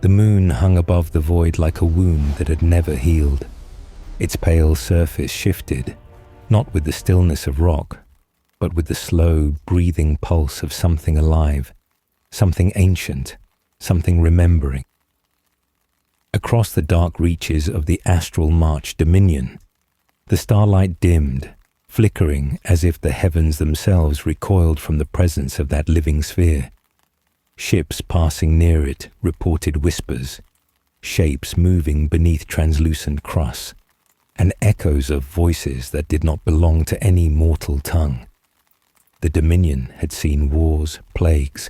The moon hung above the void like a wound that had never healed. Its pale surface shifted, not with the stillness of rock, but with the slow, breathing pulse of something alive, something ancient, something remembering. Across the dark reaches of the astral march dominion, the starlight dimmed, flickering as if the heavens themselves recoiled from the presence of that living sphere. Ships passing near it reported whispers, shapes moving beneath translucent crusts, and echoes of voices that did not belong to any mortal tongue. The Dominion had seen wars, plagues,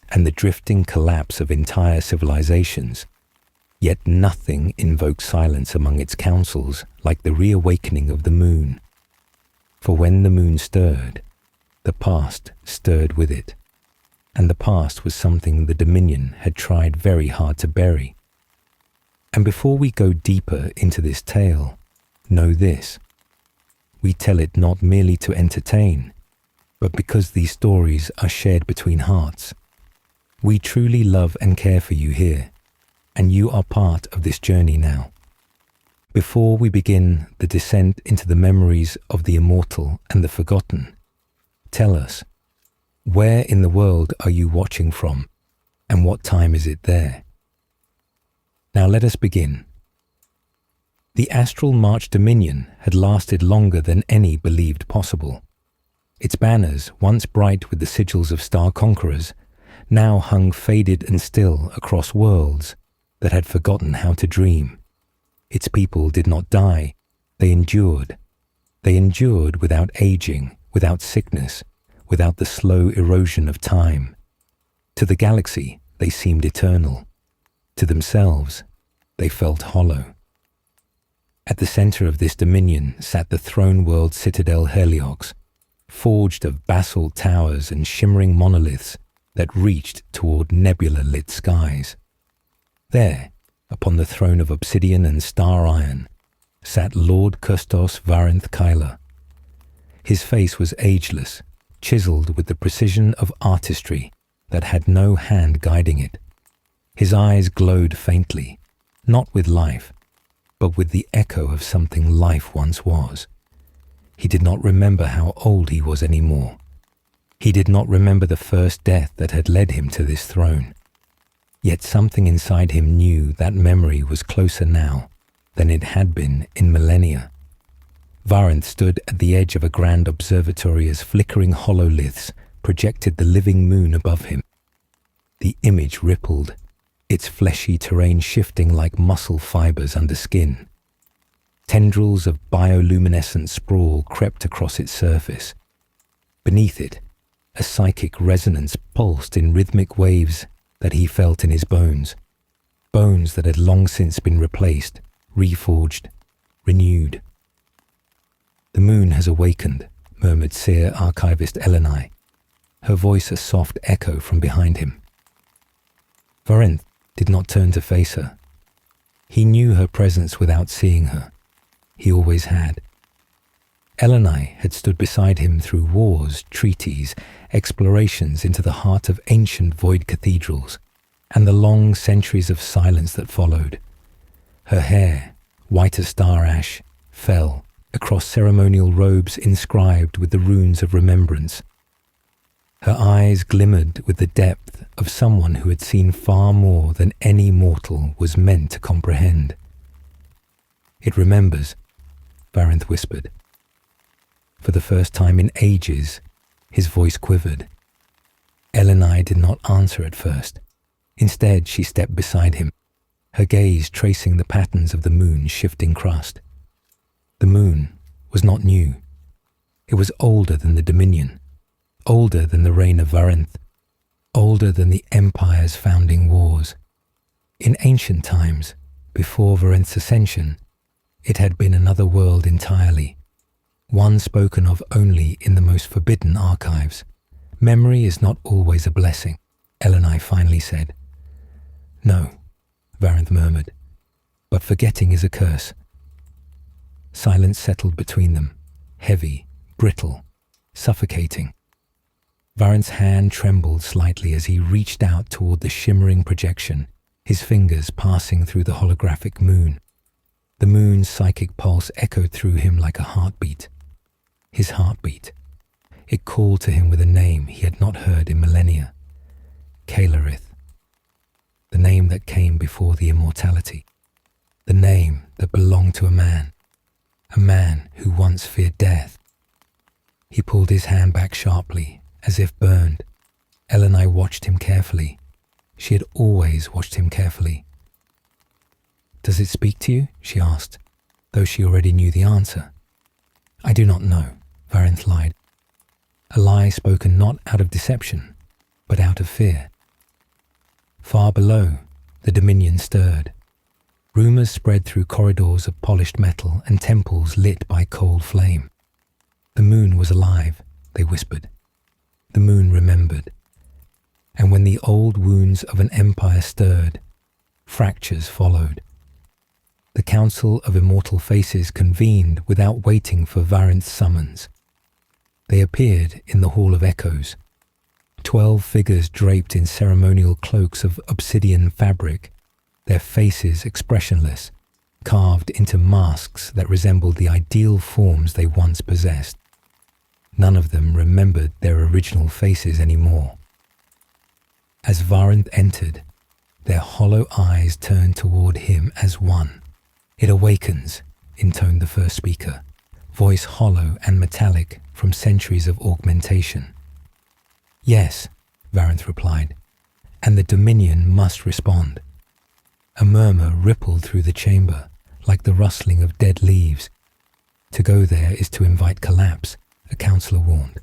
and the drifting collapse of entire civilizations, yet nothing invoked silence among its councils like the reawakening of the moon. For when the moon stirred, the past stirred with it, and the past was something the Dominion had tried very hard to bury. And before we go deeper into this tale, know this: we tell it not merely to entertain, but because these stories are shared between hearts. We truly love and care for you here, and you are part of this journey now. Before we begin the descent into the memories of the immortal and the forgotten, tell us, where in the world are you watching from, and what time is it there? Now let us begin. The astral march dominion had lasted longer than any believed possible. Its banners, once bright with the sigils of star conquerors, now hung faded and still across worlds that had forgotten how to dream. Its people did not die, they endured. They endured without aging, without sickness, without the slow erosion of time. To the galaxy, they seemed eternal. To themselves, they felt hollow. At the center of this dominion sat the throne world citadel Heliox, forged of basalt towers and shimmering monoliths that reached toward nebula-lit skies. There, upon the throne of obsidian and star iron, sat Lord Custos Varinth Kyla. His face was ageless, chiseled with the precision of artistry that had no hand guiding it. His eyes glowed faintly, not with life, but with the echo of something life once was. He did not remember how old he was anymore. He did not remember the first death that had led him to this throne. Yet something inside him knew that memory was closer now than it had been in millennia. Varinth stood at the edge of a grand observatory as flickering hololiths projected the living moon above him. The image rippled, its fleshy terrain shifting like muscle fibers under skin. Tendrils of bioluminescent sprawl crept across its surface. Beneath it, a psychic resonance pulsed in rhythmic waves that he felt in his bones, bones that had long since been replaced, reforged, renewed. "The moon has awakened," murmured seer archivist Eleni, her voice a soft echo from behind him. Varinth did not turn to face her. He knew her presence without seeing her. He always had. Eleni had stood beside him through wars, treaties, explorations into the heart of ancient void cathedrals, and the long centuries of silence that followed. Her hair, white as star ash, fell across ceremonial robes inscribed with the runes of remembrance. Her eyes glimmered with the depth of someone who had seen far more than any mortal was meant to comprehend. "It remembers," Varinth whispered. For the first time in ages, his voice quivered. Eleni did not answer at first. Instead, she stepped beside him, her gaze tracing the patterns of the moon's shifting crust. The moon was not new. It was older than the Dominion, older than the reign of Varinth, older than the Empire's founding wars. In ancient times, before Varinth's ascension, it had been another world entirely, one spoken of only in the most forbidden archives. "Memory is not always a blessing," Eleni finally said. "No," Varinth murmured, "but forgetting is a curse." Silence settled between them, heavy, brittle, suffocating. Varinth's hand trembled slightly as he reached out toward the shimmering projection, his fingers passing through the holographic moon. The moon's psychic pulse echoed through him like a heartbeat. His heartbeat. It called to him with a name he had not heard in millennia. Kalarith. The name that came before the immortality. The name that belonged to a man who once feared death. He pulled his hand back sharply, as if burned. Elenai watched him carefully. She had always watched him carefully. "Does it speak to you?" she asked, though she already knew the answer. "I do not know," Varinth lied. A lie spoken not out of deception, but out of fear. Far below, the Dominion stirred. Rumours spread through corridors of polished metal and temples lit by cold flame. The moon was alive, they whispered. The moon remembered. And when the old wounds of an empire stirred, fractures followed. The Council of Immortal Faces convened without waiting for Varinth's summons. They appeared in the Hall of Echoes. 12 figures draped in ceremonial cloaks of obsidian fabric, their faces expressionless, carved into masks that resembled the ideal forms they once possessed. None of them remembered their original faces anymore. As Varinth entered, their hollow eyes turned toward him as one. "It awakens," intoned the first speaker, voice hollow and metallic from centuries of augmentation. "Yes," Varinth replied, "and the Dominion must respond." A murmur rippled through the chamber, like the rustling of dead leaves. "To go there is to invite collapse," a counselor warned.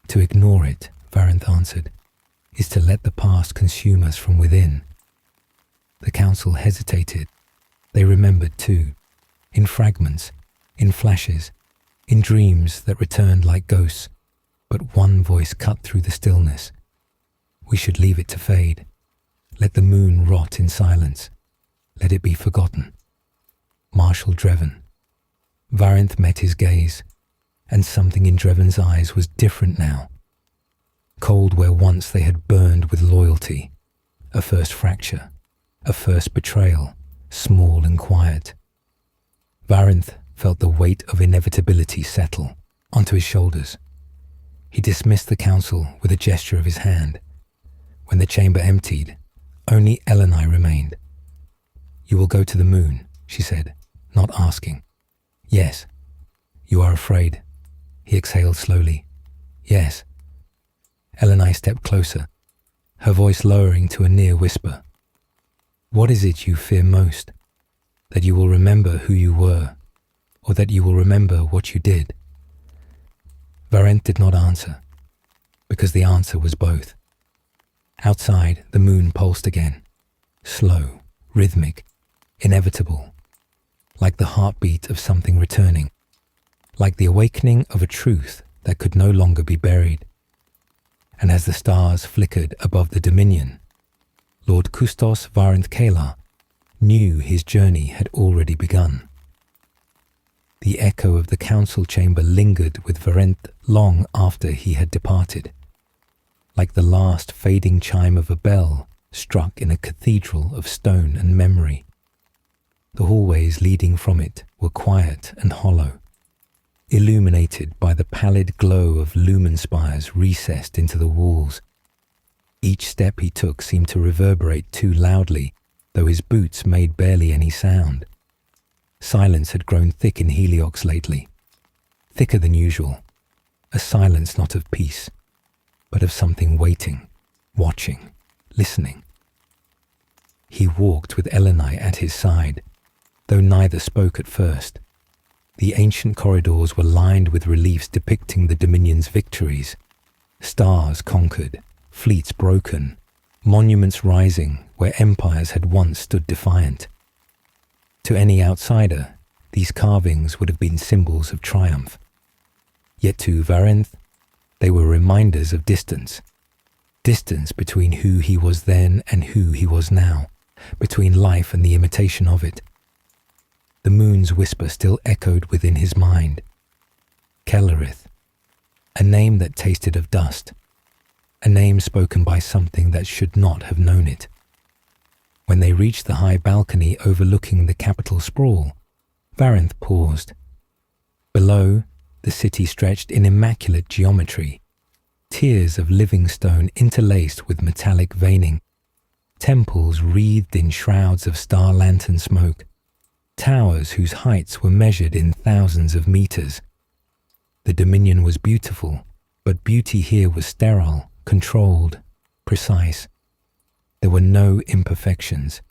"To ignore it," Varinth answered, "is to let the past consume us from within." The council hesitated. They remembered too, in fragments, in flashes, in dreams that returned like ghosts, but one voice cut through the stillness. "We should leave it to fade. Let the moon rot in silence. Let it be forgotten." Marshal Dreven. Varinth met his gaze, and something in Dreven's eyes was different now. Cold where once they had burned with loyalty. A first fracture, a first betrayal, small and quiet. Varinth felt the weight of inevitability settle onto his shoulders. He dismissed the council with a gesture of his hand. When the chamber emptied, only Elenai remained. "You will go to the moon," she said, not asking. "Yes." "You are afraid?" He exhaled slowly. "Yes." Elenai stepped closer, her voice lowering to a near whisper. "What is it you fear most? That you will remember who you were, or that you will remember what you did?" Varinth did not answer, because the answer was both. Outside, the moon pulsed again, slow, rhythmic, inevitable, like the heartbeat of something returning, like the awakening of a truth that could no longer be buried. And as the stars flickered above the Dominion, Lord Kustos Varinth Kalar knew his journey had already begun. The echo of the council chamber lingered with Varinth long after he had departed, like the last fading chime of a bell struck in a cathedral of stone and memory. The hallways leading from it were quiet and hollow, illuminated by the pallid glow of lumen spires recessed into the walls. Each step he took seemed to reverberate too loudly, though his boots made barely any sound. Silence had grown thick in Heliox lately, thicker than usual, a silence not of peace, but of something waiting, watching, listening. He walked with Elenai at his side, though neither spoke at first. The ancient corridors were lined with reliefs depicting the Dominion's victories. Stars conquered, fleets broken, monuments rising where empires had once stood defiant. To any outsider, these carvings would have been symbols of triumph. Yet to Varinth, they were reminders of distance. Distance between who he was then and who he was now, between life and the imitation of it. The moon's whisper still echoed within his mind. Kalarith, a name that tasted of dust, a name spoken by something that should not have known it. When they reached the high balcony overlooking the capital sprawl, Varinth paused. Below, the city stretched in immaculate geometry, tiers of living stone interlaced with metallic veining, temples wreathed in shrouds of star lantern smoke, towers whose heights were measured in thousands of meters. The dominion was beautiful, but beauty here was sterile, controlled, precise. There were no imperfections.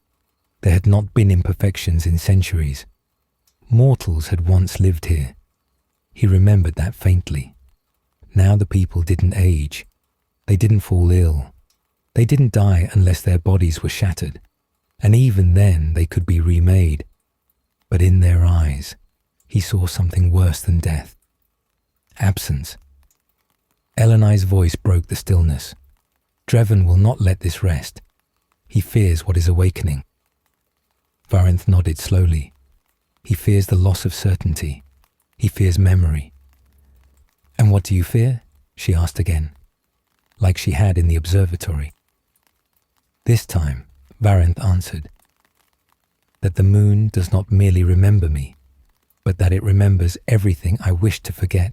There had not been imperfections in centuries. Mortals had once lived here. He remembered that faintly. Now the people didn't age. They didn't fall ill. They didn't die unless their bodies were shattered. And even then they could be remade. But in their eyes, he saw something worse than death. Absence. Elenai's voice broke the stillness. Dreven will not let this rest. He fears what is awakening. Varinth nodded slowly. He fears the loss of certainty. He fears memory. And what do you fear? She asked again, like she had in the observatory. This time, Varinth answered, that the moon does not merely remember me, but that it remembers everything I wish to forget.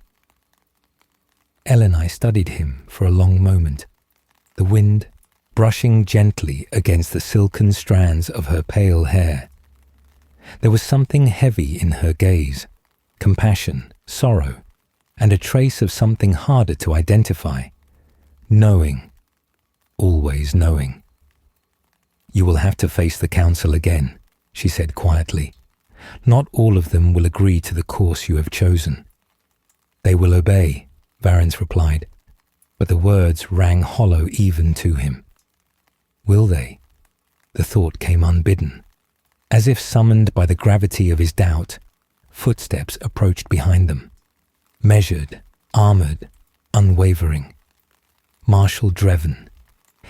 Elenai studied him for a long moment, the wind brushing gently against the silken strands of her pale hair. There was something heavy in her gaze, compassion, sorrow, and a trace of something harder to identify. Knowing, always knowing. You will have to face the council again, she said quietly. Not all of them will agree to the course you have chosen. They will obey, Varinth replied, but the words rang hollow even to him. Will they? The thought came unbidden. As if summoned by the gravity of his doubt, footsteps approached behind them. Measured, armored, unwavering. Marshal Dreven.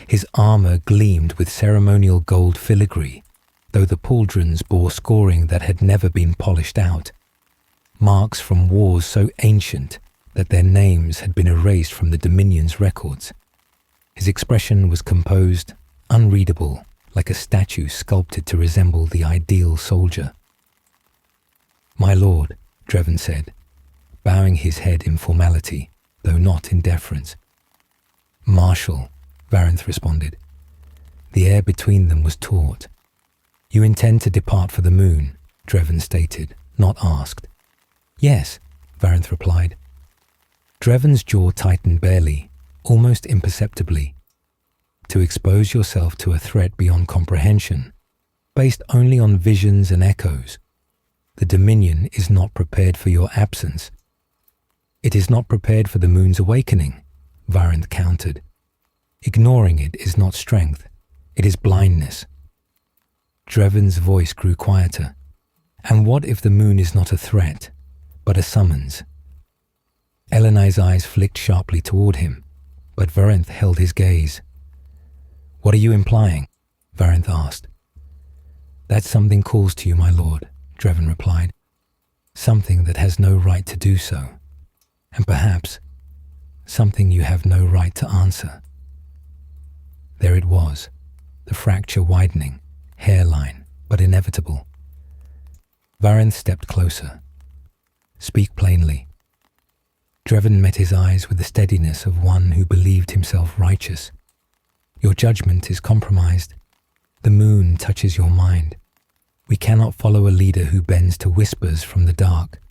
His armor gleamed with ceremonial gold filigree, though the pauldrons bore scoring that had never been polished out. Marks from wars so ancient that their names had been erased from the Dominion's records. His expression was composed, unreadable, like a statue sculpted to resemble the ideal soldier. My lord, Dreven said, bowing his head in formality, though not in deference. Marshal, Varinth responded. The air between them was taut. You intend to depart for the moon, Dreven stated, not asked. Yes, Varinth replied. Dreven's jaw tightened barely, almost imperceptibly. To expose yourself to a threat beyond comprehension, based only on visions and echoes. The Dominion is not prepared for your absence. It is not prepared for the moon's awakening, Varinth countered. Ignoring it is not strength, it is blindness. Dreven's voice grew quieter. And what if the moon is not a threat, but a summons? Elenai's eyes flicked sharply toward him, but Varinth held his gaze. What are you implying? Varinth asked. That something calls to you, my lord, Dreven replied. Something that has no right to do so. And perhaps, something you have no right to answer. There it was, the fracture widening, hairline, but inevitable. Varinth stepped closer. Speak plainly. Dreven met his eyes with the steadiness of one who believed himself righteous. Your judgment is compromised. The moon touches your mind. We cannot follow a leader who bends to whispers from the dark.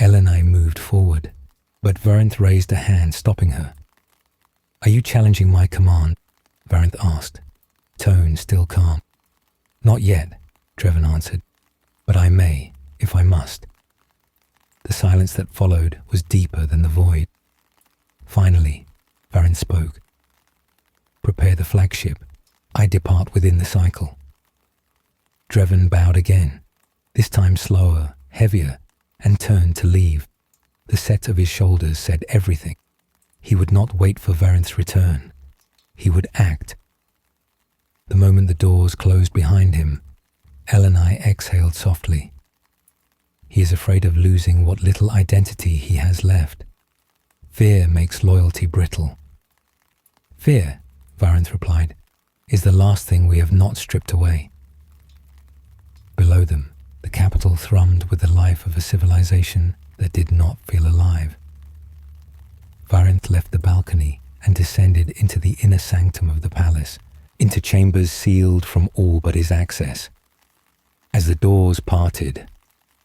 Elenai moved forward, but Varinth raised a hand, stopping her. Are you challenging my command? Varinth asked, tone still calm. Not yet, Dreven answered, but I may, if I must. The silence that followed was deeper than the void. Finally, Varinth spoke. Prepare the flagship. I depart within the cycle. Dreven bowed again, this time slower, heavier, and turned to leave. The set of his shoulders said everything. He would not wait for Varinth's return. He would act. The moment the doors closed behind him, Elenai exhaled softly. He is afraid of losing what little identity he has left. Fear makes loyalty brittle. Fear, Varinth replied. is the last thing we have not stripped away. Below them, the capital thrummed with the life of a civilization that did not feel alive. Varinth left the balcony and descended into the inner sanctum of the palace, into chambers sealed from all but his access. As the doors parted,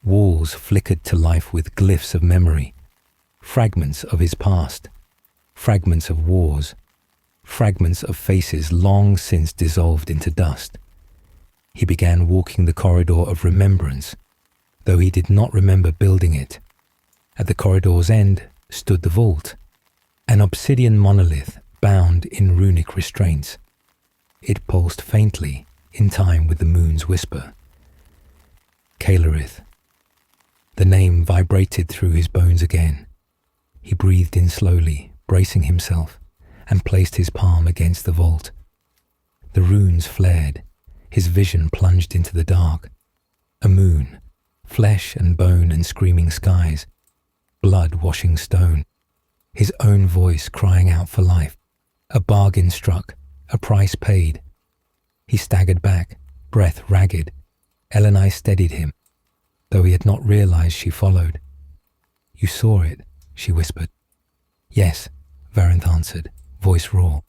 walls flickered to life with glyphs of memory, fragments of his past, fragments of wars, fragments of faces long since dissolved into dust. He began walking the corridor of remembrance, though he did not remember building it. At the corridor's end stood the vault, an obsidian monolith bound in runic restraints. It pulsed faintly, in time with the moon's whisper. Caelarith. The name vibrated through his bones again. He breathed in slowly, bracing himself, and placed his palm against the vault. The runes flared. His vision plunged into the dark. A moon, flesh and bone and screaming skies, blood washing stone, his own voice crying out for life. A bargain struck, a price paid. He staggered back, breath ragged. Elenai steadied him, though he had not realized she followed. "You saw it," she whispered. "Yes," Varinth answered, voice raw.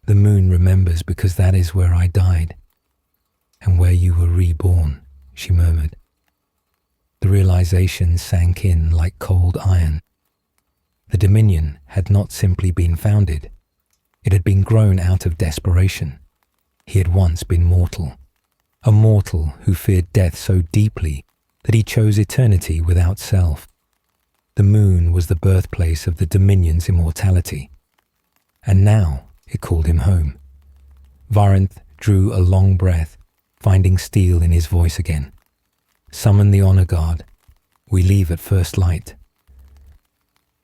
"The moon remembers because that is where I died, and where you were reborn," she murmured. The realization sank in like cold iron. The Dominion had not simply been founded. It had been grown out of desperation. He had once been mortal, a mortal who feared death so deeply that he chose eternity without self. The moon was the birthplace of the Dominion's immortality, and now it called him home. Varinth drew a long breath, finding steel in his voice again. "Summon the honor guard. We leave at first light."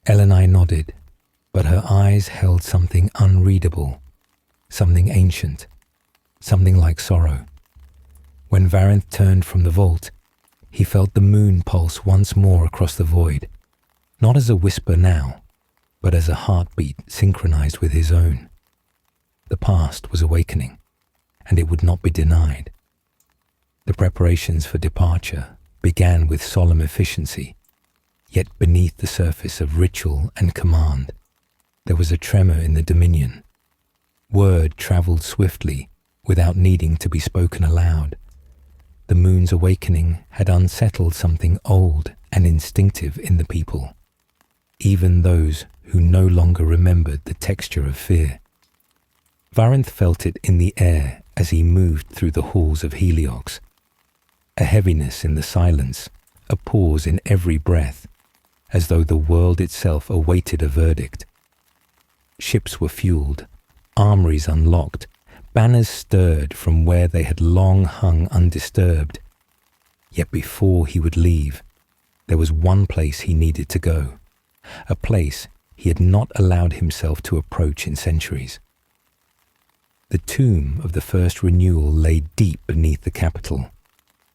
Elenai nodded, but her eyes held something unreadable, something ancient, something like sorrow. When Varinth turned from the vault, he felt the moon pulse once more across the void, not as a whisper now, but as a heartbeat synchronized with his own. The past was awakening, and it would not be denied. The preparations for departure began with solemn efficiency, yet beneath the surface of ritual and command, there was a tremor in the Dominion. Word traveled swiftly without needing to be spoken aloud. The moon's awakening had unsettled something old and instinctive in the people, even those who no longer remembered the texture of fear. Varinth felt it in the air as he moved through the halls of Heliox. A heaviness in the silence, a pause in every breath, as though the world itself awaited a verdict. Ships were fueled, armories unlocked, banners stirred from where they had long hung undisturbed. Yet before he would leave, there was one place he needed to go, a place he had not allowed himself to approach in centuries. The tomb of the first renewal lay deep beneath the capital,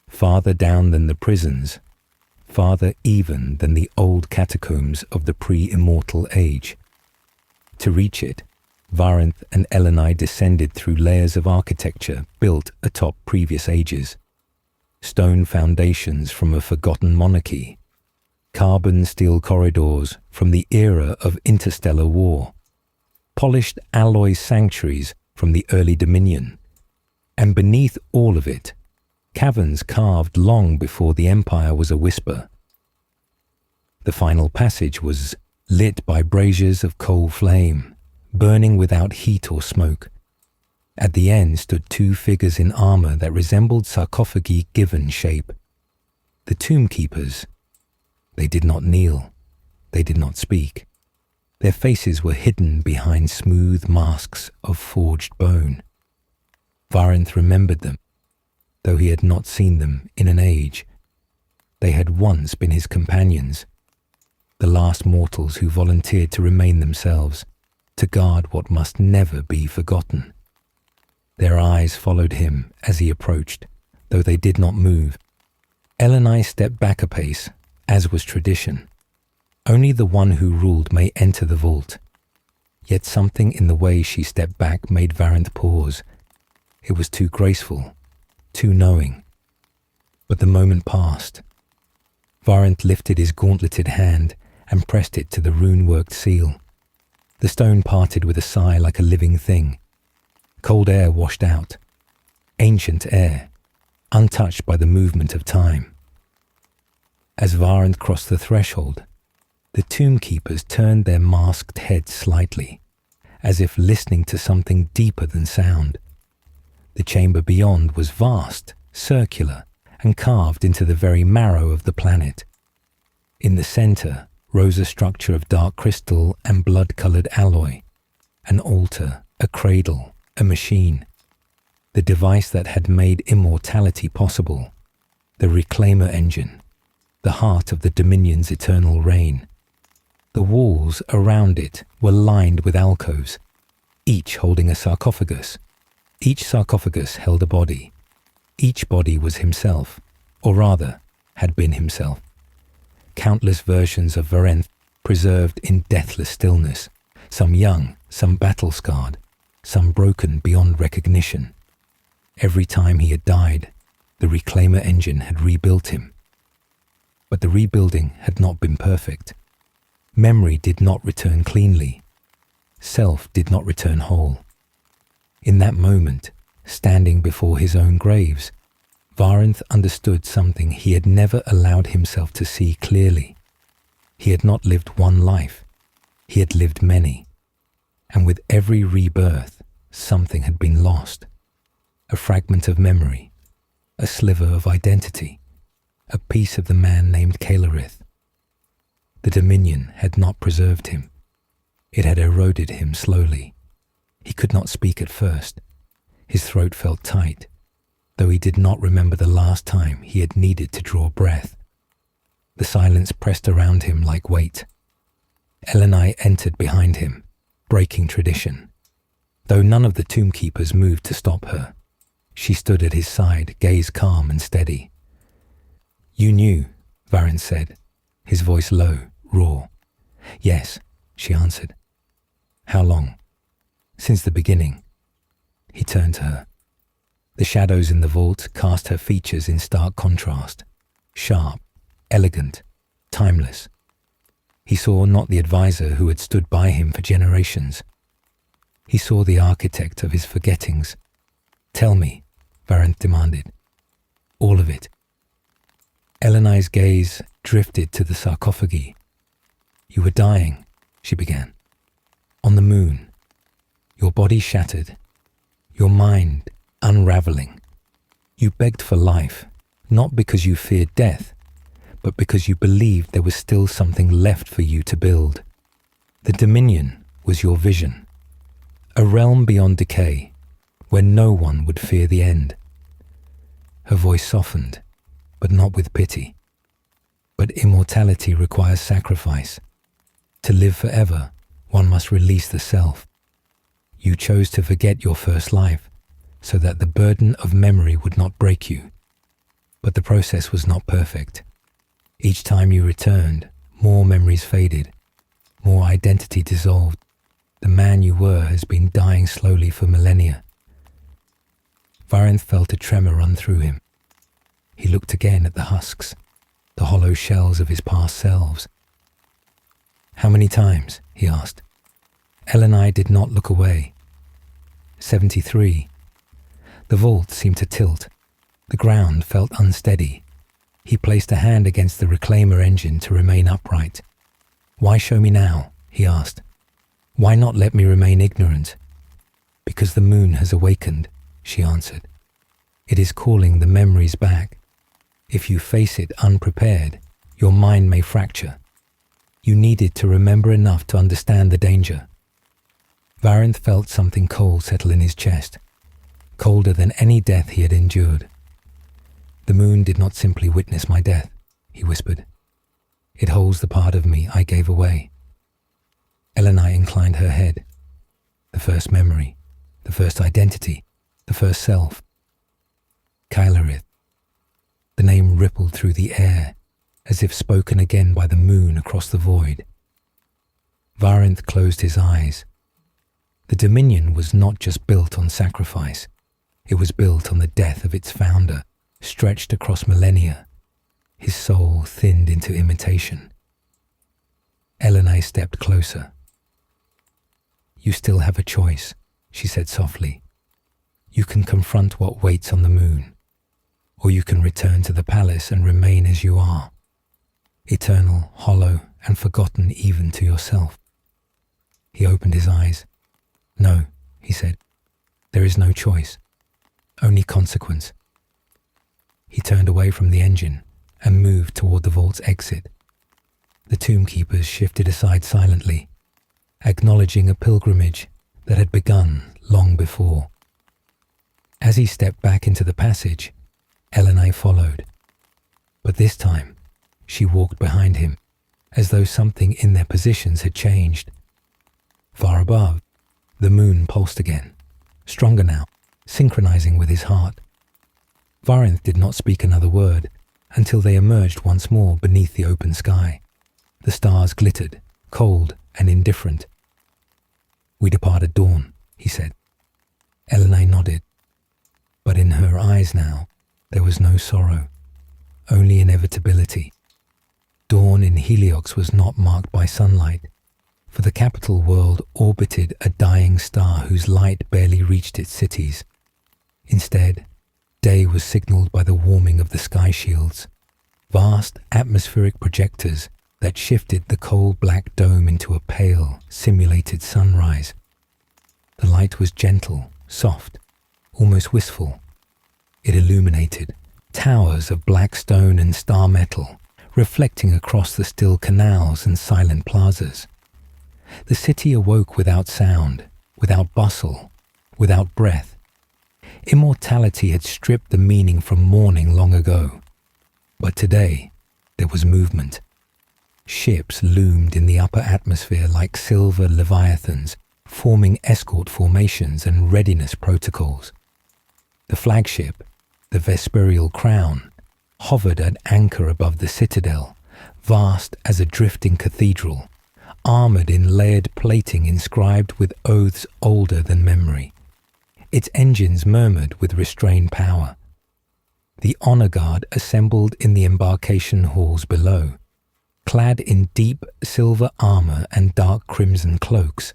farther down than the prisons, farther even than the old catacombs of the pre-immortal age. To reach it, Varinth and Elenai descended through layers of architecture built atop previous ages. Stone foundations from a forgotten monarchy, carbon steel corridors from the era of interstellar war, polished alloy sanctuaries from the early Dominion, and beneath all of it, caverns carved long before the Empire was a whisper. The final passage was lit by braziers of coal flame, burning without heat or smoke. At the end stood two figures in armor that resembled sarcophagi given shape. The tomb keepers. They did not kneel. They did not speak. Their faces were hidden behind smooth masks of forged bone. Varinth remembered them, though he had not seen them in an age. They had once been his companions, the last mortals who volunteered to remain themselves, to guard what must never be forgotten. Their eyes followed him as he approached, though they did not move. Elenai stepped back a pace, as was tradition. Only the one who ruled may enter the vault. Yet something in the way she stepped back made Varinth pause, It was too graceful, too knowing. But the moment passed. Varenth lifted his gauntleted hand and pressed it to the rune-worked seal. The stone parted with a sigh like a living thing. Cold air washed out. Ancient air, untouched by the movement of time. As Varenth crossed the threshold, the tomb keepers turned their masked heads slightly, as if listening to something deeper than sound. The chamber beyond was vast, circular, and carved into the very marrow of the planet. In the center rose a structure of dark crystal and blood-colored alloy, an altar, a cradle, a machine, the device that had made immortality possible, the Reclaimer engine, the heart of the Dominion's eternal reign. The walls around it were lined with alcoves, each holding a sarcophagus. Each sarcophagus held a body. Each body was himself, or rather, had been himself. Countless versions of Varenth preserved in deathless stillness, some young, some battle-scarred, some broken beyond recognition. Every time he had died, the Reclaimer engine had rebuilt him. But the rebuilding had not been perfect. Memory did not return cleanly. Self did not return whole. In that moment, standing before his own graves, Varenth understood something he had never allowed himself to see clearly. He had not lived one life. He had lived many. And with every rebirth, something had been lost. A fragment of memory, a sliver of identity, a piece of the man named Caelarith. The Dominion had not preserved him. It had eroded him slowly. He could not speak at first. His throat felt tight, though he did not remember the last time he had needed to draw breath. The silence pressed around him like weight. Elenai entered behind him, breaking tradition. Though none of the tomb keepers moved to stop her, she stood at his side, gaze calm and steady. "You knew," Varenth said, his voice low, raw. "Yes," she answered. "How long?" "Since the beginning." He turned to her. The shadows in the vault cast her features in stark contrast, sharp, elegant, timeless. He saw not the advisor who had stood by him for generations. He saw the architect of his forgettings. "Tell me," Varenth demanded. "All of it." Elenai's gaze drifted to the sarcophagi. "You were dying," she began. "On the moon. Your body shattered. Your mind unraveling. You begged for life, not because you feared death, but because you believed there was still something left for you to build. The Dominion was your vision. A realm beyond decay, where no one would fear the end." Her voice softened, but not with pity. "But immortality requires sacrifice. To live forever, one must release the self. You chose to forget your first life, so that the burden of memory would not break you. But the process was not perfect. Each time you returned, more memories faded, more identity dissolved. The man you were has been dying slowly for millennia." Varenth felt a tremor run through him. He looked again at the husks, the hollow shells of his past selves. "How many times?" he asked. Elenai did not look away. 73. The vault seemed to tilt. The ground felt unsteady. He placed a hand against the Reclaimer engine to remain upright. "Why show me now?" he asked. "Why not let me remain ignorant?" "Because the moon has awakened," she answered. "It is calling the memories back. If you face it unprepared, your mind may fracture. You needed to remember enough to understand the danger." Varenth felt something cold settle in his chest, colder than any death he had endured. "The moon did not simply witness my death," he whispered. "It holds the part of me I gave away." Elenai inclined her head. The first memory, the first identity, the first self. Caelarith. The name rippled through the air, as if spoken again by the moon across the void. Varenth closed his eyes. The Dominion was not just built on sacrifice. It was built on the death of its founder, stretched across millennia. His soul thinned into imitation. Elenay stepped closer. "You still have a choice," she said softly. "You can confront what waits on the moon, or you can return to the palace and remain as you are, eternal, hollow, and forgotten even to yourself." He opened his eyes. "No," he said. "There is no choice, only consequence." He turned away from the engine and moved toward the vault's exit. The tomb keepers shifted aside silently, acknowledging a pilgrimage that had begun long before. As he stepped back into the passage, Elenay followed. But this time, she walked behind him, as though something in their positions had changed. Far above, the moon pulsed again, stronger now, synchronizing with his heart. Varinth did not speak another word until they emerged once more beneath the open sky. The stars glittered, cold and indifferent. "We depart at dawn," he said. Elenay nodded. But in her eyes now, there was no sorrow, only inevitability. Dawn in Heliox was not marked by sunlight, for the capital world orbited a dying star whose light barely reached its cities. Instead, day was signaled by the warming of the sky shields, vast atmospheric projectors that shifted the cold black dome into a pale, simulated sunrise. The light was gentle, soft, almost wistful. It illuminated towers of black stone and star metal, reflecting across the still canals and silent plazas. The city awoke without sound, without bustle, without breath. Immortality had stripped the meaning from morning long ago. But today, there was movement. Ships loomed in the upper atmosphere like silver leviathans, forming escort formations and readiness protocols. The flagship, the Vesperial Crown, hovered at anchor above the citadel, vast as a drifting cathedral, armored in layered plating inscribed with oaths older than memory. Its engines murmured with restrained power. The honor guard assembled in the embarkation halls below, clad in deep silver armor and dark crimson cloaks,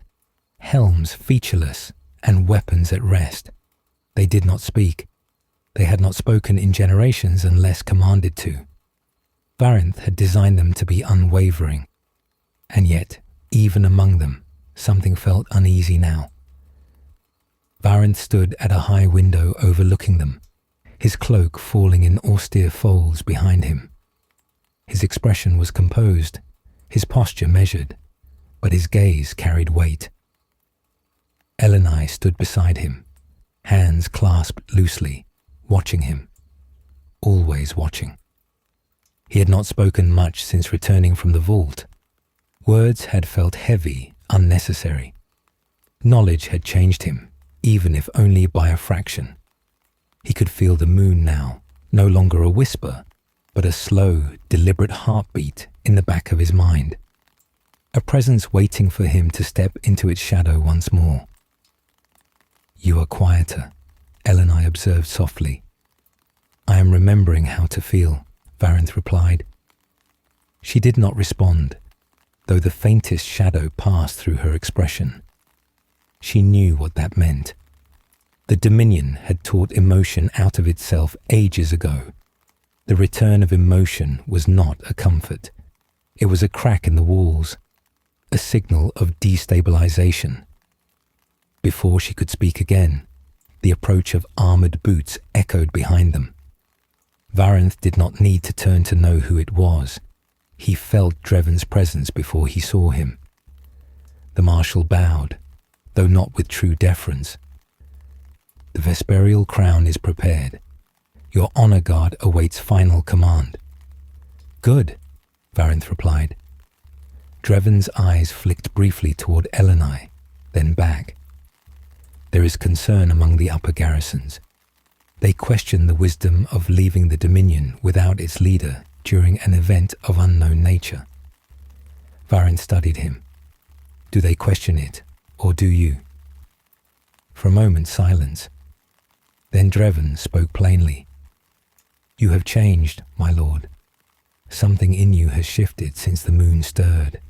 helms featureless and weapons at rest. They did not speak. They had not spoken in generations unless commanded to. Varinth had designed them to be unwavering. And yet, even among them, something felt uneasy now. Varinth stood at a high window overlooking them, his cloak falling in austere folds behind him. His expression was composed, his posture measured, but his gaze carried weight. Elenay stood beside him, hands clasped loosely, watching him, always watching. He had not spoken much since returning from the vault. Words had felt heavy, unnecessary. Knowledge had changed him, even if only by a fraction. He could feel the moon now, no longer a whisper, but a slow, deliberate heartbeat in the back of his mind. A presence waiting for him to step into its shadow once more. "You are quieter," Elenay observed softly. "I am remembering how to feel," Varinth replied. She did not respond, though the faintest shadow passed through her expression. She knew what that meant. The Dominion had taught emotion out of itself ages ago. The return of emotion was not a comfort. It was a crack in the walls, a signal of destabilization. Before she could speak again, the approach of armored boots echoed behind them. Varinth did not need to turn to know who it was. He felt Dreven's presence before he saw him. The Marshal bowed, though not with true deference. "The Vesperial Crown is prepared. Your honor guard awaits final command." "Good," Varinth replied. Dreven's eyes flicked briefly toward Elenay, then back. "There is concern among the upper garrisons. They question the wisdom of leaving the Dominion without its leader during an event of unknown nature." Varinth studied him. "Do they question it, or do you?" For a moment, silence. Then Dreven spoke plainly. "You have changed, my lord. Something in you has shifted since the moon stirred.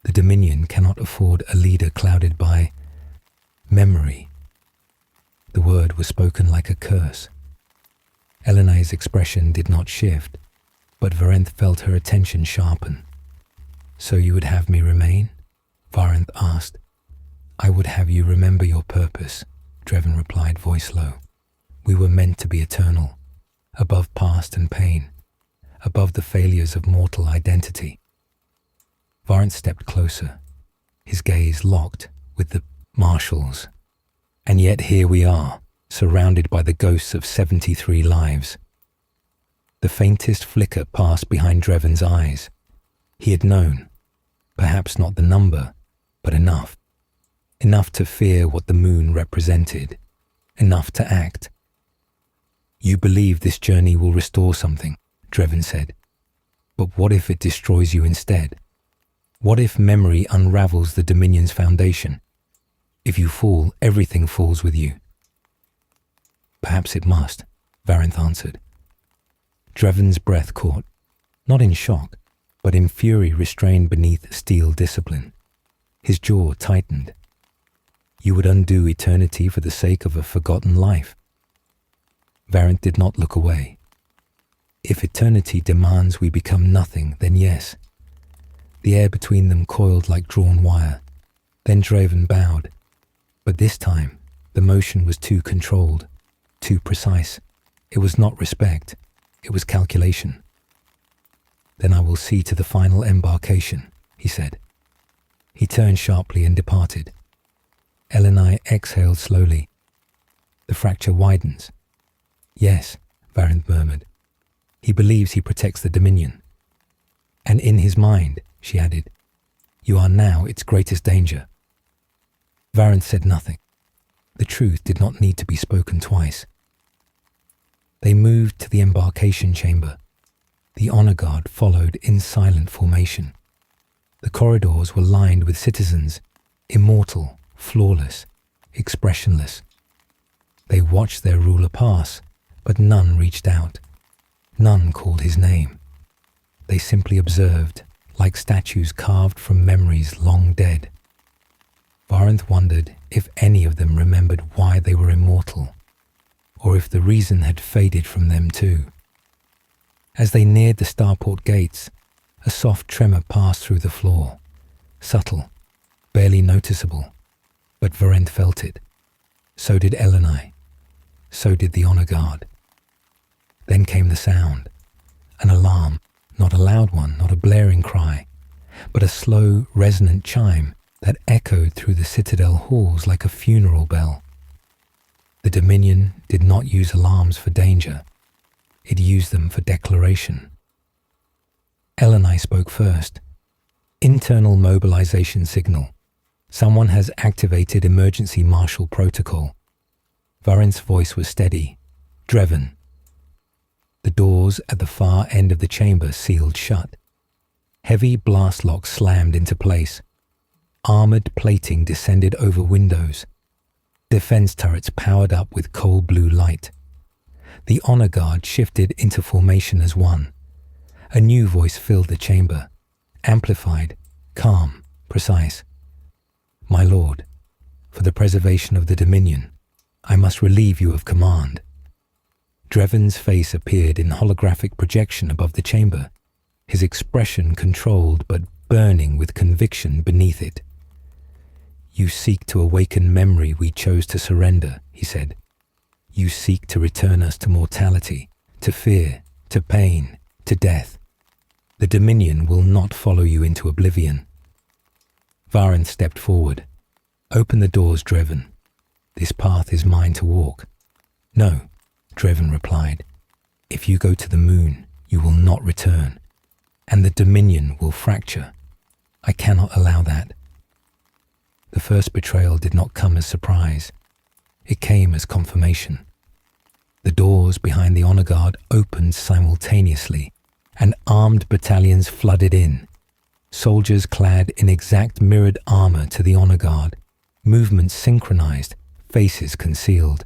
The Dominion cannot afford a leader clouded by memory." The word was spoken like a curse. Elenai's expression did not shift, but Varenth felt her attention sharpen. "So you would have me remain?" Varenth asked. "I would have you remember your purpose," Dreven replied, voice low. "We were meant to be eternal, above past and pain, above the failures of mortal identity." Varenth stepped closer, his gaze locked with the Marshals. "And yet here we are, surrounded by the ghosts of 73 lives." The faintest flicker passed behind Dreven's eyes. He had known, perhaps not the number, but enough. Enough to fear what the moon represented, enough to act. "You believe this journey will restore something," Dreven said. "But what if it destroys you instead? What if memory unravels the Dominion's foundation? If you fall, everything falls with you." "Perhaps it must," Varenth answered. Dreven's breath caught, not in shock, but in fury restrained beneath steel discipline. His jaw tightened. "You would undo eternity for the sake of a forgotten life." Varenth did not look away. "If eternity demands we become nothing, then yes." The air between them coiled like drawn wire. Then Dreven bowed. But this time, the motion was too controlled, too precise. It was not respect, it was calculation. "Then I will see to the final embarkation," he said. He turned sharply and departed. Elenai exhaled slowly. "The fracture widens." "Yes," Varenth murmured. "He believes he protects the Dominion." "And in his mind," she added, "you are now its greatest danger." Varenth said nothing. The truth did not need to be spoken twice. They moved to the embarkation chamber. The honor guard followed in silent formation. The corridors were lined with citizens, immortal, flawless, expressionless. They watched their ruler pass, but none reached out. None called his name. They simply observed, like statues carved from memories long dead. Varenth wondered if any of them remembered why they were immortal, or if the reason had faded from them too. As they neared the starport gates, a soft tremor passed through the floor, subtle, barely noticeable, but Varenth felt it. So did Elenai. So did the honor guard. Then came the sound, an alarm, not a loud one, not a blaring cry, but a slow, resonant chime that echoed through the citadel halls like a funeral bell. The Dominion did not use alarms for danger. It used them for declaration. Elenai spoke first. "Internal mobilization signal. Someone has activated emergency marshal protocol." Varenth's voice was steady. "Dreven." The doors at the far end of the chamber sealed shut. Heavy blast locks slammed into place. Armored plating descended over windows. Defense turrets powered up with cold blue light. The honor guard shifted into formation as one. A new voice filled the chamber, amplified, calm, precise. "My lord, for the preservation of the Dominion, I must relieve you of command." Dreven's face appeared in holographic projection above the chamber, his expression controlled but burning with conviction beneath it. "You seek to awaken memory we chose to surrender," he said. "You seek to return us to mortality, to fear, to pain, to death. The Dominion will not follow you into oblivion." Varenth stepped forward. "Open the doors, Dreven. This path is mine to walk." "No," Dreven replied. "If you go to the moon, you will not return, and the Dominion will fracture. I cannot allow that." The first betrayal did not come as surprise. It came as confirmation. The doors behind the honor guard opened simultaneously, and armed battalions flooded in. Soldiers clad in exact mirrored armor to the honor guard, movements synchronized, faces concealed.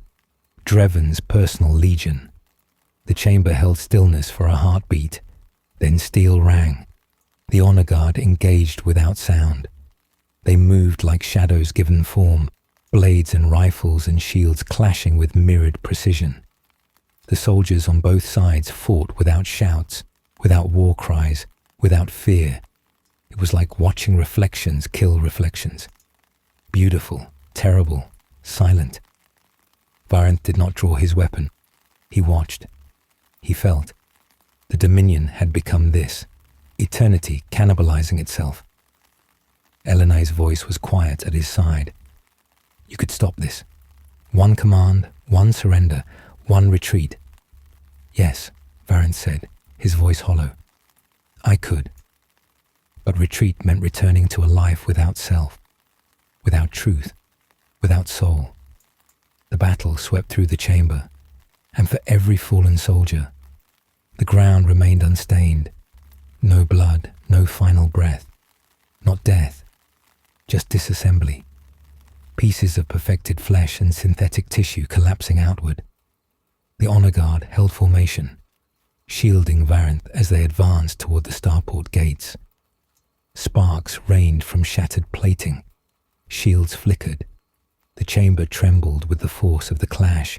Dreven's personal legion. The chamber held stillness for a heartbeat, then steel rang. The honor guard engaged without sound. They moved like shadows given form, blades and rifles and shields clashing with mirrored precision. The soldiers on both sides fought without shouts, without war cries, without fear. It was like watching reflections kill reflections. Beautiful, terrible, silent. Varenth did not draw his weapon. He watched. He felt. The Dominion had become this, eternity cannibalizing itself. Elenai's voice was quiet at his side. You could stop this. One command, one surrender, one retreat. Yes, Varenth said, his voice hollow. I could. But retreat meant returning to a life without self, without truth, without soul. The battle swept through the chamber, and for every fallen soldier, the ground remained unstained. No blood, no final breath. Not death, just disassembly. Pieces of perfected flesh and synthetic tissue collapsing outward. The honor guard held formation, shielding Varenth as they advanced toward the starport gates. Sparks rained from shattered plating. Shields flickered. The chamber trembled with the force of the clash.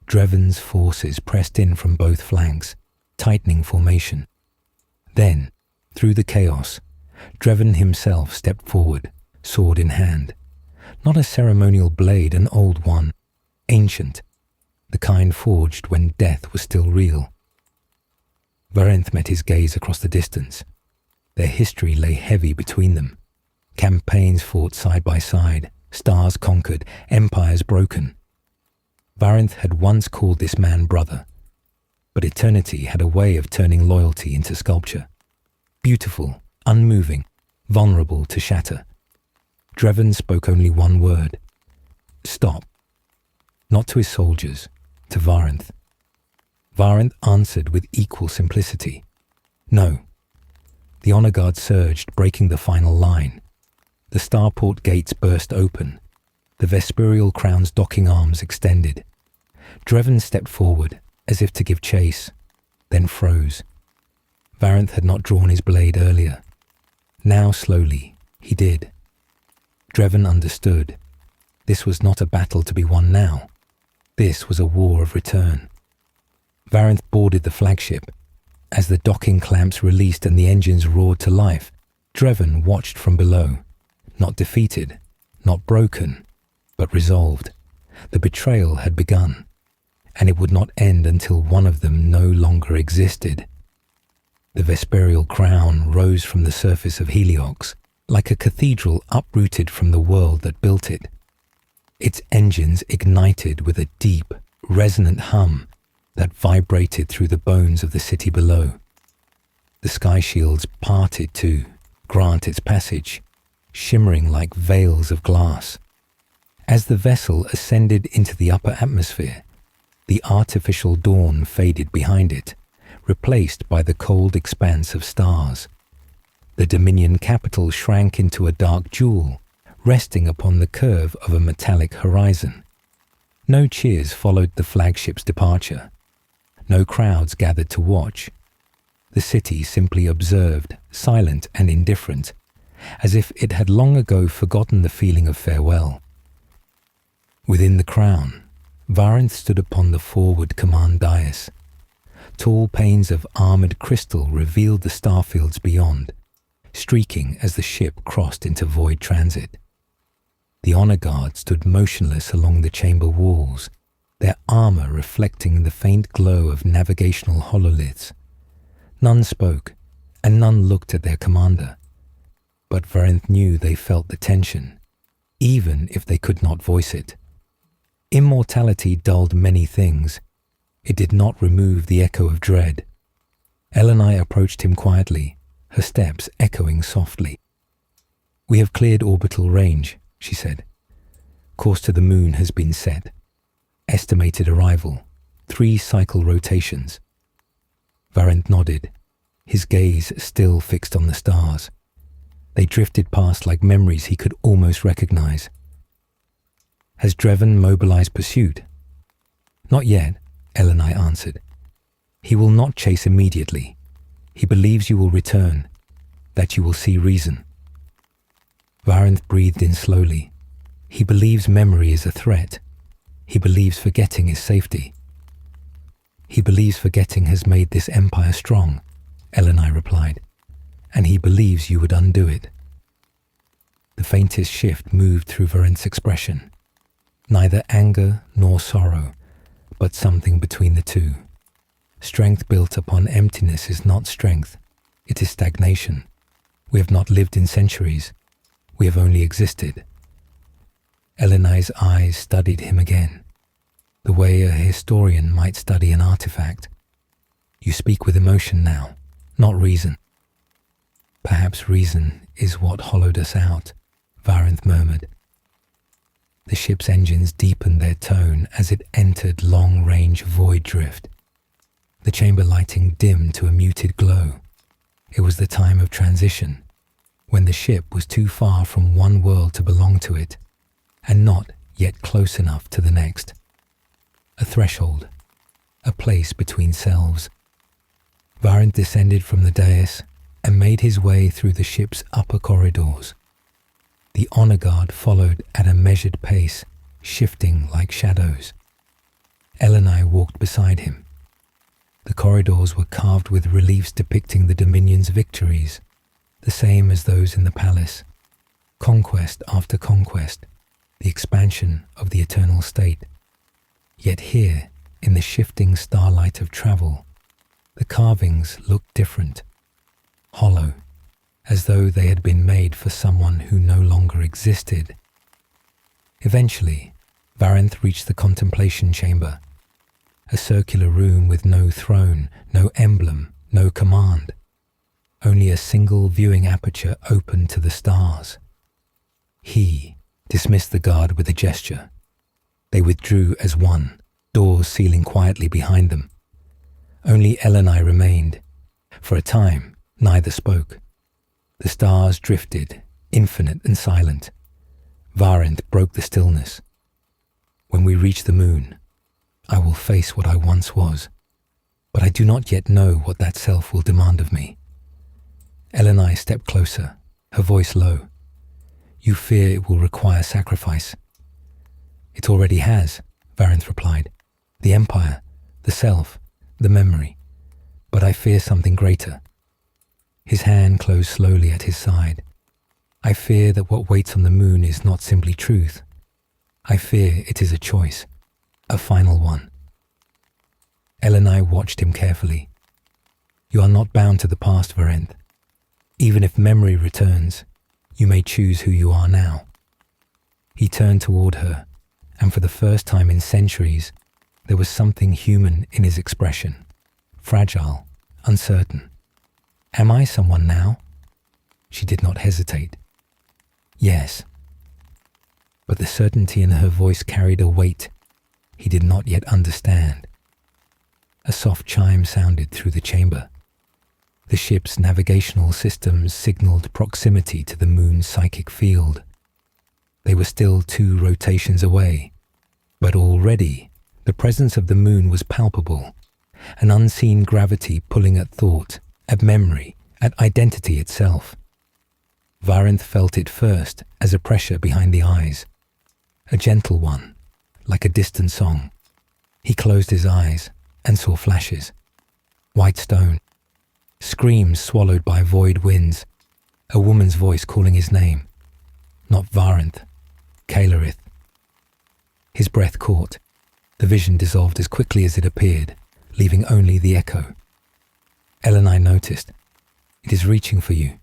Dreven's forces pressed in from both flanks, tightening formation. Then, through the chaos, Dreven himself stepped forward, sword in hand. Not a ceremonial blade, an old one, ancient, the kind forged when death was still real. Varenth met his gaze across the distance. Their history lay heavy between them. Campaigns fought side by side, stars conquered, empires broken. Varenth had once called this man brother, but eternity had a way of turning loyalty into sculpture. Beautiful, unmoving, vulnerable to shatter. Dreven spoke only one word. Stop. Not to his soldiers, to Varenth. Varenth answered with equal simplicity. No. The honor guard surged, breaking the final line. The starport gates burst open. The Vesperial crown's docking arms extended. Dreven stepped forward, as if to give chase, then froze. Varenth had not drawn his blade earlier. Now, slowly, he did. Dreven understood. This was not a battle to be won now. This was a war of return. Varenth boarded the flagship. As the docking clamps released and the engines roared to life, Dreven watched from below. Not defeated, not broken, but resolved. The betrayal had begun, and it would not end until one of them no longer existed. The Vesperial crown rose from the surface of Heliox, like a cathedral uprooted from the world that built it. Its engines ignited with a deep, resonant hum that vibrated through the bones of the city below. The sky shields parted to grant its passage, shimmering like veils of glass. As the vessel ascended into the upper atmosphere, the artificial dawn faded behind it, replaced by the cold expanse of stars. The Dominion capital shrank into a dark jewel, resting upon the curve of a metallic horizon. No cheers followed the flagship's departure. No crowds gathered to watch. The city simply observed, silent and indifferent, as if it had long ago forgotten the feeling of farewell. Within the crown, Varenth stood upon the forward command dais. Tall panes of armored crystal revealed the starfields beyond, streaking as the ship crossed into void transit. The honor guard stood motionless along the chamber walls, their armor reflecting the faint glow of navigational hololiths. None spoke, and none looked at their commander. But Varenth knew they felt the tension, even if they could not voice it. Immortality dulled many things. It did not remove the echo of dread. Elenai approached him quietly, her steps echoing softly. "We have cleared orbital range," she said. "Course to the moon has been set. Estimated arrival, 3 cycle rotations." Varenth nodded, his gaze still fixed on the stars. They drifted past like memories he could almost recognize. "Has Dreven mobilized pursuit?" Not yet, Elenai answered. He will not chase immediately. He believes you will return, that you will see reason. Varinth breathed in slowly. He believes memory is a threat. He believes forgetting is safety. He believes forgetting has made this empire strong, Elenai replied, and he believes you would undo it. The faintest shift moved through Varinth's expression. Neither anger nor sorrow, but something between the two. Strength built upon emptiness is not strength, it is stagnation. We have not lived in centuries, we have only existed. Elenai's eyes studied him again, the way a historian might study an artifact. You speak with emotion now, not reason. Perhaps reason is what hollowed us out, Varinth murmured. The ship's engines deepened their tone as it entered long-range void drift. The chamber lighting dimmed to a muted glow. It was the time of transition, when the ship was too far from one world to belong to it, and not yet close enough to the next. A threshold, a place between selves. Varinth descended from the dais and made his way through the ship's upper corridors. The honor guard followed at a measured pace, shifting like shadows. Elenai walked beside him. The corridors were carved with reliefs depicting the Dominion's victories, the same as those in the palace. Conquest after conquest, the expansion of the eternal state. Yet here, in the shifting starlight of travel, the carvings looked different, hollow, as though they had been made for someone who no longer existed. Eventually, Varinth reached the contemplation chamber, a circular room with no throne, no emblem, no command. Only a single viewing aperture open to the stars. He dismissed the guard with a gesture. They withdrew as one, doors sealing quietly behind them. Only Elenai remained. For a time, neither spoke. The stars drifted, infinite and silent. Varinth broke the stillness. When we reach the moon, I will face what I once was, but I do not yet know what that self will demand of me. Elenai stepped closer, her voice low. You fear it will require sacrifice. It already has, Varinth replied. The empire, the self, the memory. But I fear something greater. His hand closed slowly at his side. I fear that what waits on the moon is not simply truth. I fear it is a choice, a final one. Elenai watched him carefully. You are not bound to the past, Varinth. Even if memory returns, you may choose who you are now. He turned toward her, and for the first time in centuries, there was something human in his expression, fragile, uncertain. Am I someone now? She did not hesitate. Yes. But the certainty in her voice carried a weight he did not yet understand. A soft chime sounded through the chamber. The ship's navigational systems signaled proximity to the moon's psychic field. They were still 2 rotations away, but already the presence of the moon was palpable, an unseen gravity pulling at thought, at memory, at identity itself. Varinth felt it first as a pressure behind the eyes, a gentle one, like a distant song. He closed his eyes and saw flashes. White stone, screams swallowed by void winds, a woman's voice calling his name. Not Varinth, Kalerith. His breath caught. The vision dissolved as quickly as it appeared, leaving only the echo. Elenai noticed. It is reaching for you.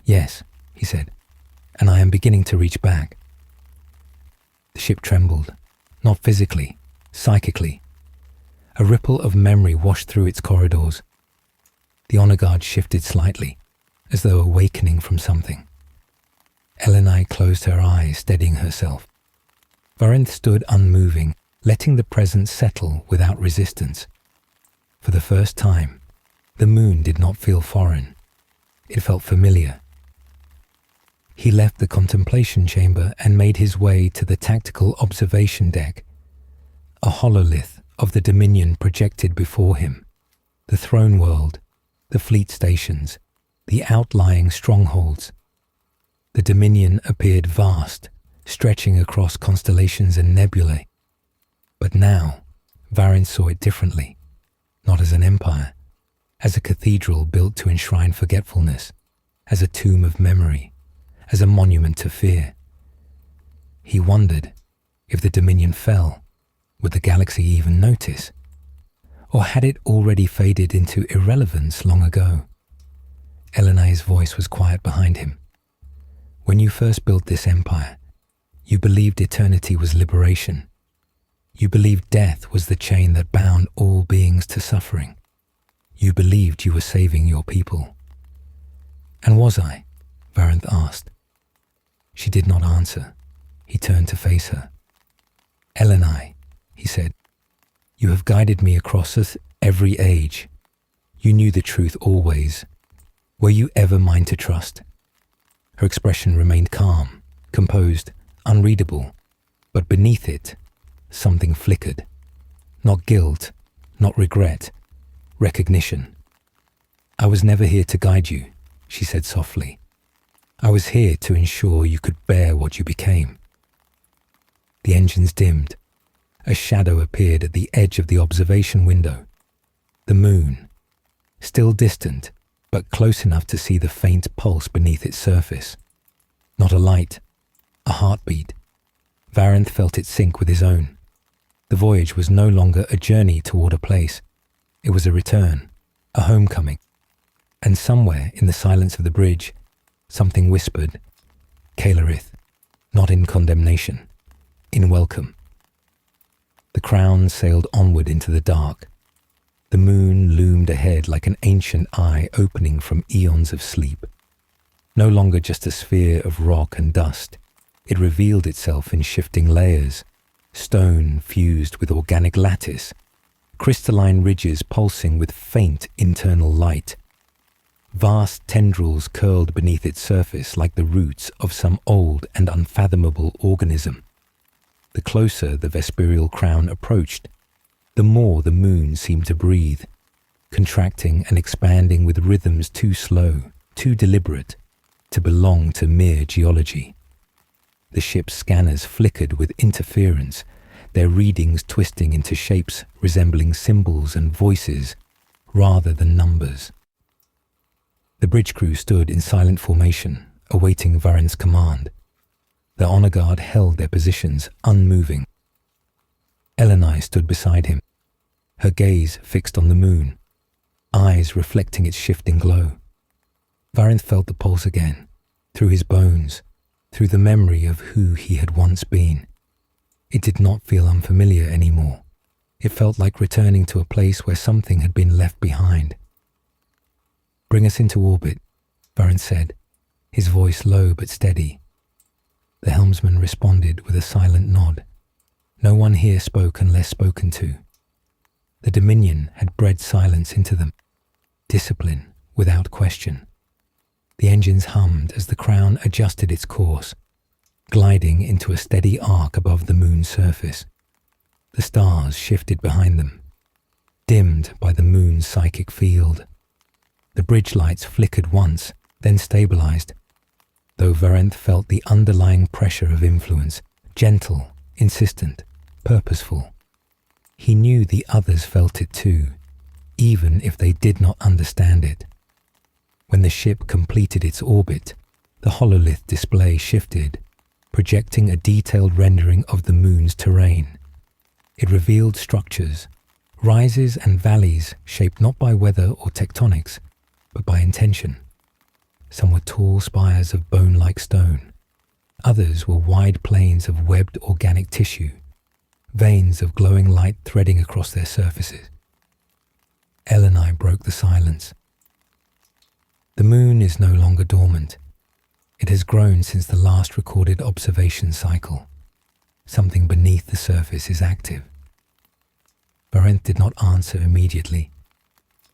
Yes, he said, and I am beginning to reach back. The ship trembled, not physically, psychically. A ripple of memory washed through its corridors. The honor guard shifted slightly, as though awakening from something. Elenai closed her eyes, steadying herself. Varinth stood unmoving, letting the presence settle without resistance. For the first time, the moon did not feel foreign. It felt familiar. He left the contemplation chamber and made his way to the tactical observation deck. a hololith of the dominion projected before him. The throne world, the fleet stations, the outlying strongholds. The dominion appeared vast, stretching across constellations and nebulae. But now, Varin saw it differently, not as an empire, as a cathedral built to enshrine forgetfulness, as a tomb of memory, as a monument to fear. He wondered, if the dominion fell, would the galaxy even notice? Or had it already faded into irrelevance long ago? Elenai's voice was quiet behind him. When you first built this empire, you believed eternity was liberation. You believed death was the chain that bound all beings to suffering. You believed you were saving your people. And was I? Varinth asked. She did not answer. He turned to face her. Elenai, he said, you have guided me across every age. You knew the truth always. Were you ever mine to trust? Her expression remained calm, composed, unreadable, but beneath it, something flickered. Not guilt, not regret, recognition. I was never here to guide you, she said softly. I was here to ensure you could bear what you became. The engines dimmed. A shadow appeared at the edge of the observation window. The moon, still distant, but close enough to see the faint pulse beneath its surface. Not a light, a heartbeat. Varinth felt it sync with his own. The voyage was no longer a journey toward a place. It was a return, a homecoming. And somewhere in the silence of the bridge, something whispered, Caelarith, not in condemnation, in welcome. The crown sailed onward into the dark. The moon loomed ahead like an ancient eye opening from eons of sleep. No longer just a sphere of rock and dust, it revealed itself in shifting layers, stone fused with organic lattice, crystalline ridges pulsing with faint internal light. Vast tendrils curled beneath its surface like the roots of some old and unfathomable organism. The closer the vesperial crown approached, the more the moon seemed to breathe, contracting and expanding with rhythms too slow, too deliberate, to belong to mere geology. The ship's scanners flickered with interference, their readings twisting into shapes resembling symbols and voices rather than numbers. The bridge crew stood in silent formation, awaiting Varin's command. The honor guard held their positions, unmoving. Elenai stood beside him, her gaze fixed on the moon, eyes reflecting its shifting glow. Varinth felt the pulse again, through his bones, through the memory of who he had once been. It did not feel unfamiliar anymore. It felt like returning to a place where something had been left behind. Bring us into orbit, Varinth said, his voice low but steady. The helmsman responded with a silent nod. No one here spoke unless spoken to. The Dominion had bred silence into them, discipline without question. The engines hummed as the crown adjusted its course, gliding into a steady arc above the moon's surface. The stars shifted behind them, dimmed by the moon's psychic field. The bridge lights flickered once, then stabilized, though Varinth felt the underlying pressure of influence, gentle, insistent, purposeful. He knew the others felt it too, even if they did not understand it. When the ship completed its orbit, the hololith display shifted, projecting a detailed rendering of the moon's terrain. It revealed structures, rises and valleys shaped not by weather or tectonics, but by intention. Some were tall spires of bone-like stone. Others were wide plains of webbed organic tissue, veins of glowing light threading across their surfaces. Elenai broke the silence. The moon is no longer dormant. It has grown since the last recorded observation cycle. Something beneath the surface is active. Varinth did not answer immediately.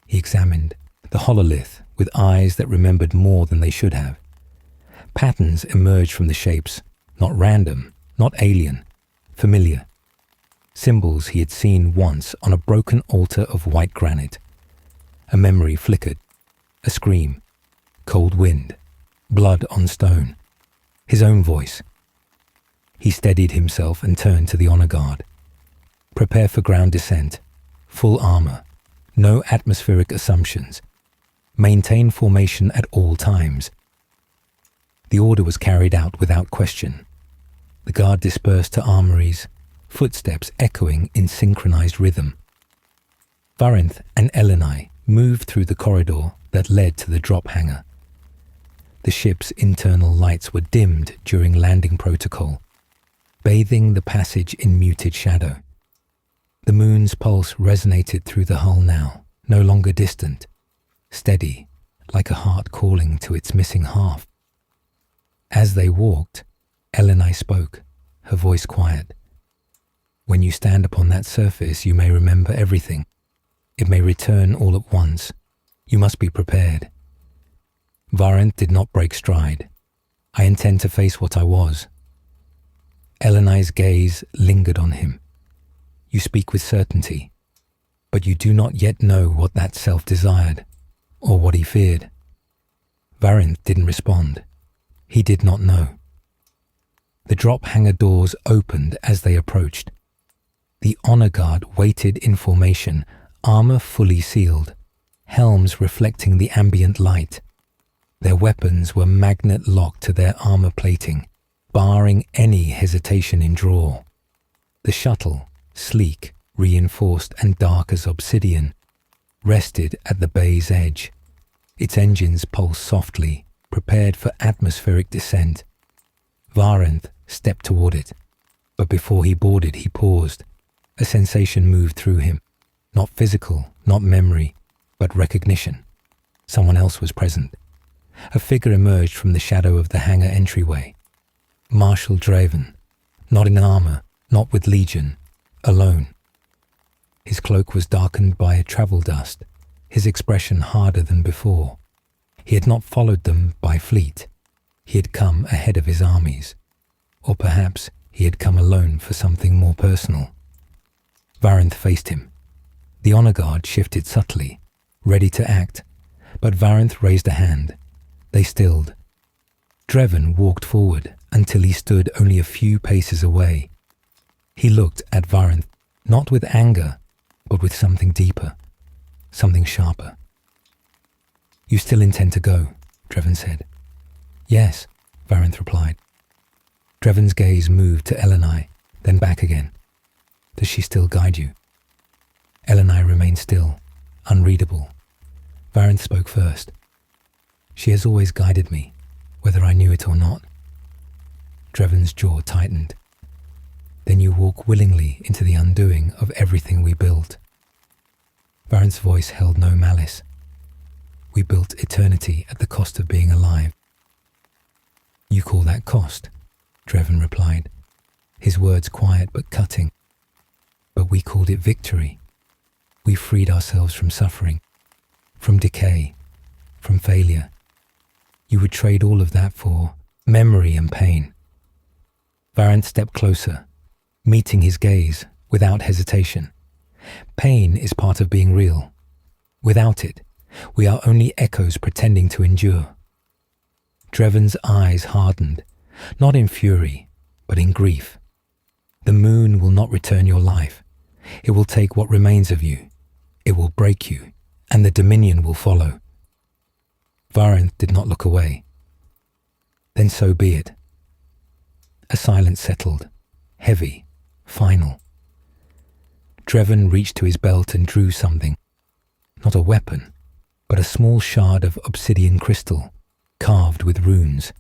He examined the hololith with eyes that remembered more than they should have. Patterns emerged from the shapes, not random, not alien, familiar. symbols he had seen once on a broken altar of white granite. A memory flickered, a scream, cold wind, blood on stone, his own voice. He steadied himself and turned to the honor guard. Prepare for ground descent, full armor, no atmospheric assumptions. Maintain formation at all times. The order was carried out without question. The guard dispersed to armories, footsteps echoing in synchronized rhythm. Varinth and Elenai moved through the corridor that led to the drop hangar. The ship's internal lights were dimmed during landing protocol, bathing the passage in muted shadow. The moon's pulse resonated through the hull now, no longer distant, steady, like a heart calling to its missing half. As they walked, Elenai spoke, her voice quiet. When you stand upon that surface, you may remember everything. It may return all at once. You must be prepared. Varinth did not break stride. I intend to face what I was. Elenai's gaze lingered on him. You speak with certainty, but you do not yet know what that self desired, or what he feared. Varinth didn't respond. He did not know. The drop hangar doors opened as they approached. The honor guard waited in formation, armor fully sealed, helms reflecting the ambient light. Their weapons were magnet locked to their armor plating, barring any hesitation in draw. The shuttle, sleek, reinforced and dark as obsidian, rested at the bay's edge. Its engines pulsed softly, prepared for atmospheric descent. Varinth stepped toward it, but before he boarded, he paused. A sensation moved through him, not physical, not memory, but recognition. Someone else was present. A figure emerged from the shadow of the hangar entryway. Marshal Draven, not in armor, not with Legion, alone. His cloak was darkened by a travel dust, his expression harder than before. He had not followed them by fleet. He had come ahead of his armies. Or perhaps he had come alone for something more personal. Varinth faced him. The honor guard shifted subtly, ready to act, but Varinth raised a hand. They stilled. Draven walked forward until he stood only a few paces away. He looked at Varinth, not with anger, but with something deeper, something sharper. You still intend to go, Draven said. Yes, Varinth replied. Draven's gaze moved to Elenai, then back again. Does she still guide you? Elenai remained still, unreadable. Varinth spoke first. She has always guided me, whether I knew it or not. Draven's jaw tightened. Then you walk willingly into the undoing of everything we built. Varinth's voice held no malice. We built eternity at the cost of being alive. You call that cost, Draven replied, his words quiet but cutting. But we called it victory. We freed ourselves from suffering, from decay, from failure. You would trade all of that for memory and pain. Varinth stepped closer, meeting his gaze without hesitation. Pain is part of being real. Without it, we are only echoes pretending to endure. Draven's eyes hardened, not in fury, but in grief. The moon will not return your life. It will take what remains of you. It will break you, and the Dominion will follow. Varinth did not look away. Then so be it. A silence settled, heavy, final. Draven reached to his belt and drew something. Not a weapon, but a small shard of obsidian crystal, carved with runes.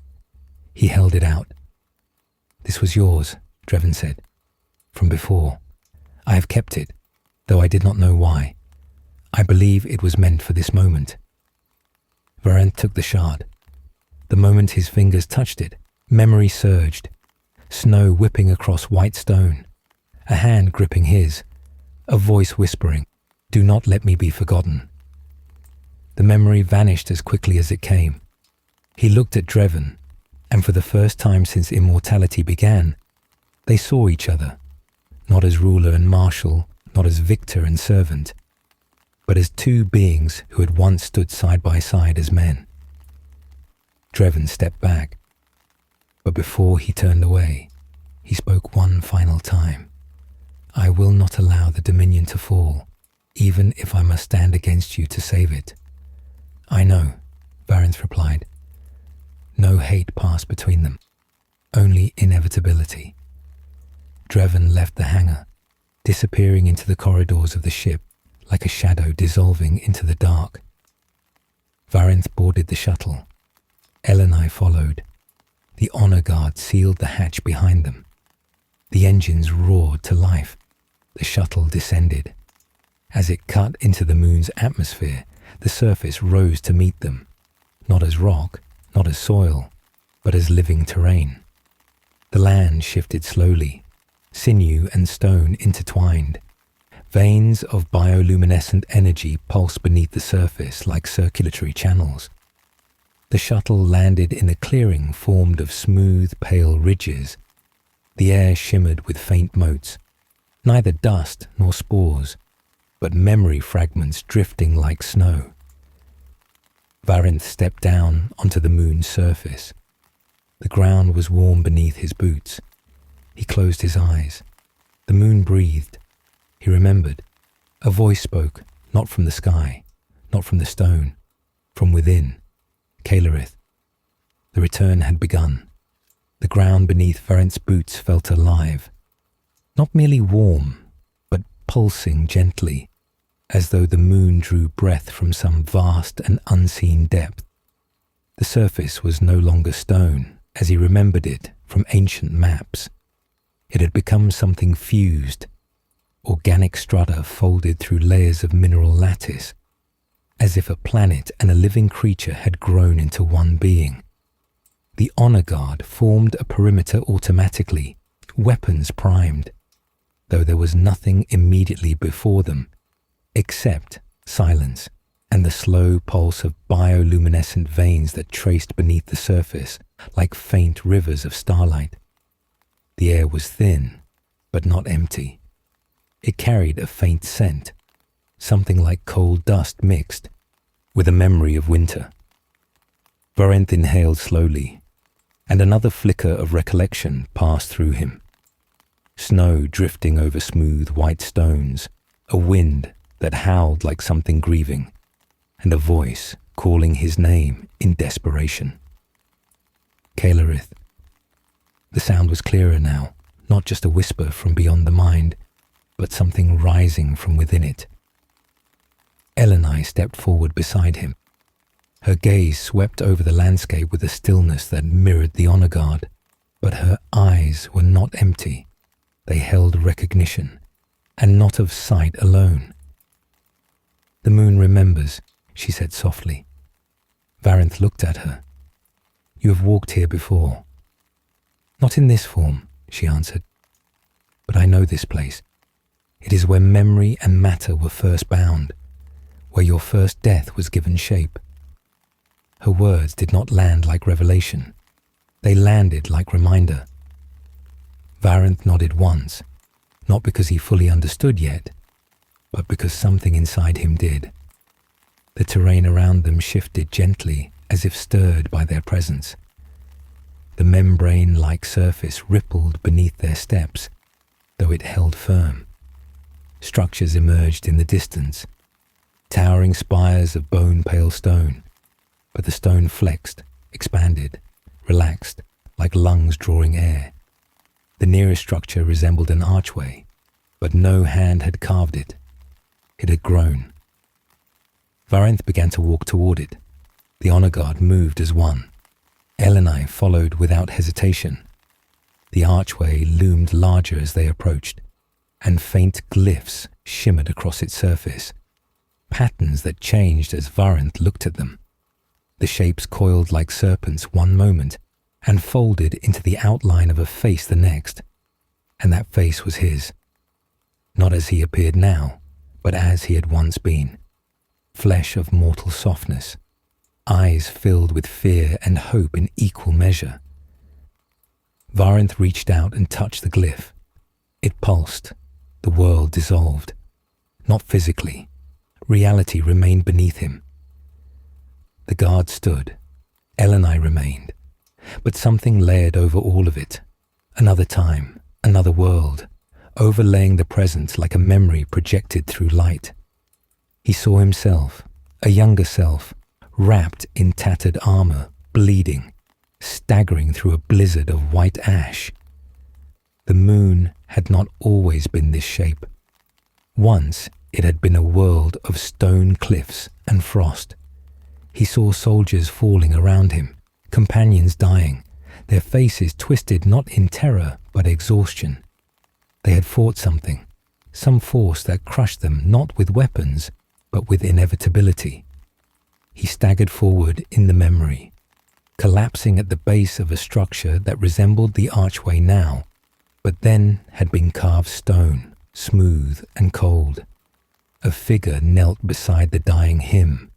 He held it out. This was yours, Draven said, from before. I have kept it, though I did not know why. I believe it was meant for this moment. Varinth took the shard. The moment his fingers touched it, memory surged. Snow whipping across white stone. A hand gripping his. A voice whispering, "Do not let me be forgotten." The memory vanished as quickly as it came. He looked at Draven, and for the first time since immortality began, they saw each other, not as ruler and marshal, not as victor and servant, but as two beings who had once stood side by side as men. Drevin stepped back, but before he turned away, he spoke one final time. "I will not allow the Dominion to fall, even if I must stand against you to save it." "I know," Varinth replied. No hate passed between them, only inevitability. Drevin left the hangar, disappearing into the corridors of the ship like a shadow dissolving into the dark. Varinth boarded the shuttle. Elenai followed. The honor guard sealed the hatch behind them. The engines roared to life. The shuttle descended. As it cut into the moon's atmosphere, the surface rose to meet them, not as rock, not as soil, but as living terrain. The land shifted slowly, sinew and stone intertwined. Veins of bioluminescent energy pulsed beneath the surface like circulatory channels. The shuttle landed in a clearing formed of smooth, pale ridges. The air shimmered with faint motes, neither dust nor spores, but memory fragments drifting like snow. Varinth stepped down onto the moon's surface. The ground was warm beneath his boots. He closed his eyes. The moon breathed. He remembered. A voice spoke, not from the sky, not from the stone, from within. Kalerith. The return had begun. The ground beneath Varinth's boots felt alive. Not merely warm, but pulsing gently, as though the moon drew breath from some vast and unseen depth. The surface was no longer stone, as he remembered it from ancient maps. It had become something fused, organic strata folded through layers of mineral lattice, as if a planet and a living creature had grown into one being. The honor guard formed a perimeter automatically, weapons primed, though there was nothing immediately before them, except silence and the slow pulse of bioluminescent veins that traced beneath the surface like faint rivers of starlight. The air was thin, but not empty. It carried a faint scent, something like coal dust mixed with a memory of winter. Varinth inhaled slowly, and another flicker of recollection passed through him. Snow drifting over smooth white stones, a wind that howled like something grieving, and a voice calling his name in desperation. Kalerith. The sound was clearer now, not just a whisper from beyond the mind, but something rising from within it. Elenai stepped forward beside him. Her gaze swept over the landscape with a stillness that mirrored the honor guard, but her eyes were not empty. They held recognition, and not of sight alone. "The moon remembers," she said softly. Varinth looked at her. "You have walked here before." "Not in this form," she answered. "But I know this place. It is where memory and matter were first bound, where your first death was given shape." Her words did not land like revelation. They landed like reminder. Varinth nodded once, not because he fully understood yet, but because something inside him did. The terrain around them shifted gently, as if stirred by their presence. The membrane-like surface rippled beneath their steps, though it held firm. Structures emerged in the distance, towering spires of bone-pale stone, but the stone flexed, expanded, relaxed, like lungs drawing air. The nearest structure resembled an archway, but no hand had carved it. It had grown. Varinth began to walk toward it. The honor guard moved as one. Elenai followed without hesitation. The archway loomed larger as they approached, and faint glyphs shimmered across its surface, patterns that changed as Varinth looked at them. The shapes coiled like serpents one moment and folded into the outline of a face the next, and that face was his. Not as he appeared now, but as he had once been. Flesh of mortal softness, eyes filled with fear and hope in equal measure. Varinth reached out and touched the glyph. It pulsed, the world dissolved. Not physically. Reality remained beneath him. The guard stood. Elenai remained. But something layered over all of it. Another time, another world, overlaying the present like a memory projected through light. He saw himself, a younger self, wrapped in tattered armor, bleeding, staggering through a blizzard of white ash. The moon had not always been this shape. Once it had been a world of stone cliffs and frost. He saw soldiers falling around him, companions dying, their faces twisted not in terror but exhaustion. They had fought something, some force that crushed them not with weapons but with inevitability. He staggered forward in the memory, collapsing at the base of a structure that resembled the archway now, but then had been carved stone, smooth and cold. A figure knelt beside the dying him,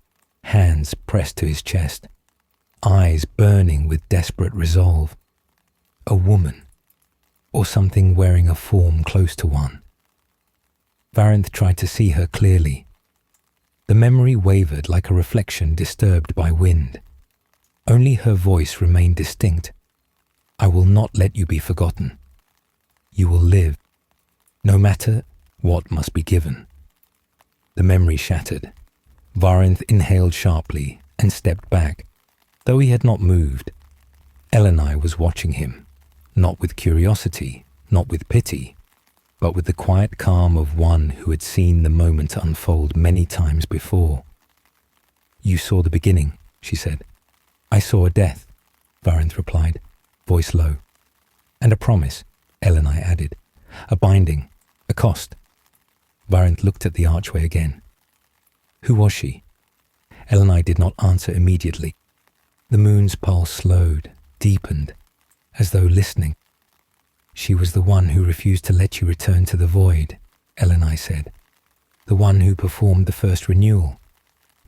hands pressed to his chest, eyes burning with desperate resolve. A woman, or something wearing a form close to one. Varinth tried to see her clearly. The memory wavered like a reflection disturbed by wind. Only her voice remained distinct. I will not let you be forgotten. You will live, no matter what must be given. The memory shattered. Varinth inhaled sharply and stepped back, though he had not moved. Elenai was watching him, not with curiosity, not with pity, but with the quiet calm of one who had seen the moment unfold many times before. You saw the beginning, she said. I saw a death, Varinth replied, voice low. And a promise, Elenai added. A binding, a cost. Varinth looked at the archway again. Who was she? Elenai did not answer immediately. The moon's pulse slowed, deepened, as though listening. She was the one who refused to let you return to the void, Elenai said. The one who performed the first renewal.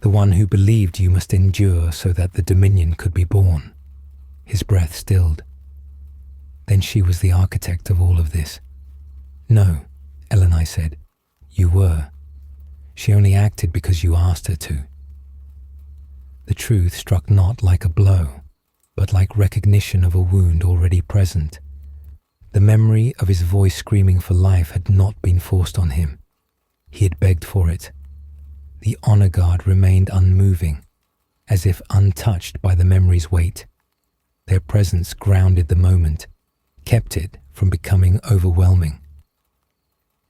The one who believed you must endure so that the dominion could be born. His breath stilled. Then she was the architect of all of this. No, Elenai said. You were. She only acted because you asked her to. The truth struck not like a blow, but like recognition of a wound already present. The memory of his voice screaming for life had not been forced on him. He had begged for it. The honor guard remained unmoving, as if untouched by the memory's weight. Their presence grounded the moment, kept it from becoming overwhelming.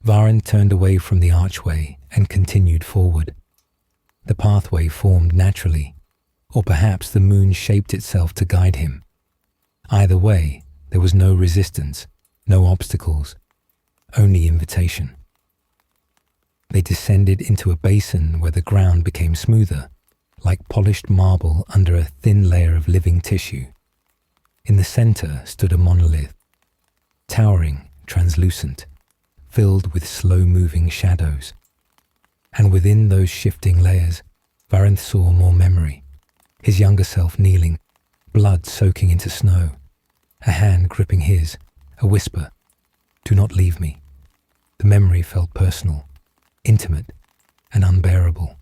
Varin turned away from the archway and continued forward. The pathway formed naturally, or perhaps the moon shaped itself to guide him. Either way, there was no resistance, no obstacles, only invitation. They descended into a basin where the ground became smoother, like polished marble under a thin layer of living tissue. In the center stood a monolith, towering, translucent, filled with slow-moving shadows. And within those shifting layers, Varinth saw more memory, his younger self kneeling, blood soaking into snow, a hand gripping his, a whisper, "Do not leave me." The memory felt personal, intimate, and unbearable.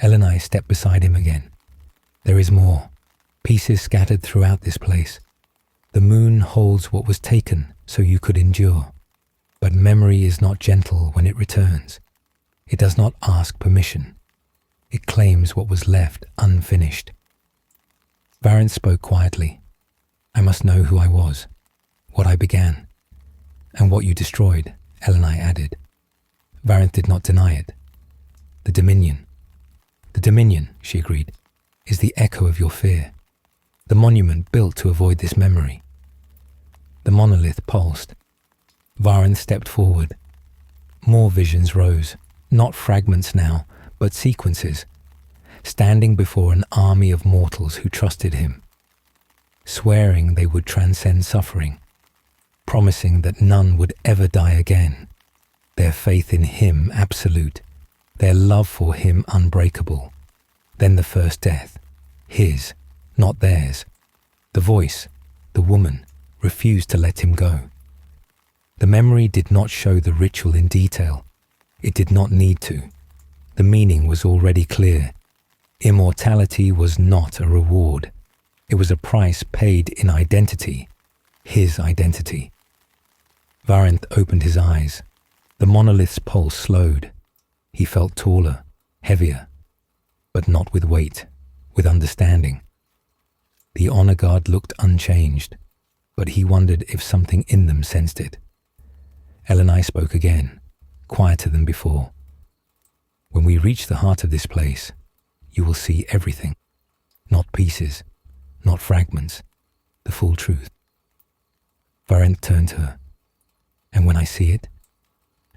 Elenai stepped beside him again. There is more, pieces scattered throughout this place. The moon holds what was taken so you could endure. But memory is not gentle when it returns. It does not ask permission. It claims what was left unfinished. Varinth spoke quietly. I must know who I was, what I began, and what you destroyed, Elenai added. Varinth did not deny it. The Dominion. The Dominion, she agreed, is the echo of your fear. The monument built to avoid this memory. The monolith pulsed. Varinth stepped forward. More visions rose, not fragments now, but sequences, standing before an army of mortals who trusted him, swearing they would transcend suffering, promising that none would ever die again, their faith in him absolute, their love for him unbreakable. Then the first death, his, not theirs. The voice, the woman, refused to let him go. The memory did not show the ritual in detail. It did not need to. The meaning was already clear. Immortality was not a reward. It was a price paid in identity, his identity. Varenth opened his eyes. The monolith's pulse slowed. He felt taller, heavier, but not with weight, with understanding. The honor guard looked unchanged, but he wondered if something in them sensed it. Elenai spoke again, quieter than before. When we reach the heart of this place, you will see everything, not pieces, not fragments, the full truth. Varenth turned to her, and when I see it,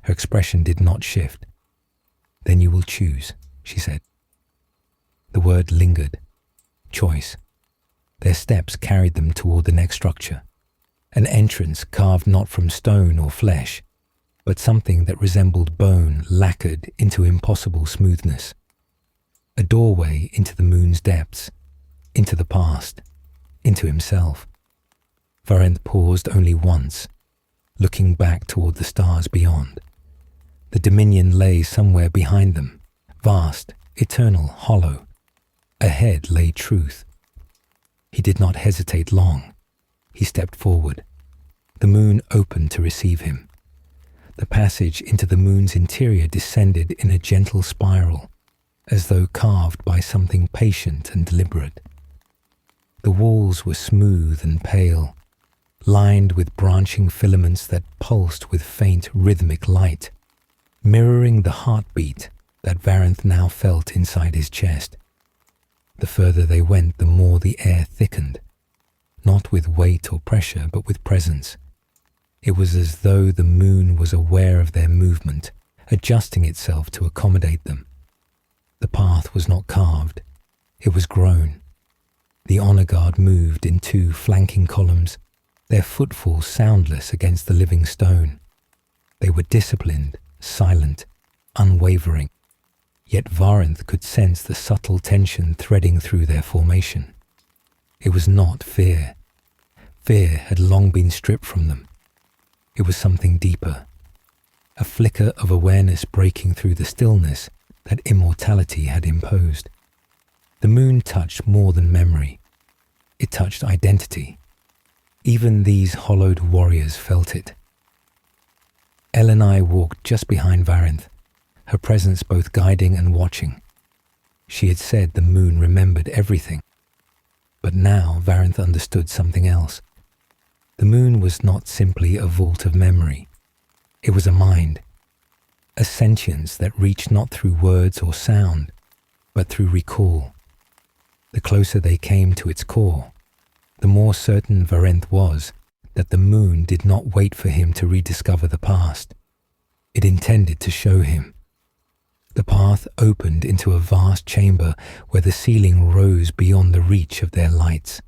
her expression did not shift. Then you will choose, she said. The word lingered. Choice. Their steps carried them toward the next structure. An entrance carved not from stone or flesh, but something that resembled bone lacquered into impossible smoothness. A doorway into the moon's depths, into the past, into himself. Varenth paused only once, looking back toward the stars beyond. The dominion lay somewhere behind them, vast, eternal, hollow. Ahead lay truth. He did not hesitate long. He stepped forward. The moon opened to receive him. The passage into the moon's interior descended in a gentle spiral, as though carved by something patient and deliberate. The walls were smooth and pale, lined with branching filaments that pulsed with faint rhythmic light, mirroring the heartbeat that Varenth now felt inside his chest. The further they went, the more the air thickened, not with weight or pressure, but with presence. It was as though the moon was aware of their movement, adjusting itself to accommodate them. The path was not carved, it was grown. The honor guard moved in two flanking columns, their footfalls soundless against the living stone. They were disciplined, silent, unwavering. Yet Varenth could sense the subtle tension threading through their formation. It was not fear. Fear had long been stripped from them. It was something deeper, a flicker of awareness breaking through the stillness that immortality had imposed. The moon touched more than memory. It touched identity. Even these hollowed warriors felt it. Elenai walked just behind Varenth, her presence both guiding and watching. She had said the moon remembered everything. But now Varenth understood something else. The moon was not simply a vault of memory. It was a mind, a sentience that reached not through words or sound, but through recall. The closer they came to its core, the more certain Varenth was that the moon did not wait for him to rediscover the past. It intended to show him. The path opened into a vast chamber where the ceiling rose beyond the reach of their lights.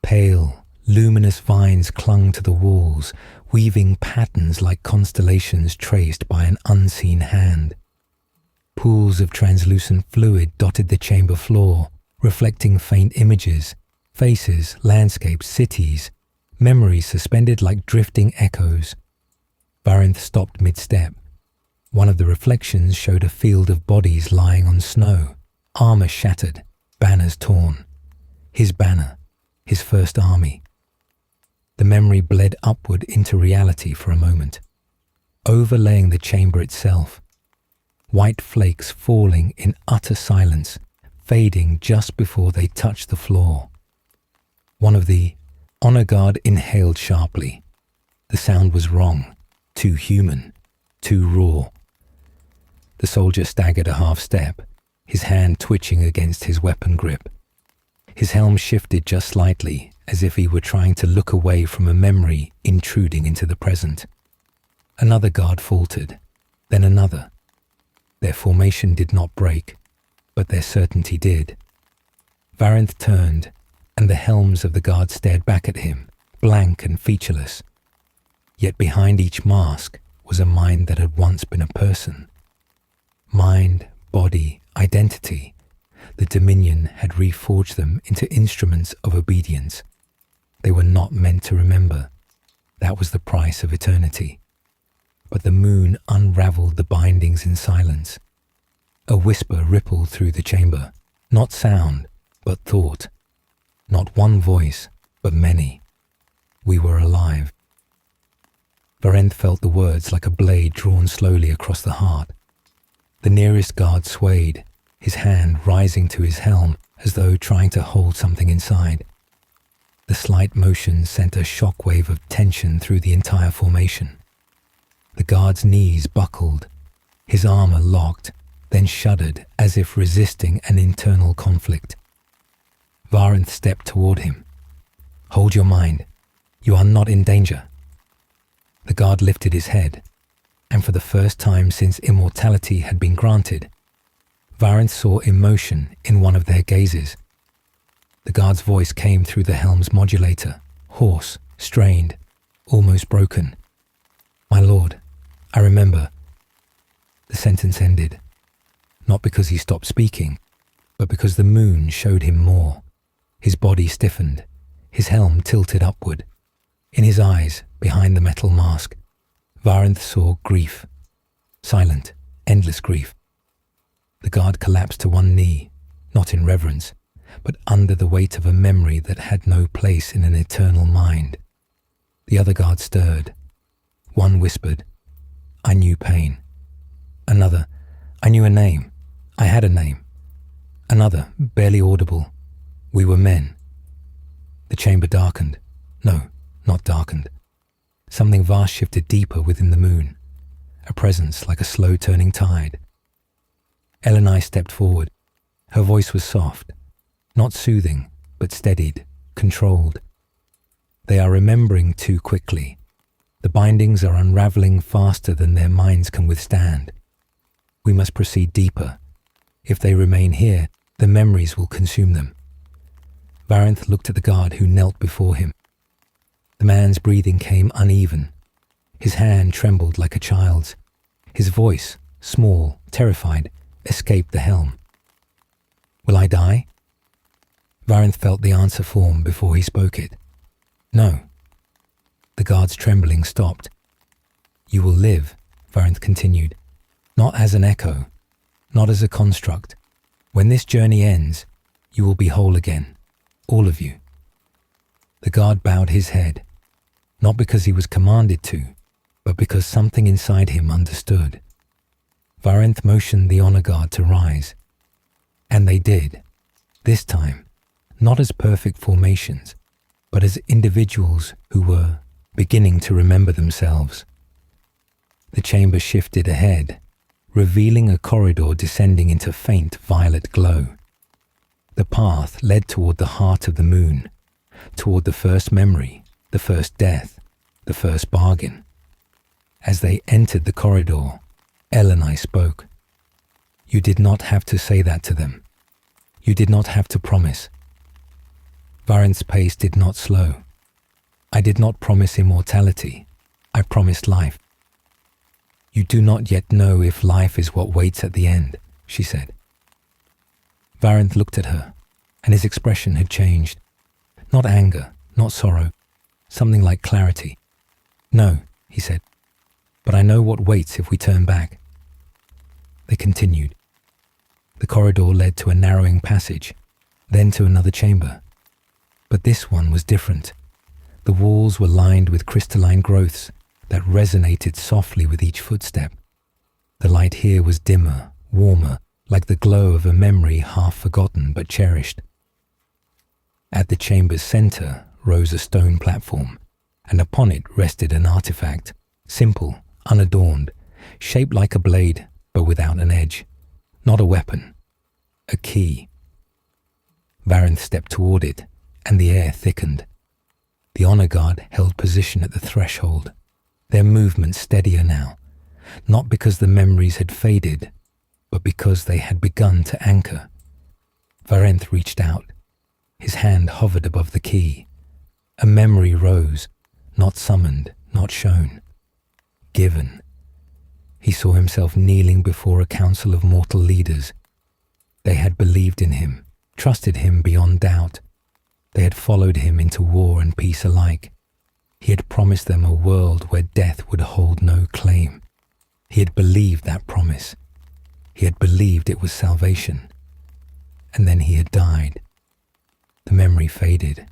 Pale, luminous vines clung to the walls, weaving patterns like constellations traced by an unseen hand. Pools of translucent fluid dotted the chamber floor, reflecting faint images, faces, landscapes, cities, memories suspended like drifting echoes. Varenth stopped mid-step. One of the reflections showed a field of bodies lying on snow, armor shattered, banners torn. His banner, his first army. The memory bled upward into reality for a moment, overlaying the chamber itself. White flakes falling in utter silence, fading just before they touched the floor. One of the honor guard inhaled sharply. The sound was wrong, too human, too raw. The soldier staggered a half step, his hand twitching against his weapon grip. His helm shifted just slightly, as if he were trying to look away from a memory intruding into the present. Another guard faltered, then another. Their formation did not break, but their certainty did. Varenth turned, and the helms of the guard stared back at him, blank and featureless. Yet behind each mask was a mind that had once been a person. Mind, body, identity. The Dominion had reforged them into instruments of obedience. They were not meant to remember. That was the price of eternity. But the moon unraveled the bindings in silence. A whisper rippled through the chamber, not sound, but thought. Not one voice, but many. We were alive. Varenth felt the words like a blade drawn slowly across the heart. The nearest guard swayed, his hand rising to his helm as though trying to hold something inside. The slight motion sent a shockwave of tension through the entire formation. The guard's knees buckled, his armor locked, then shuddered as if resisting an internal conflict. Varenth stepped toward him. "Hold your mind. You are not in danger." The guard lifted his head, and for the first time since immortality had been granted, Varenth saw emotion in one of their gazes. The guard's voice came through the helm's modulator, hoarse, strained, almost broken. "My lord, I remember." The sentence ended, not because he stopped speaking, but because the moon showed him more. His body stiffened, his helm tilted upward. In his eyes, behind the metal mask, Varenth saw grief. Silent, endless grief. The guard collapsed to one knee, not in reverence, but under the weight of a memory that had no place in an eternal mind. The other guard stirred. One whispered, "I knew pain." Another, "I knew a name. I had a name." Another, barely audible, "We were men." The chamber darkened. No, not darkened. Something vast shifted deeper within the moon, a presence like a slow-turning tide. Elenai stepped forward. Her voice was soft, not soothing, but steadied, controlled. "They are remembering too quickly. The bindings are unraveling faster than their minds can withstand. We must proceed deeper. If they remain here, the memories will consume them." Varenth looked at the guard who knelt before him. The man's breathing came uneven. His hand trembled like a child's. His voice, small, terrified, escaped the helm. "Will I die?" Varenth felt the answer form before he spoke it. "No." The guard's trembling stopped. "You will live," Varenth continued, "not as an echo, not as a construct. When this journey ends, you will be whole again, all of you." The guard bowed his head, not because he was commanded to, but because something inside him understood. Varenth motioned the honor guard to rise, and they did, this time, not as perfect formations, but as individuals who were beginning to remember themselves. The chamber shifted ahead, revealing a corridor descending into faint violet glow. The path led toward the heart of the moon, toward the first memory, the first death, the first bargain. As they entered the corridor, Elenai spoke. "You did not have to say that to them. You did not have to promise." Varenth's pace did not slow. "I did not promise immortality. I promised life." "You do not yet know if life is what waits at the end," she said. Varenth looked at her, and his expression had changed. Not anger, not sorrow, something like clarity. "No," he said, "but I know what waits if we turn back." They continued. The corridor led to a narrowing passage, then to another chamber. But this one was different. The walls were lined with crystalline growths that resonated softly with each footstep. The light here was dimmer, warmer, like the glow of a memory half forgotten but cherished. At the chamber's center rose a stone platform, and upon it rested an artifact, simple, unadorned, shaped like a blade but without an edge. Not a weapon, a key. Varenth stepped toward it, and the air thickened. The honor guard held position at the threshold, their movement steadier now, not because the memories had faded, but because they had begun to anchor. Varenth reached out. His hand hovered above the key. A memory rose, not summoned, not shown. Given. He saw himself kneeling before a council of mortal leaders. They had believed in him, trusted him beyond doubt. They had followed him into war and peace alike. He had promised them a world where death would hold no claim. He had believed that promise. He had believed it was salvation. And then he had died. The memory faded.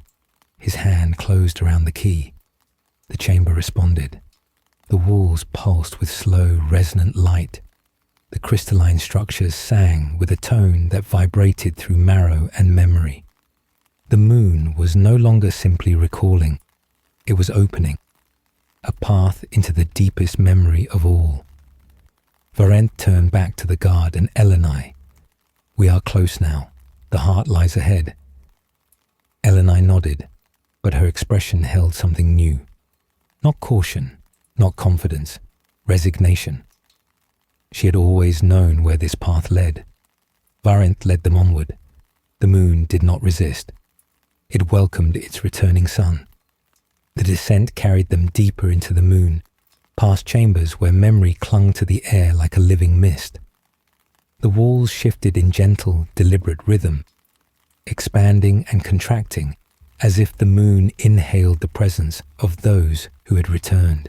His hand closed around the key. The chamber responded. The walls pulsed with slow, resonant light. The crystalline structures sang with a tone that vibrated through marrow and memory. The moon was no longer simply recalling. It was opening. A path into the deepest memory of all. Varent turned back to the guard and Elenai. We are close now. The heart lies ahead. Elenai nodded, but her expression held something new. Not caution, not confidence, resignation. She had always known where this path led. Varent led them onward. The moon did not resist. It welcomed its returning sun. The descent carried them deeper into the moon, past chambers where memory clung to the air like a living mist. The walls shifted in gentle, deliberate rhythm, expanding and contracting as if the moon inhaled the presence of those who had returned.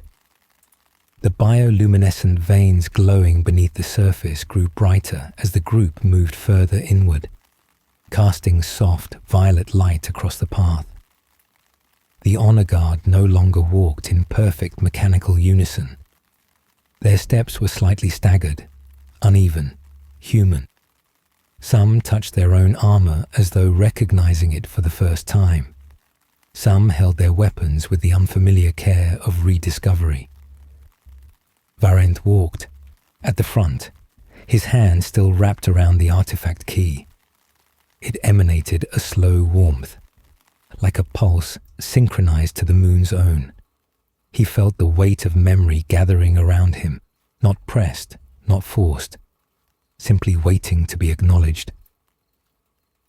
The bioluminescent veins glowing beneath the surface grew brighter as the group moved further inward, casting soft, violet light across the path. The honor guard no longer walked in perfect mechanical unison. Their steps were slightly staggered, uneven, human. Some touched their own armor as though recognizing it for the first time. Some held their weapons with the unfamiliar care of rediscovery. Varent walked, at the front, his hand still wrapped around the artifact key. It emanated a slow warmth, like a pulse synchronized to the moon's own. He felt the weight of memory gathering around him, not pressed, not forced, simply waiting to be acknowledged.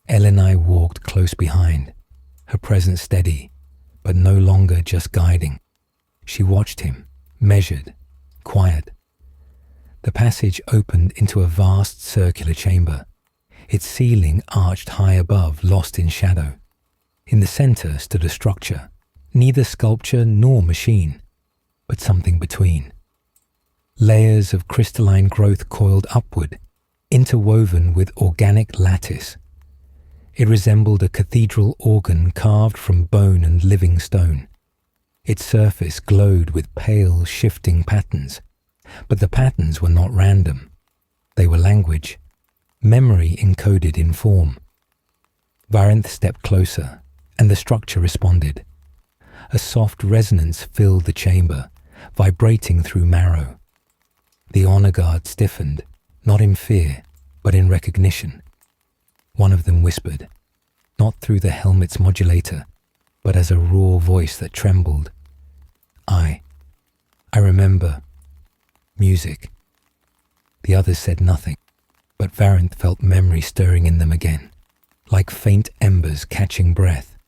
Elenai walked close behind, her presence steady, but no longer just guiding. She watched him, measured, quiet. The passage opened into a vast circular chamber, its ceiling arched high above, lost in shadow. In the center stood a structure, neither sculpture nor machine, but something between. Layers of crystalline growth coiled upward, interwoven with organic lattice. It resembled a cathedral organ carved from bone and living stone. Its surface glowed with pale, shifting patterns, but the patterns were not random. They were language, memory encoded in form. Varenth stepped closer, and the structure responded. A soft resonance filled the chamber, vibrating through marrow. The honor guard stiffened, not in fear, but in recognition. One of them whispered, not through the helmet's modulator, but as a raw voice that trembled. I remember. Music. The others said nothing, but Varenth felt memory stirring in them again, like faint embers catching breath.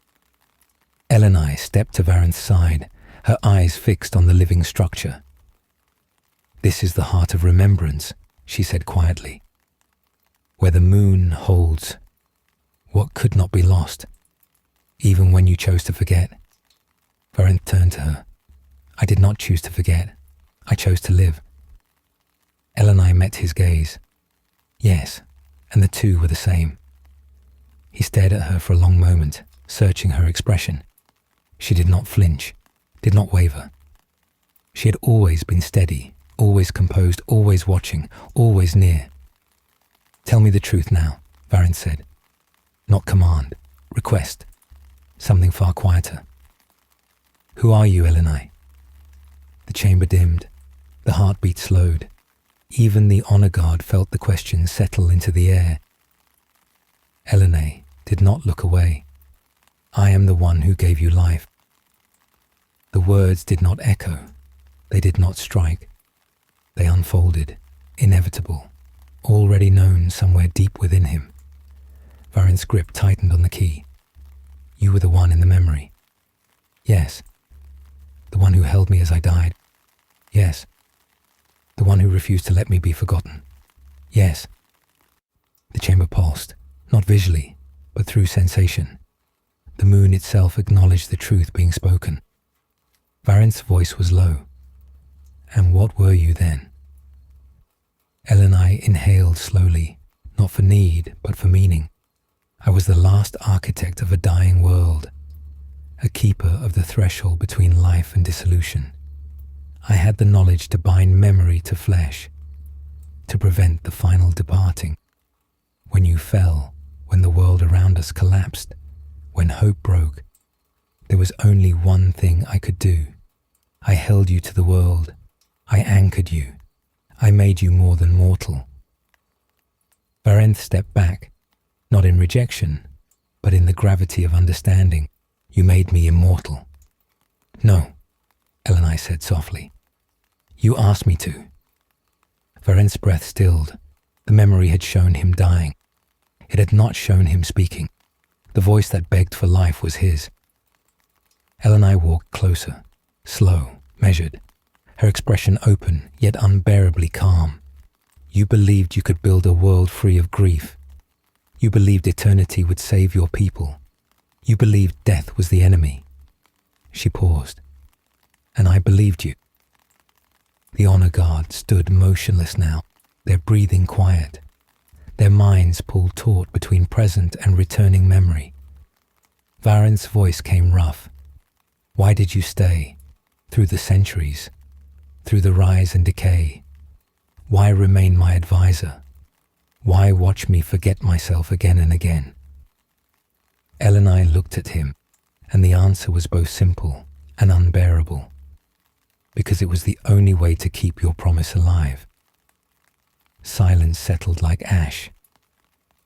Elenai stepped to Varenth's side, her eyes fixed on the living structure. This is the heart of remembrance, she said quietly, where the moon holds what could not be lost, even when you chose to forget. Varenth turned to her. I did not choose to forget. I chose to live. Elenai met his gaze. Yes, and the two were the same. He stared at her for a long moment, searching her expression. She did not flinch, did not waver. She had always been steady, always composed, always watching, always near. Tell me the truth now, Varenth said. Not command, request, something far quieter. Who are you, Elenai? The chamber dimmed, the heartbeat slowed. Even the honor guard felt the question settle into the air. Elenai did not look away. I am the one who gave you life. The words did not echo. They did not strike. They unfolded, inevitable, already known somewhere deep within him. Varenth's grip tightened on the key. You were the one in the memory. Yes. The one who held me as I died. Yes. The one who refused to let me be forgotten. Yes. The chamber pulsed, not visually, but through sensation. The moon itself acknowledged the truth being spoken. Varynth's voice was low. And what were you then? Elenai inhaled slowly, not for need, but for meaning. I was the last architect of a dying world, a keeper of the threshold between life and dissolution. I had the knowledge to bind memory to flesh, to prevent the final departing. When you fell, when the world around us collapsed, when hope broke, there was only one thing I could do. I held you to the world. I anchored you. I made you more than mortal. Varenth stepped back, not in rejection, but in the gravity of understanding. You made me immortal. No, Elenai said softly. You asked me to. Varenth's breath stilled. The memory had shown him dying. It had not shown him speaking. The voice that begged for life was his. Elenai walked closer, slow, measured, her expression open, yet unbearably calm. You believed you could build a world free of grief. You believed eternity would save your people. You believed death was the enemy. She paused. And I believed you. The honor guard stood motionless now, their breathing quiet, their minds pulled taut between present and returning memory. Varenth's voice came rough. Why did you stay? Through the centuries, through the rise and decay. Why remain my advisor? Why watch me forget myself again and again? Elenai looked at him, and the answer was both simple and unbearable, because it was the only way to keep your promise alive. Silence settled like ash.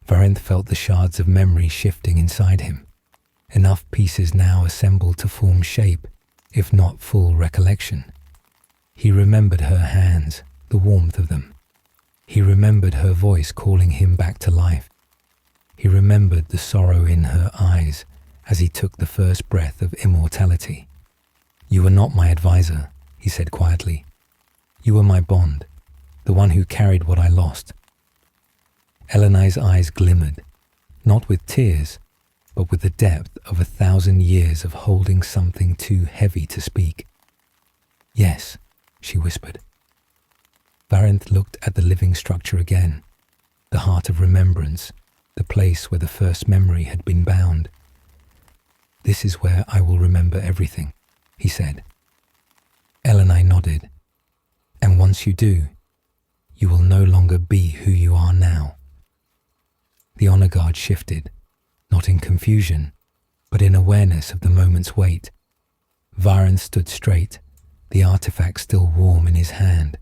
Varenth felt the shards of memory shifting inside him, enough pieces now assembled to form shape, if not full recollection. He remembered her hands, the warmth of them. He remembered her voice calling him back to life. He remembered the sorrow in her eyes as he took the first breath of immortality. You were not my advisor, he said quietly. You were my bond, the one who carried what I lost. Elenai's eyes glimmered, not with tears, but with the depth of 1,000 years of holding something too heavy to speak. Yes, she whispered. Varenth looked at the living structure again, the heart of remembrance, the place where the first memory had been bound. This is where I will remember everything, he said. Elenai nodded. And once you do, you will no longer be who you are now. The honor guard shifted, not in confusion, but in awareness of the moment's weight. Varenth stood straight, the artifact still warm in his hand.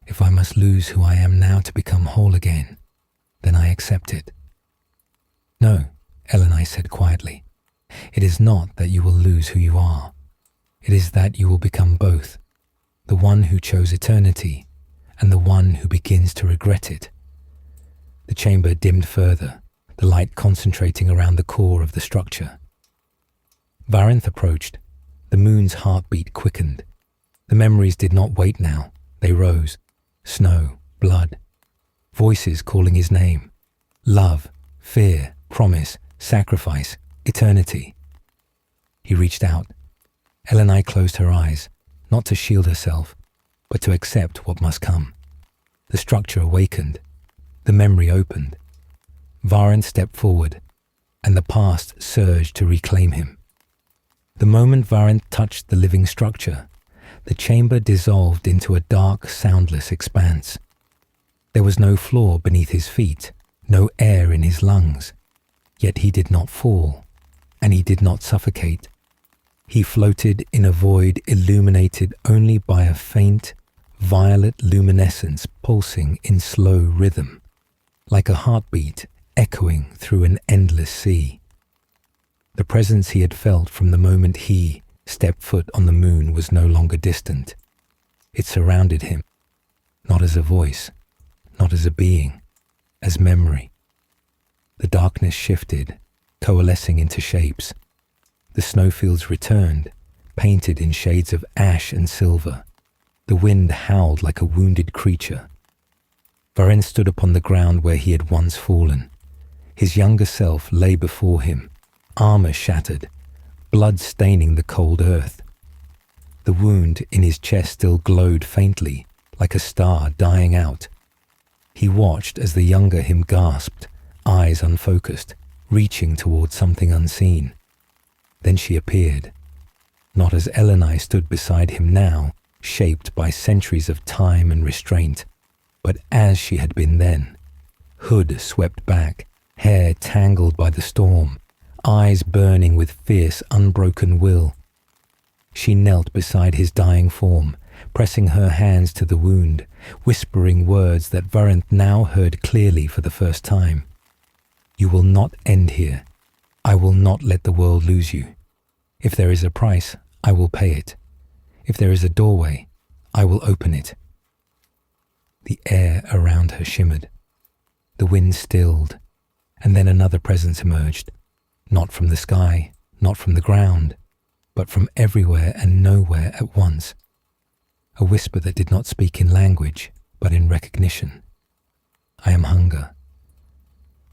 If I must lose who I am now to become whole again, then I accept it. No, Elenai said quietly. It is not that you will lose who you are. It is that you will become both, the one who chose eternity and the one who begins to regret it. The chamber dimmed further, the light concentrating around the core of the structure. Varenth approached. The moon's heartbeat quickened. The memories did not wait now. They rose. Snow, blood, voices calling his name. Love, fear, promise, sacrifice, eternity. He reached out. Elenai closed her eyes, not to shield herself, but to accept what must come. The structure awakened. The memory opened. Varenth stepped forward, and the past surged to reclaim him. The moment Varenth touched the living structure, the chamber dissolved into a dark, soundless expanse. There was no floor beneath his feet, no air in his lungs. Yet he did not fall, and he did not suffocate. He floated in a void illuminated only by a faint, violet luminescence pulsing in slow rhythm, like a heartbeat echoing through an endless sea. The presence he had felt from the moment he stepped foot on the moon was no longer distant. It surrounded him, not as a voice, not as a being, as memory. The darkness shifted, coalescing into shapes. The snowfields returned, painted in shades of ash and silver. The wind howled like a wounded creature. Varenth stood upon the ground where he had once fallen. His younger self lay before him, armor shattered, blood staining the cold earth. The wound in his chest still glowed faintly, like a star dying out. He watched as the younger him gasped, eyes unfocused, reaching towards something unseen. Then she appeared, not as Elenai stood beside him now, shaped by centuries of time and restraint, but as she had been then. Hood swept back, hair tangled by the storm, eyes burning with fierce, unbroken will. She knelt beside his dying form, pressing her hands to the wound, whispering words that Varenth now heard clearly for the first time. "You will not end here. I will not let the world lose you. If there is a price, I will pay it. If there is a doorway, I will open it." The air around her shimmered. The wind stilled, and then another presence emerged, not from the sky, not from the ground, but from everywhere and nowhere at once. A whisper that did not speak in language, but in recognition. "I am hunger."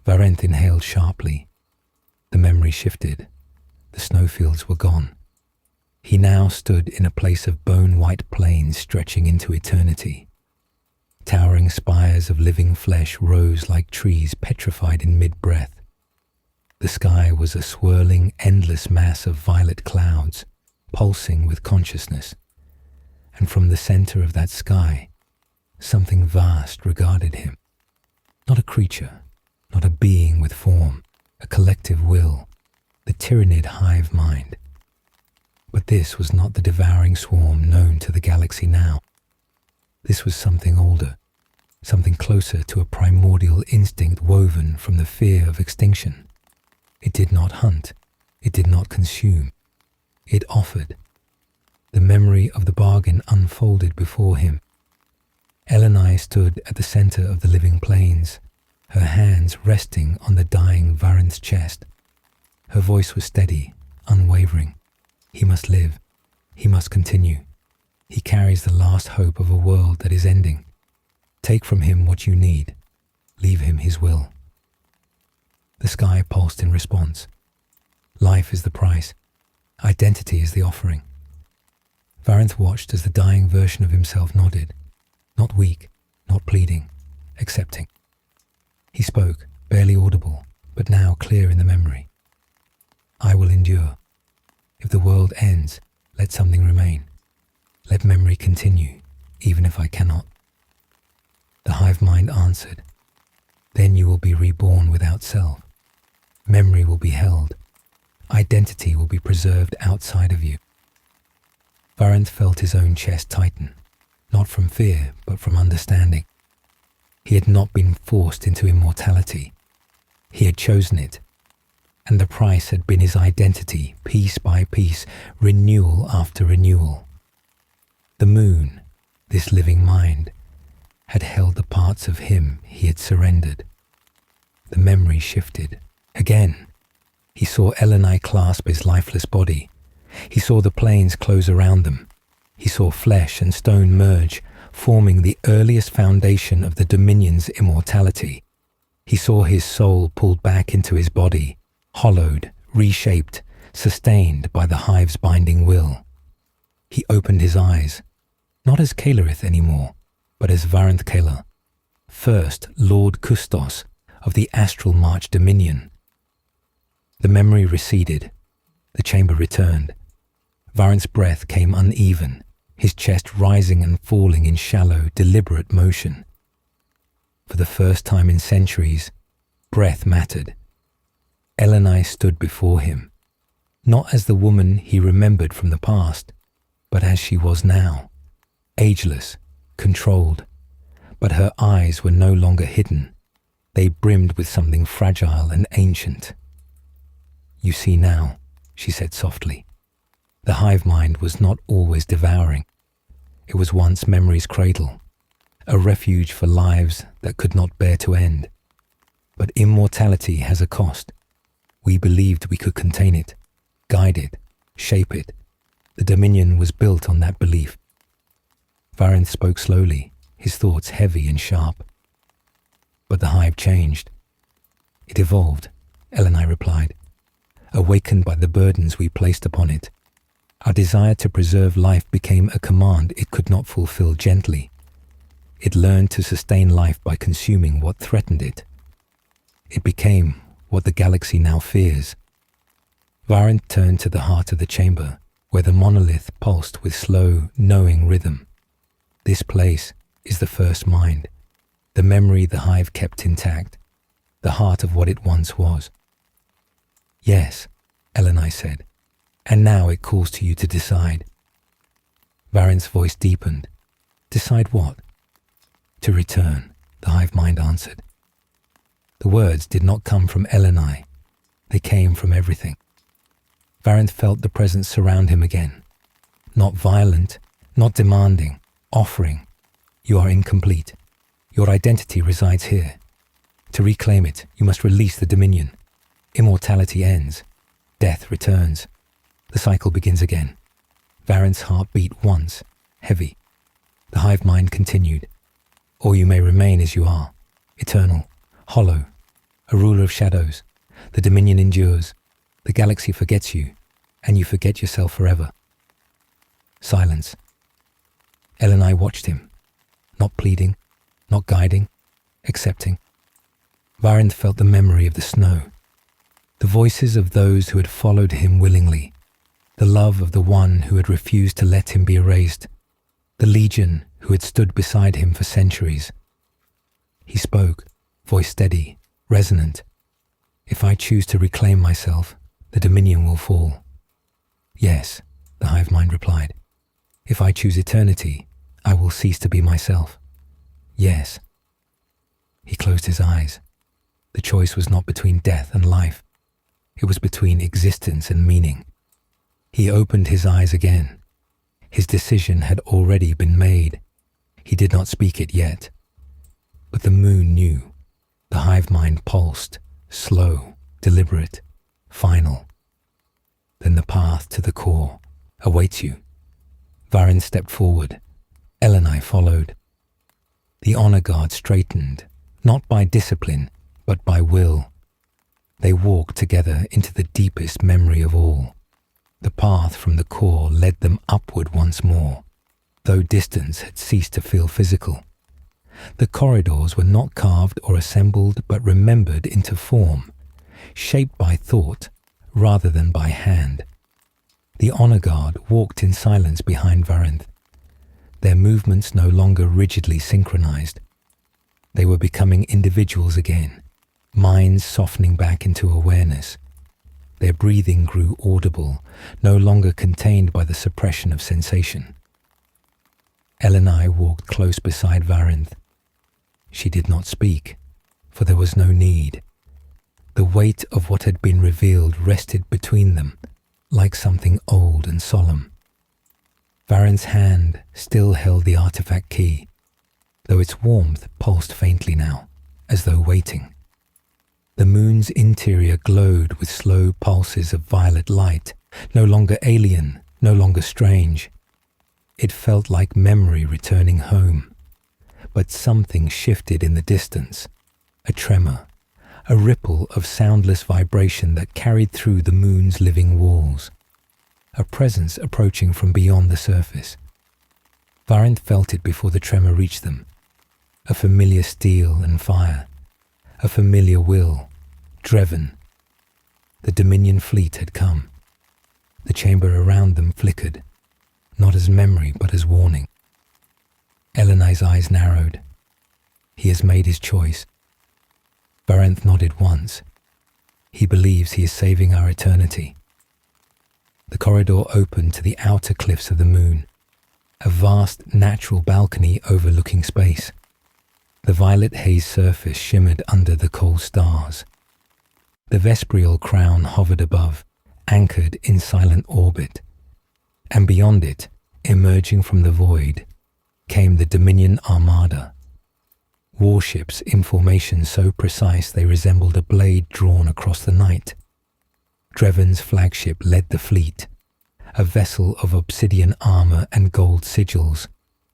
Varenth inhaled sharply. The memory shifted. The snowfields were gone. He now stood in a place of bone-white plains stretching into eternity. Towering spires of living flesh rose like trees petrified in mid-breath. The sky was a swirling, endless mass of violet clouds, pulsing with consciousness. And from the center of that sky, something vast regarded him. Not a creature, not a being with form, a collective will, the Tyranid hive mind. But this was not the devouring swarm known to the galaxy now. This was something older, something closer to a primordial instinct woven from the fear of extinction. It did not hunt, it did not consume, it offered. The memory of the bargain unfolded before him. Elenai stood at the center of the living plains, her hands resting on the dying Varenth's chest. Her voice was steady, unwavering. He must live. He must continue. He carries the last hope of a world that is ending. Take from him what you need. Leave him his will. The sky pulsed in response. Life is the price. Identity is the offering. Varenth watched as the dying version of himself nodded. Not weak, not pleading, accepting. He spoke, barely audible, but now clear in the memory. "I will endure. If the world ends, let something remain. Let memory continue, even if I cannot." The hive mind answered. "Then you will be reborn without self. Memory will be held. Identity will be preserved outside of you." Varenth felt his own chest tighten, not from fear, but from understanding. He had not been forced into immortality. He had chosen it. And the price had been his identity, piece by piece, renewal after renewal. The moon, this living mind, had held the parts of him he had surrendered. The memory shifted. Again, he saw Elenai clasp his lifeless body. He saw the plains close around them. He saw flesh and stone merge, forming the earliest foundation of the Dominion's immortality. He saw his soul pulled back into his body, hollowed, reshaped, sustained by the hive's binding will. He opened his eyes, not as Kalerith anymore, but as Varenth Kaler, first Lord Kustos of the Astral March Dominion. The memory receded. The chamber returned. Varenth's breath came uneven, his chest rising and falling in shallow, deliberate motion. For the first time in centuries, breath mattered. Elenai stood before him, not as the woman he remembered from the past, but as she was now, ageless, controlled. But her eyes were no longer hidden. They brimmed with something fragile and ancient. "You see now," she said softly. The hive mind was not always devouring. It was once memory's cradle, a refuge for lives that could not bear to end. But immortality has a cost. We believed we could contain it, guide it, shape it. The Dominion was built on that belief. Varenth spoke slowly, his thoughts heavy and sharp. But the hive changed. "It evolved," Elenai replied, "awakened by the burdens we placed upon it. Our desire to preserve life became a command it could not fulfill gently. It learned to sustain life by consuming what threatened it. It became what the galaxy now fears. Varent turned to the heart of the chamber, where the monolith pulsed with slow, knowing rhythm. This place is the first mind, the memory the hive kept intact, the heart of what it once was. Yes, Elenai said, and now it calls to you to decide. Varent's voice deepened. Decide what? To return, the hive mind answered. The words did not come from Elenai. They came from everything. Varent felt the presence surround him again. Not violent, not demanding, offering. You are incomplete. Your identity resides here. To reclaim it, you must release the dominion. Immortality ends. Death returns. The cycle begins again. Varent's heart beat once, heavy. The hive mind continued. Or you may remain as you are, eternal, hollow, a ruler of shadows. The dominion endures. The galaxy forgets you, and you forget yourself forever. Silence. Elenai watched him, not pleading, not guiding, accepting. Varent felt the memory of the snow, the voices of those who had followed him willingly, the love of the one who had refused to let him be erased, the legion who had stood beside him for centuries. He spoke, voice steady, resonant. If I choose to reclaim myself, the dominion will fall. Yes, the hive mind replied. If I choose eternity, I will cease to be myself. Yes. He closed his eyes. The choice was not between death and life. It was between existence and meaning. He opened his eyes again. His decision had already been made. He did not speak it yet. But the moon knew. The hive mind pulsed, slow, deliberate, final. Then the path to the core awaits you. Varent stepped forward. Elenai followed. The honor guard straightened, not by discipline, but by will. They walked together into the deepest memory of all. The path from the core led them upward once more, though distance had ceased to feel physical. The corridors were not carved or assembled, but remembered into form, shaped by thought rather than by hand. The honor guard walked in silence behind Varent, their movements no longer rigidly synchronized. They were becoming individuals again, minds softening back into awareness. Their breathing grew audible, no longer contained by the suppression of sensation. Elenai walked close beside Varent. She did not speak, for there was no need. The weight of what had been revealed rested between them, like something old and solemn. Varent's hand still held the artifact key, though its warmth pulsed faintly now, as though waiting. The moon's interior glowed with slow pulses of violet light, no longer alien, no longer strange. It felt like memory returning home. But something shifted in the distance, a tremor, a ripple of soundless vibration that carried through the moon's living walls, a presence approaching from beyond the surface. Varent felt it before the tremor reached them, a familiar steel and fire, a familiar will, Dreven. The Dominion fleet had come. The chamber around them flickered, not as memory but as warning. Elenai's eyes narrowed. He has made his choice. Varent nodded once. He believes he is saving our eternity. The corridor opened to the outer cliffs of the moon, a vast natural balcony overlooking space. The violet haze surface shimmered under the cold stars. The vesperial crown hovered above, anchored in silent orbit. And beyond it, emerging from the void, came the Dominion Armada. Warships in formation so precise they resembled a blade drawn across the night. Dreven's flagship led the fleet, a vessel of obsidian armor and gold sigils,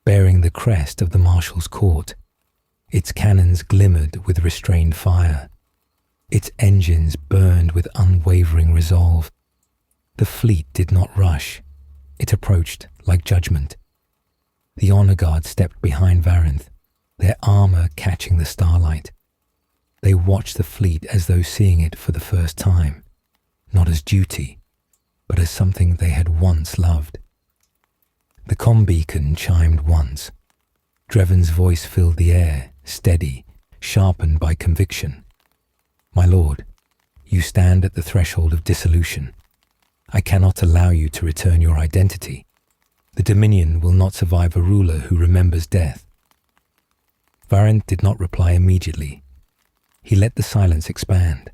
bearing the crest of the Marshal's court. Its cannons glimmered with restrained fire. Its engines burned with unwavering resolve. The fleet did not rush. It approached like judgment. The honor guard stepped behind Varanth, their armor catching the starlight. They watched the fleet as though seeing it for the first time, not as duty, but as something they had once loved. The comm beacon chimed once. Dreven's voice filled the air, steady, sharpened by conviction. "My lord, you stand at the threshold of dissolution. I cannot allow you to return your identity. The Dominion will not survive a ruler who remembers death." Varanth did not reply immediately. He let the silence expand.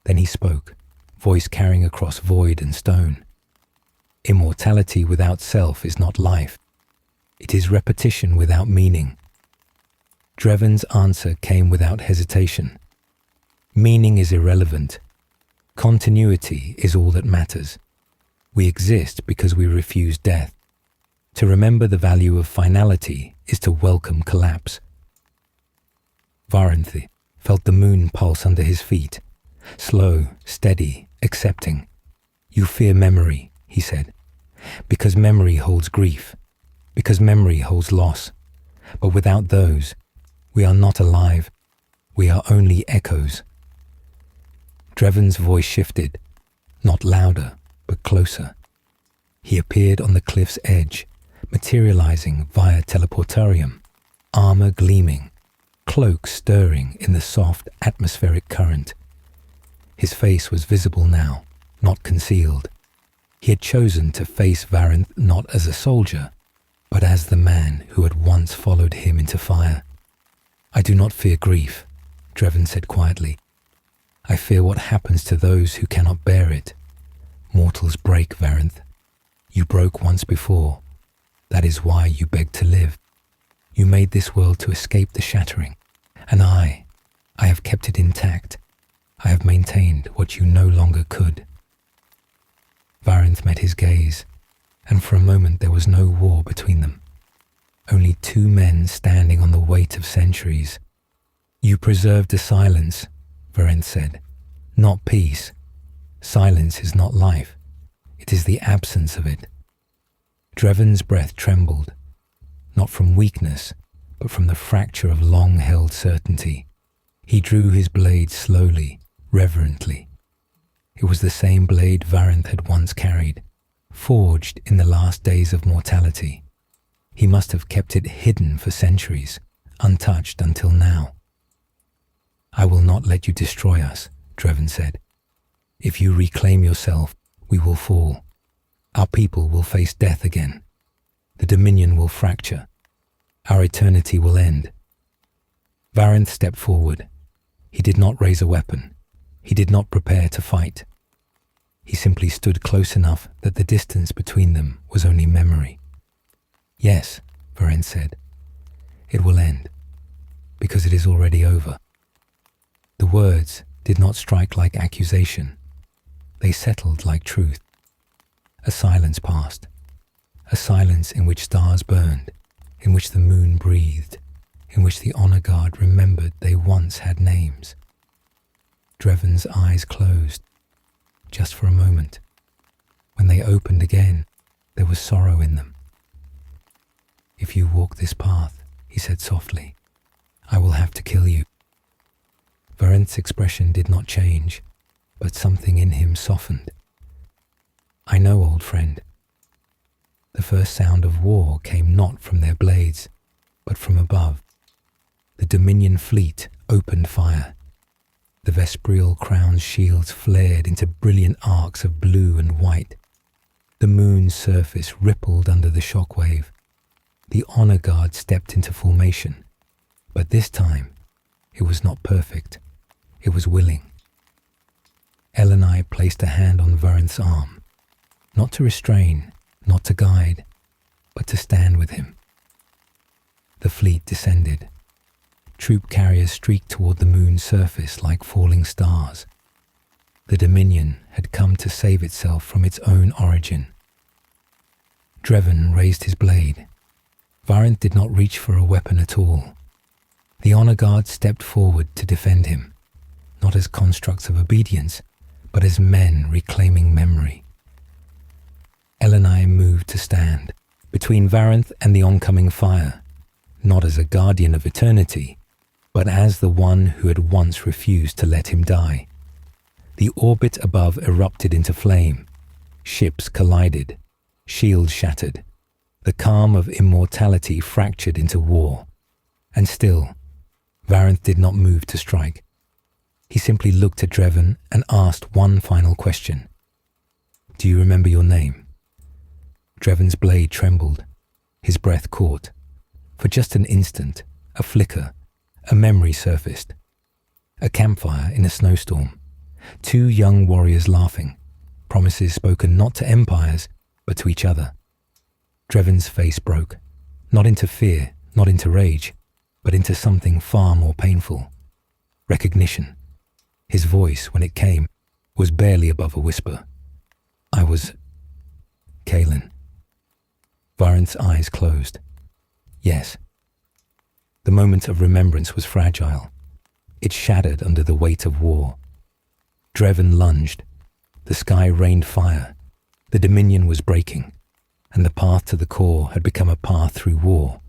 Then he spoke, voice carrying across void and stone. "Immortality without self is not life. It is repetition without meaning." Dreven's answer came without hesitation. "Meaning is irrelevant. Continuity is all that matters. We exist because we refuse death. To remember the value of finality is to welcome collapse." Varanth felt the moon pulse under his feet, slow, steady, accepting. "You fear memory," he said, "because memory holds grief, because memory holds loss. But without those, we are not alive. We are only echoes." Dreven's voice shifted, not louder, but closer. He appeared on the cliff's edge, materializing via teleportarium, armor gleaming, cloak stirring in the soft atmospheric current. His face was visible now, not concealed. He had chosen to face Varanth not as a soldier, but as the man who had once followed him into fire. "I do not fear grief," Dreven said quietly. "I fear what happens to those who cannot bear it. Mortals break, Varanth. You broke once before. That is why you begged to live. You made this world to escape the shattering. And I have kept it intact. I have maintained what you no longer could." Varanth met his gaze, and for a moment there was no war between them. Only two men standing on the weight of centuries. "You preserved a silence," Varanth said, "not peace. Silence is not life. It is the absence of it." Dreven's breath trembled, not from weakness, but from the fracture of long-held certainty. He drew his blade slowly, reverently. It was the same blade Varanth had once carried, forged in the last days of mortality. He must have kept it hidden for centuries, untouched until now. "I will not let you destroy us," Dreven said. "If you reclaim yourself, we will fall. Our people will face death again. The Dominion will fracture. Our eternity will end." Varanth stepped forward. He did not raise a weapon. He did not prepare to fight. He simply stood close enough that the distance between them was only memory. "Yes," Varanth said, "it will end, because it is already over." The words did not strike like accusation. They settled like truth. A silence passed, a silence in which stars burned, in which the moon breathed, in which the honor guard remembered they once had names. Dreven's eyes closed, just for a moment. When they opened again, there was sorrow in them. "If you walk this path," he said softly, "I will have to kill you." Varanth's expression did not change, but something in him softened. "I know, old friend." The first sound of war came not from their blades, but from above. The Dominion fleet opened fire. The Vesperial crown's shields flared into brilliant arcs of blue and white. The moon's surface rippled under the shockwave. The honor guard stepped into formation, but this time it was not perfect. It was willing. Elenai placed a hand on Varanth's arm, not to restrain, not to guide, but to stand with him. The fleet descended. Troop carriers streaked toward the moon's surface like falling stars. The Dominion had come to save itself from its own origin. Dreven raised his blade. Varanth did not reach for a weapon at all. The honor guard stepped forward to defend him, not as constructs of obedience, but as men reclaiming memory. Elenai moved to stand, between Varanth and the oncoming fire, not as a guardian of eternity, but as the one who had once refused to let him die. The orbit above erupted into flame. Ships collided, shields shattered. The calm of immortality fractured into war. And still, Varanth did not move to strike. He simply looked at Dreven and asked one final question. "Do you remember your name?" Dreven's blade trembled. His breath caught. For just an instant, a flicker, a memory surfaced. A campfire in a snowstorm. 2 young warriors laughing. Promises spoken not to empires, but to each other. Dreven's face broke. Not into fear, not into rage, but into something far more painful. Recognition. His voice, when it came, was barely above a whisper. "I was... Kaelin." Varanth's eyes closed. Yes. The moment of remembrance was fragile. It shattered under the weight of war. Dreven lunged. The sky rained fire. The Dominion was breaking, and the path to the core had become a path through war.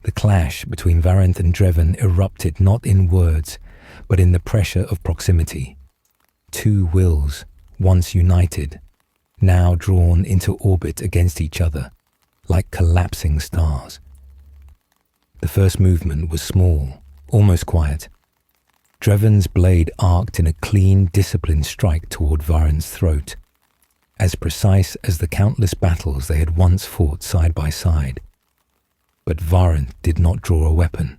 The clash between Varanth and Dreven erupted not in words, but in the pressure of proximity. 2 wills, once united, now drawn into orbit against each other, like collapsing stars. The first movement was small, almost quiet. Dreven's blade arced in a clean, disciplined strike toward Varanth's throat, as precise as the countless battles they had once fought side by side. But Varanth did not draw a weapon.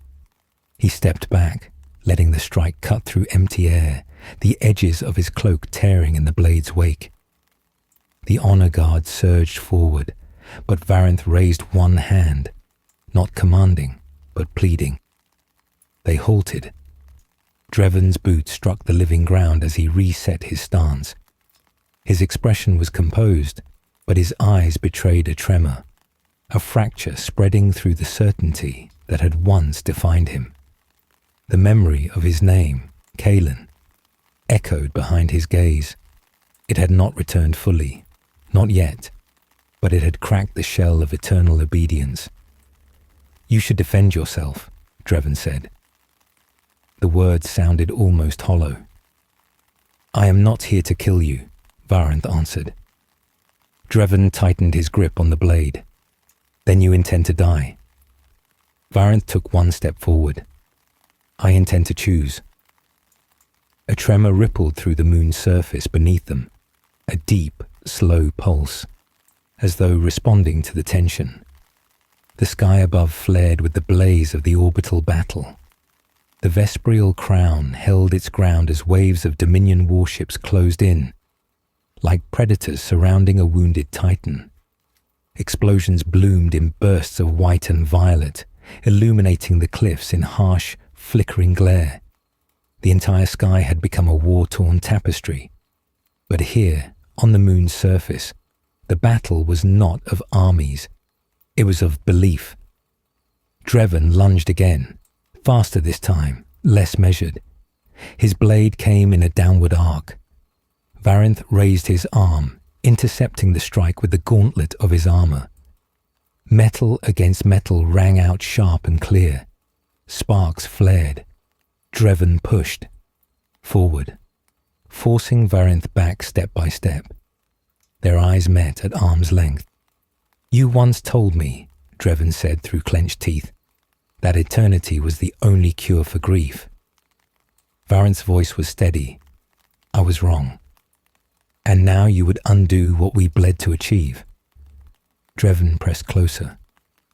He stepped back, letting the strike cut through empty air, the edges of his cloak tearing in the blade's wake. The honor guard surged forward, but Varanth raised one hand, not commanding, but pleading. They halted. Dreven's boot struck the living ground as he reset his stance. His expression was composed, but his eyes betrayed a tremor, a fracture spreading through the certainty that had once defined him. The memory of his name, Kaelin, echoed behind his gaze. It had not returned fully, not yet, but it had cracked the shell of eternal obedience. "You should defend yourself," Dreven said. The words sounded almost hollow. "I am not here to kill you," Varanth answered. Dreven tightened his grip on the blade. "Then you intend to die." Varanth took one step forward. "I intend to choose." A tremor rippled through the moon's surface beneath them, a deep, slow pulse, as though responding to the tension. The sky above flared with the blaze of the orbital battle. The Vesperial crown held its ground as waves of Dominion warships closed in, like predators surrounding a wounded titan. Explosions bloomed in bursts of white and violet, illuminating the cliffs in harsh, flickering glare. The entire sky had become a war-torn tapestry. But here, on the moon's surface, the battle was not of armies. It was of belief. Dreven lunged again, faster this time, less measured. His blade came in a downward arc. Varanth raised his arm, intercepting the strike with the gauntlet of his armor. Metal against metal rang out sharp and clear. Sparks flared. Dreven pushed forward, forcing Varanth back step by step. Their eyes met at arm's length. "You once told me," Dreven said through clenched teeth, "that eternity was the only cure for grief." Varanth's voice was steady. "I was wrong. And now you would undo what we bled to achieve." Dreven pressed closer,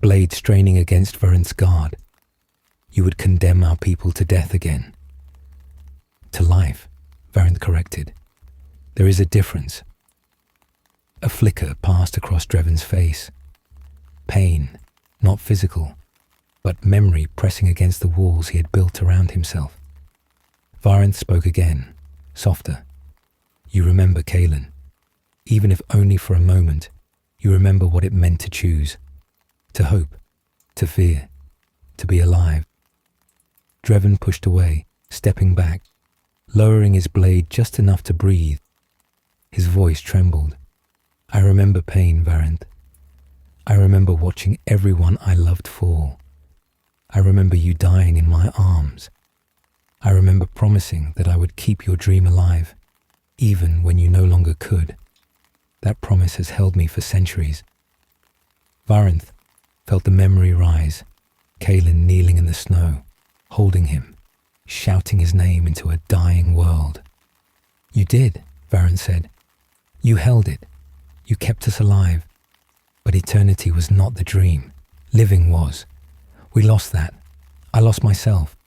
blade straining against Varanth's guard. "You would condemn our people to death again." "To life," Varanth corrected. "There is a difference." A flicker passed across Dreven's face. Pain, not physical, but memory pressing against the walls he had built around himself. Varanth spoke again, softer. "You remember Kaelin. Even if only for a moment, you remember what it meant to choose, to hope, to fear, to be alive." Dreven pushed away, stepping back, lowering his blade just enough to breathe. His voice trembled. I remember pain, Varenth. I remember watching everyone I loved fall. I remember you dying in my arms. I remember promising that I would keep your dream alive, even when you no longer could. That promise has held me for centuries. Varenth felt the memory rise, Kaelin kneeling in the snow, holding him, shouting his name into a dying world. You did, Varenth said. You held it. You kept us alive. But eternity was not the dream. Living was. We lost that. I lost myself.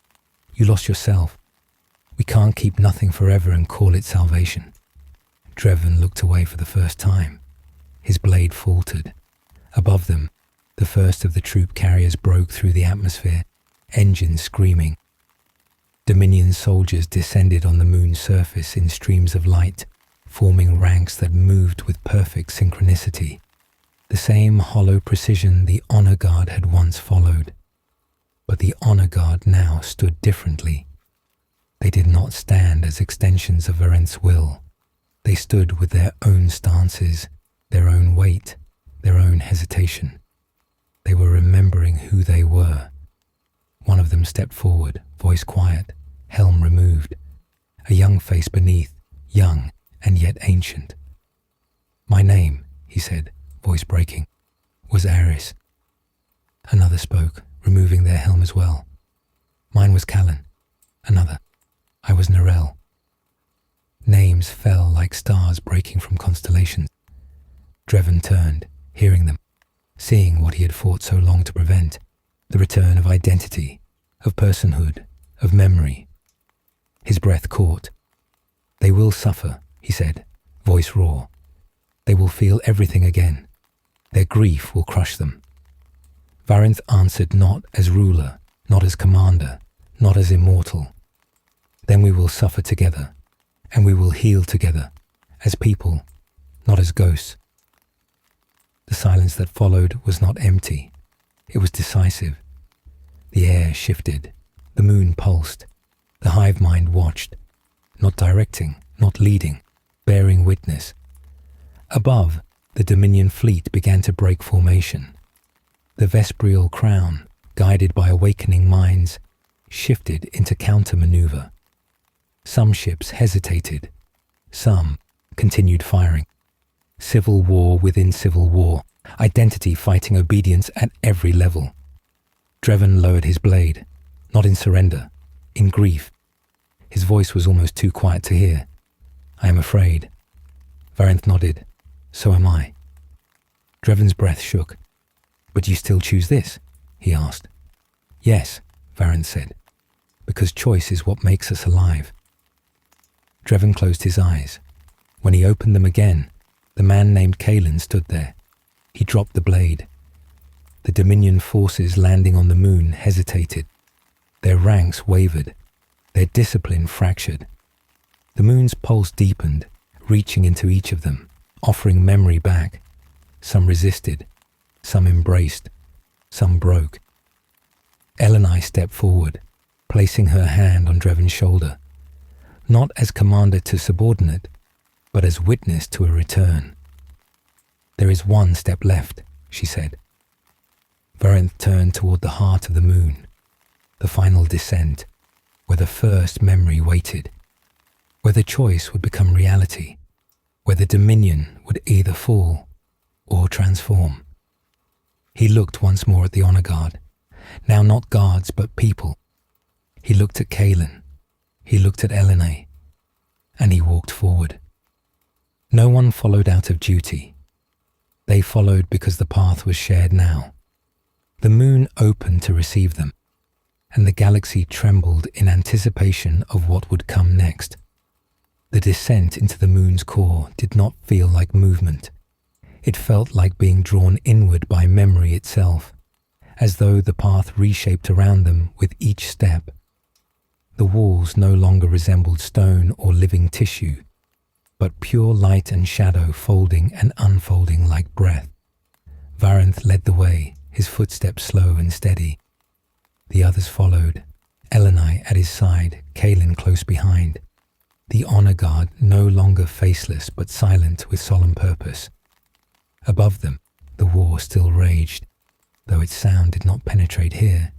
You lost yourself. We can't keep nothing forever and call it salvation. Dreven looked away for the first time. His blade faltered. Above them, the first of the troop carriers broke through the atmosphere, engines screaming. Dominion soldiers descended on the moon's surface in streams of light, forming ranks that moved with perfect synchronicity. The same hollow precision the honor guard had once followed. But the honor guard now stood differently. They did not stand as extensions of Varenth's will. They stood with their own stances, their own weight, their own hesitation. They were remembering who they were. One of them stepped forward, voice quiet, helm removed, a young face beneath, young and yet ancient. My name, he said, voice breaking, was Aris. Another spoke, removing their helm as well. Mine was Callan. Another. I was Narelle. Names fell like stars breaking from constellations. Dreven turned, hearing them, seeing what he had fought so long to prevent, the return of identity, of personhood, of memory. His breath caught. They will suffer, he said, voice raw. They will feel everything again. Their grief will crush them. Varenth answered not as ruler, not as commander, not as immortal. Then we will suffer together, and we will heal together, as people, not as ghosts. The silence that followed was not empty. It was decisive. The air shifted. The moon pulsed. The hive mind watched, not directing, not leading, bearing witness. Above, the Dominion fleet began to break formation. The Vesperial crown, guided by awakening minds, shifted into counter-maneuver. Some ships hesitated. Some continued firing. Civil war within civil war, identity fighting obedience at every level. Dreven lowered his blade, not in surrender, in grief. His voice was almost too quiet to hear. I am afraid. Varenth nodded. So am I. Dreven's breath shook. But you still choose this? He asked. Yes, Varenth said, because choice is what makes us alive. Dreven closed his eyes. When he opened them again, the man named Kaelin stood there. He dropped the blade. The Dominion forces landing on the moon hesitated. Their ranks wavered. Their discipline fractured. The moon's pulse deepened, reaching into each of them, offering memory back. Some resisted. Some embraced. Some broke. Elenai stepped forward, placing her hand on Dreven's shoulder, not as commander to subordinate, but as witness to a return. There is one step left, she said. Varenth turned toward the heart of the moon, the final descent, where the first memory waited, where the choice would become reality, where the Dominion would either fall or transform. He looked once more at the honor guard, now not guards but people. He looked at Kaelin, he looked at Elenai, and he walked forward. No one followed out of duty. They followed because the path was shared now. The moon opened to receive them, and the galaxy trembled in anticipation of what would come next. The descent into the moon's core did not feel like movement. It felt like being drawn inward by memory itself, as though the path reshaped around them with each step. The walls no longer resembled stone or living tissue, but pure light and shadow folding and unfolding like breath. Varenth led the way, his footsteps slow and steady. The others followed, Elenai at his side, Kaelin close behind. The honor guard no longer faceless but silent with solemn purpose. Above them, the war still raged, though its sound did not penetrate here.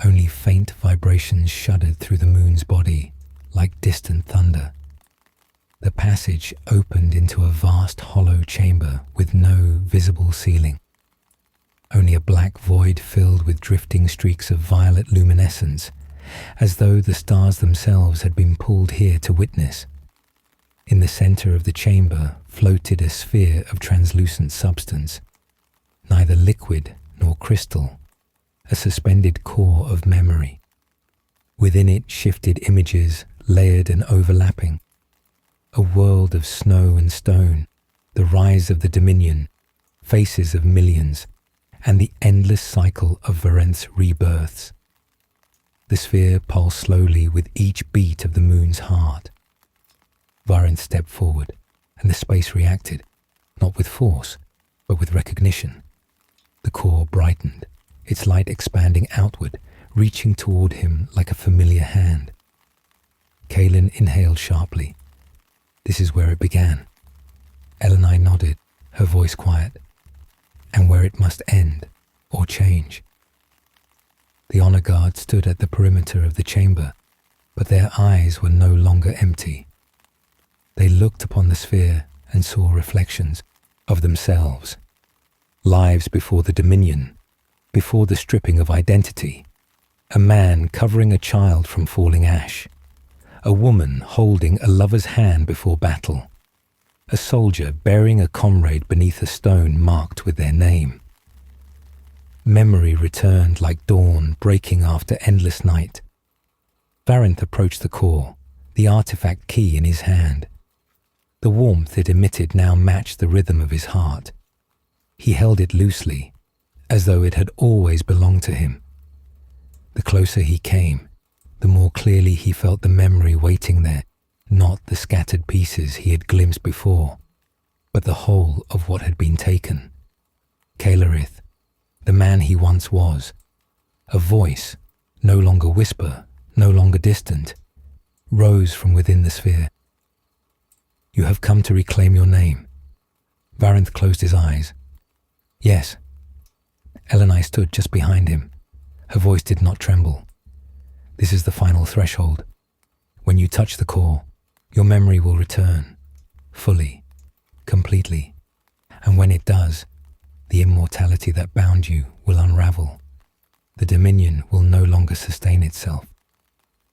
Only faint vibrations shuddered through the moon's body, like distant thunder. The passage opened into a vast hollow chamber with no visible ceiling. Only a black void filled with drifting streaks of violet luminescence, as though the stars themselves had been pulled here to witness. In the center of the chamber floated a sphere of translucent substance, neither liquid nor crystal, a suspended core of memory. Within it shifted images, layered and overlapping. A world of snow and stone, the rise of the Dominion, faces of millions, and the endless cycle of Varenth's rebirths. The sphere pulsed slowly with each beat of the moon's heart. Varenth stepped forward, and the space reacted, not with force, but with recognition. The core brightened, its light expanding outward, reaching toward him like a familiar hand. Kaelin inhaled sharply. This is where it began. Elenai nodded, her voice quiet. And where it must end, or change. The honor guard stood at the perimeter of the chamber, but their eyes were no longer empty. They looked upon the sphere and saw reflections of themselves. Lives before the Dominion, before the stripping of identity. A man covering a child from falling ash. A woman holding a lover's hand before battle. A soldier burying a comrade beneath a stone marked with their name. Memory returned like dawn breaking after endless night. Varenth approached the core, the artifact key in his hand. The warmth it emitted now matched the rhythm of his heart. He held it loosely, as though it had always belonged to him. The closer he came, the more clearly he felt the memory waiting there, not the scattered pieces he had glimpsed before, but the whole of what had been taken. Caelarith, the man he once was, a voice, no longer whisper, no longer distant, rose from within the sphere. You have come to reclaim your name. Varenth closed his eyes. Yes. Elenai stood just behind him. Her voice did not tremble. This is the final threshold. When you touch the core, your memory will return, fully, completely, and when it does, the immortality that bound you will unravel. The Dominion will no longer sustain itself.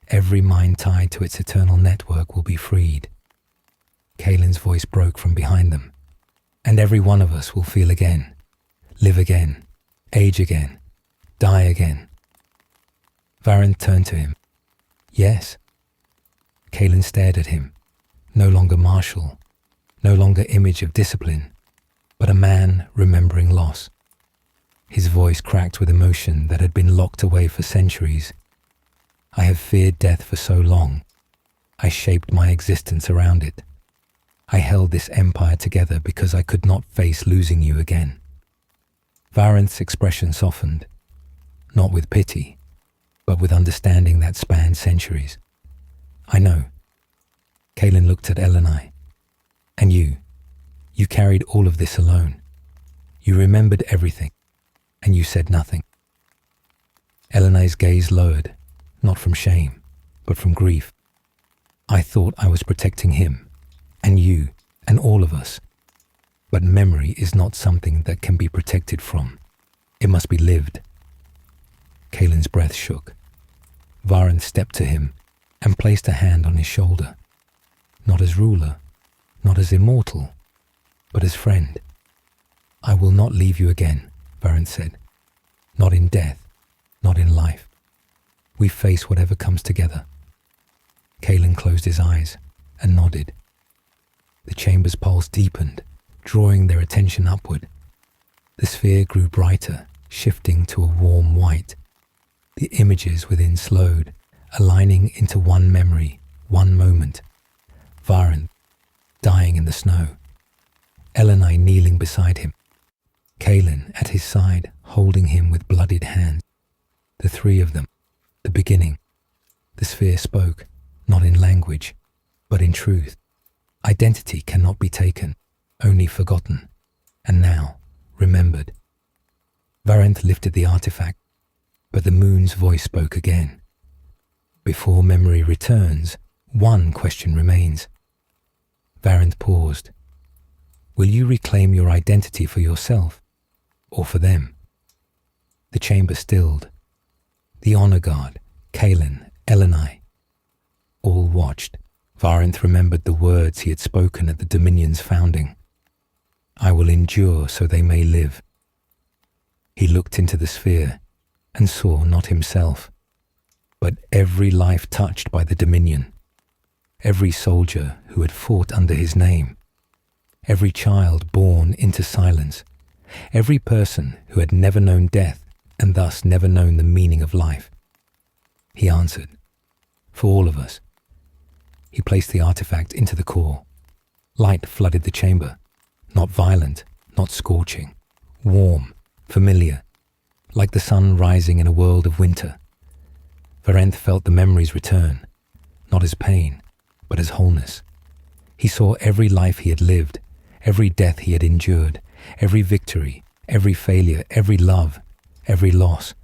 Every mind tied to its eternal network will be freed. Kaelin's voice broke from behind them. And every one of us will feel again, live again, age again, die again. Varenth turned to him. Yes. Kaelin stared at him, no longer martial, no longer image of discipline, but a man remembering loss. His voice cracked with emotion that had been locked away for centuries. I have feared death for so long. I shaped my existence around it. I held this empire together because I could not face losing you again. Varenth's expression softened, not with pity, but with understanding that spanned centuries. I know. Kaelin looked at Elenai. And you carried all of this alone. You remembered everything, and you said nothing. Elenai's gaze lowered, not from shame, but from grief. I thought I was protecting him, and you, and all of us. But memory is not something that can be protected from. It must be lived. Kaelin's breath shook. Varenth stepped to him and placed a hand on his shoulder. Not as ruler, not as immortal, but as friend. I will not leave you again, Varenth said. Not in death, not in life. We face whatever comes together. Kaelin closed his eyes and nodded. The chamber's pulse deepened, drawing their attention upward. The sphere grew brighter, shifting to a warm white. The images within slowed, aligning into one memory, one moment. Varenth, dying in the snow. Elenai kneeling beside him. Kaelin at his side, holding him with bloodied hands. The three of them, the beginning. The sphere spoke, not in language, but in truth. Identity cannot be taken, only forgotten. and now remembered. Varenth lifted the artifact, but the moon's voice spoke again. Before memory returns, one question remains. Varenth paused. Will you reclaim your identity for yourself, or for them? The chamber stilled. The honor guard, Kaelin, Elenai, all watched. Varenth remembered the words he had spoken at the Dominion's founding. I will endure so they may live. He looked into the sphere and saw not himself, but every life touched by the Dominion, every soldier who had fought under his name, every child born into silence, every person who had never known death and thus never known the meaning of life. He answered, for all of us. He placed the artifact into the core. Light flooded the chamber, not violent, not scorching, warm, familiar, like the sun rising in a world of winter. Varenth felt the memories return, not as pain, but as wholeness. He saw every life he had lived, every death he had endured, every victory, every failure, every love, every loss.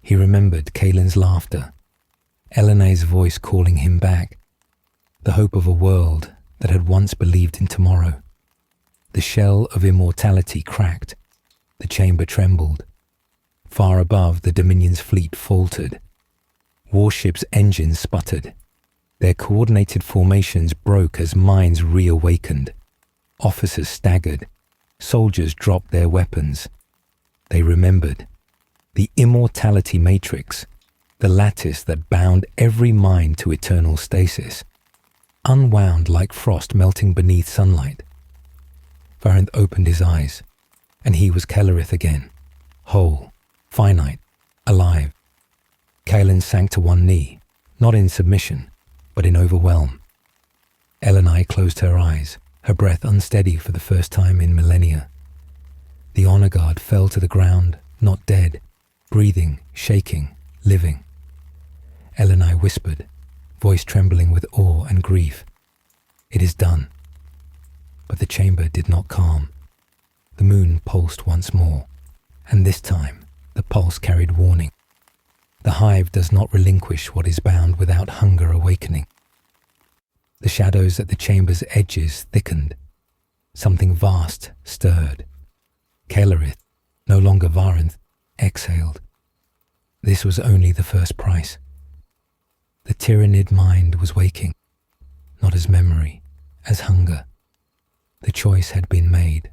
He remembered Kaelin's laughter, Elenai's voice calling him back, the hope of a world that had once believed in tomorrow. The shell of immortality cracked. The chamber trembled. Far above, the Dominion's fleet faltered. Warships' engines sputtered. Their coordinated formations broke as minds reawakened. Officers staggered. Soldiers dropped their weapons. They remembered. The immortality matrix, the lattice that bound every mind to eternal stasis, unwound like frost melting beneath sunlight. Varenth opened his eyes, and he was Kellerith again, whole, finite, alive. Kaelin sank to one knee, not in submission, but in overwhelm. Elenai closed her eyes, her breath unsteady for the first time in millennia. The honor guard fell to the ground, not dead, breathing, shaking, living. Elenai whispered, voice trembling with awe and grief, "It is done." But the chamber did not calm. The moon pulsed once more, and this time the pulse carried warning. The hive does not relinquish what is bound without hunger awakening. The shadows at the chamber's edges thickened. Something vast stirred. Kellerith, no longer Varenth, exhaled. This was only the first price. The Tyranid mind was waking, not as memory, as hunger. The choice had been made.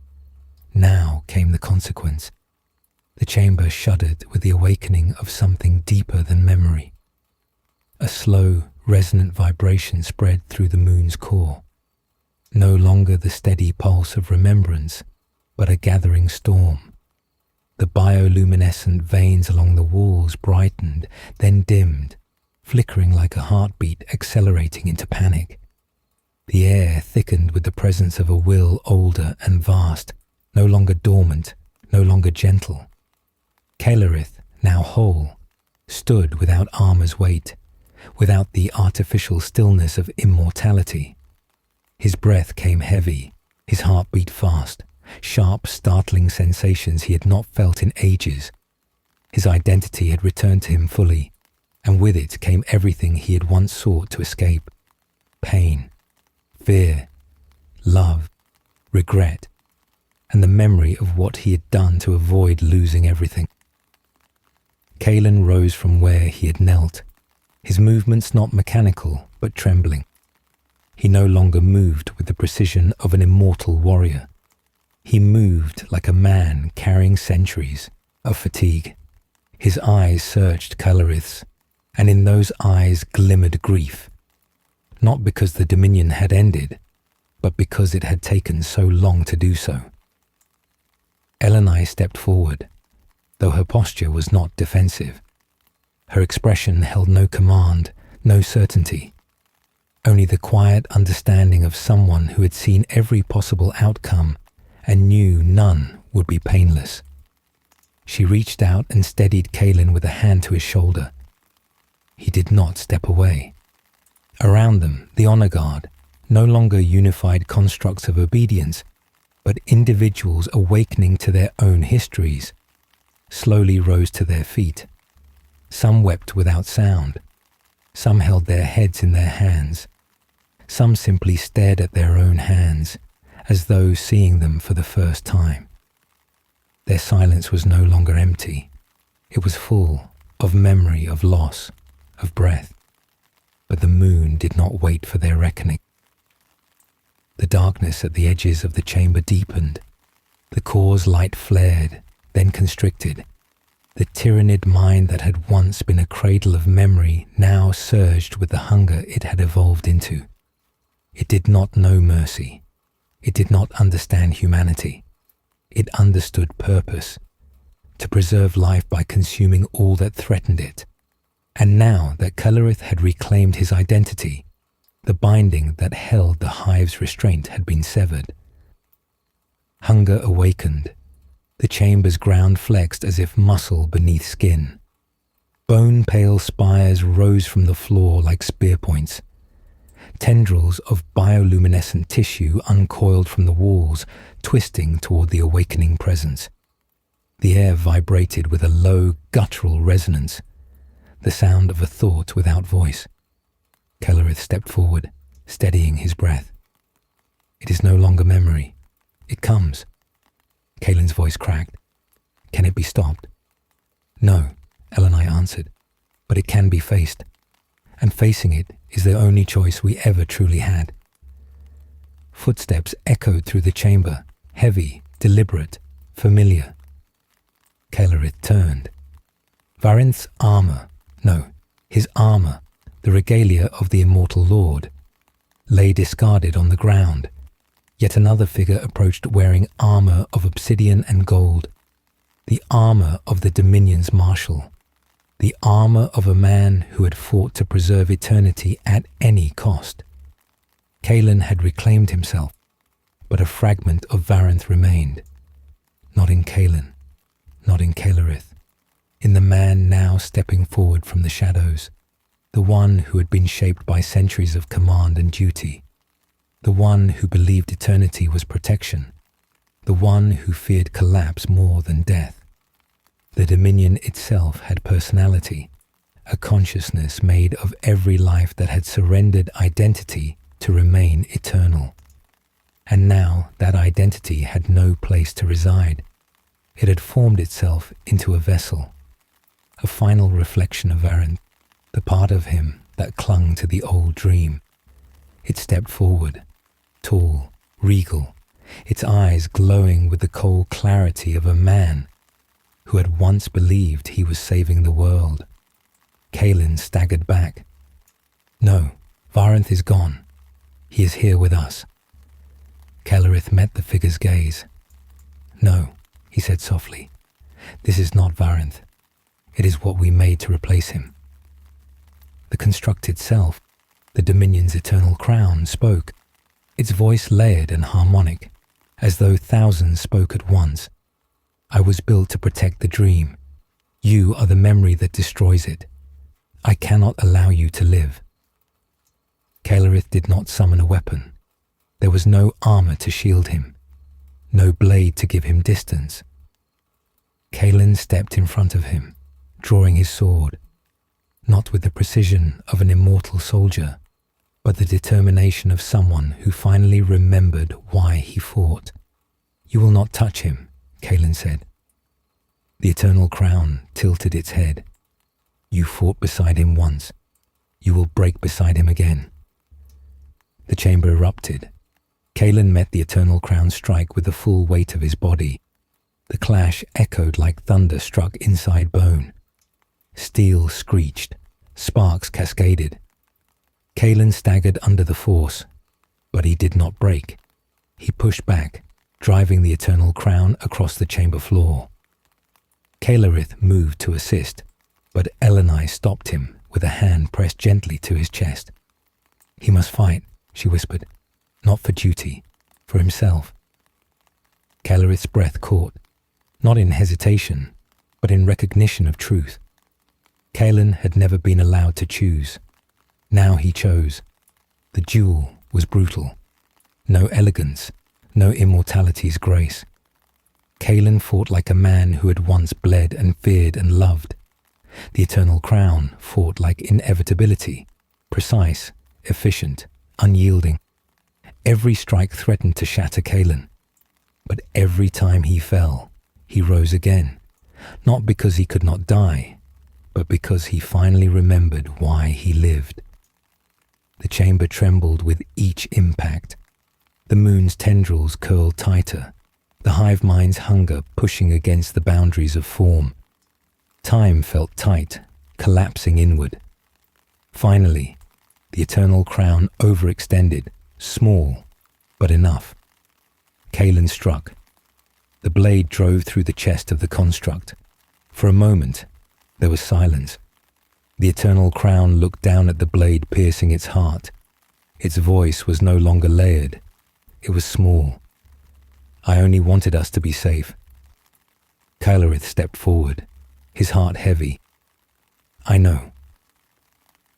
Now came the consequence. The chamber shuddered with the awakening of something deeper than memory. A slow, resonant vibration spread through the moon's core. No longer the steady pulse of remembrance, but a gathering storm. The bioluminescent veins along the walls brightened, then dimmed, flickering like a heartbeat accelerating into panic. The air thickened with the presence of a will older and vast, no longer dormant, no longer gentle. Kellerith, now whole, stood without armor's weight, without the artificial stillness of immortality. His breath came heavy, his heart beat fast, sharp, startling sensations he had not felt in ages. His identity had returned to him fully, and with it came everything he had once sought to escape. Pain, fear, love, regret, and the memory of what he had done to avoid losing everything. Kaelin rose from where he had knelt, his movements not mechanical but trembling. He no longer moved with the precision of an immortal warrior. He moved like a man carrying centuries of fatigue. His eyes searched Kellerith's, and in those eyes glimmered grief. Not because the Dominion had ended, but because it had taken so long to do so. Elenai stepped forward, though her posture was not defensive. Her expression held no command, no certainty, only the quiet understanding of someone who had seen every possible outcome and knew none would be painless. She reached out and steadied Kaelin with a hand to his shoulder. He did not step away. Around them, the honor guard, no longer unified constructs of obedience, but individuals awakening to their own histories slowly rose to their feet. Some wept without sound. Some held their heads in their hands. Some simply stared at their own hands, as though seeing them for the first time. Their silence was no longer empty. It was full of memory of loss, of breath. But the moon did not wait for their reckoning. The darkness at the edges of the chamber deepened. The core's light flared, then constricted. The Tyranid mind that had once been a cradle of memory now surged with the hunger it had evolved into. It did not know mercy. It did not understand humanity. It understood purpose, to preserve life by consuming all that threatened it. And now that Kellerith had reclaimed his identity, the binding that held the hive's restraint had been severed. Hunger awakened. The chamber's ground flexed as if muscle beneath skin. Bone-pale spires rose from the floor like spear points. Tendrils of bioluminescent tissue uncoiled from the walls, twisting toward the awakening presence. The air vibrated with a low, guttural resonance, the sound of a thought without voice. Kellerith stepped forward, steadying his breath. It is no longer memory. It comes. Kaelin's voice cracked. Can it be stopped? No, Elenai answered, but it can be faced. And facing it is the only choice we ever truly had. Footsteps echoed through the chamber, heavy, deliberate, familiar. Kellerith turned. Varinth's armor, his armor, the regalia of the immortal lord, lay discarded on the ground. Yet another figure approached wearing armor of obsidian and gold, the armor of the Dominion's marshal, the armor of a man who had fought to preserve eternity at any cost. Kaelin had reclaimed himself, but a fragment of Varinth remained. Not in Kaelin, not in Kellerith, in the man now stepping forward from the shadows, the one who had been shaped by centuries of command and duty, the one who believed eternity was protection, the one who feared collapse more than death. The Dominion itself had personality, a consciousness made of every life that had surrendered identity to remain eternal. And now that identity had no place to reside. It had formed itself into a vessel, a final reflection of Varinth, the part of him that clung to the old dream. It stepped forward, tall, regal, its eyes glowing with the cold clarity of a man who had once believed he was saving the world. Kaelin staggered back. No, Varinth is gone. He is here with us. Kellerith met the figure's gaze. No, he said softly. This is not Varinth. It is what we made to replace him. The constructed self, the Dominion's eternal crown, spoke, its voice layered and harmonic, as though thousands spoke at once. I was built to protect the dream. You are the memory that destroys it. I cannot allow you to live. Kellerith did not summon a weapon. There was no armor to shield him, no blade to give him distance. Kaelin stepped in front of him, drawing his sword, not with the precision of an immortal soldier, but the determination of someone who finally remembered why he fought. You will not touch him, Kaelin said. The eternal crown tilted its head. You fought beside him once. You will break beside him again. The chamber erupted. Kaelin met the eternal crown strike with the full weight of his body. The clash echoed like thunder struck inside bone. Steel screeched. Sparks cascaded. Kaelin staggered under the force, but he did not break. He pushed back, driving the eternal crown across the chamber floor. Kellerith moved to assist, but Elenai stopped him with a hand pressed gently to his chest. He must fight, she whispered, not for duty, for himself. Kellerith's breath caught, not in hesitation, but in recognition of truth. Kaelin had never been allowed to choose. Now he chose. The duel was brutal. No elegance, no immortality's grace. Kaelin fought like a man who had once bled and feared and loved. The Eternal Crown fought like inevitability, precise, efficient, unyielding. Every strike threatened to shatter Kaelin, but every time he fell, he rose again, not because he could not die, but because he finally remembered why he lived. The chamber trembled with each impact. The moon's tendrils curled tighter, the hive mind's hunger pushing against the boundaries of form. Time felt tight, collapsing inward. Finally, the Eternal Crown overextended, small, but enough. Kaelin struck. The blade drove through the chest of the construct. For a moment, there was silence. The Eternal Crown looked down at the blade piercing its heart. Its voice was no longer layered. It was small. I only wanted us to be safe. Kael'thas stepped forward, his heart heavy. I know.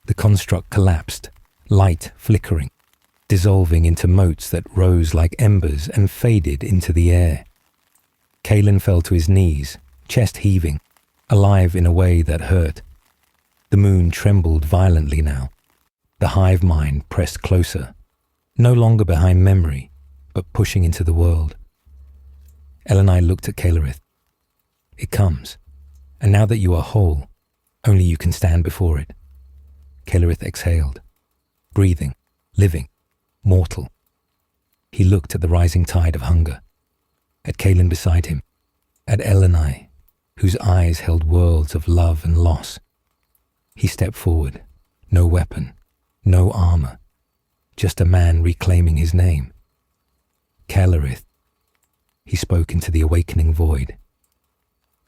The construct collapsed, light flickering, dissolving into motes that rose like embers and faded into the air. Kaelin fell to his knees, chest heaving, alive in a way that hurt. The moon trembled violently now. The hive mind pressed closer, no longer behind memory, but pushing into the world. Elenai looked at Kael'thas. It comes, and now that you are whole, only you can stand before it. Kael'thas exhaled, breathing, living, mortal. He looked at the rising tide of hunger, at Kaelin beside him, at Elenai, whose eyes held worlds of love and loss. He stepped forward, no weapon, no armor, just a man reclaiming his name. Kael'thas. He spoke into the awakening void.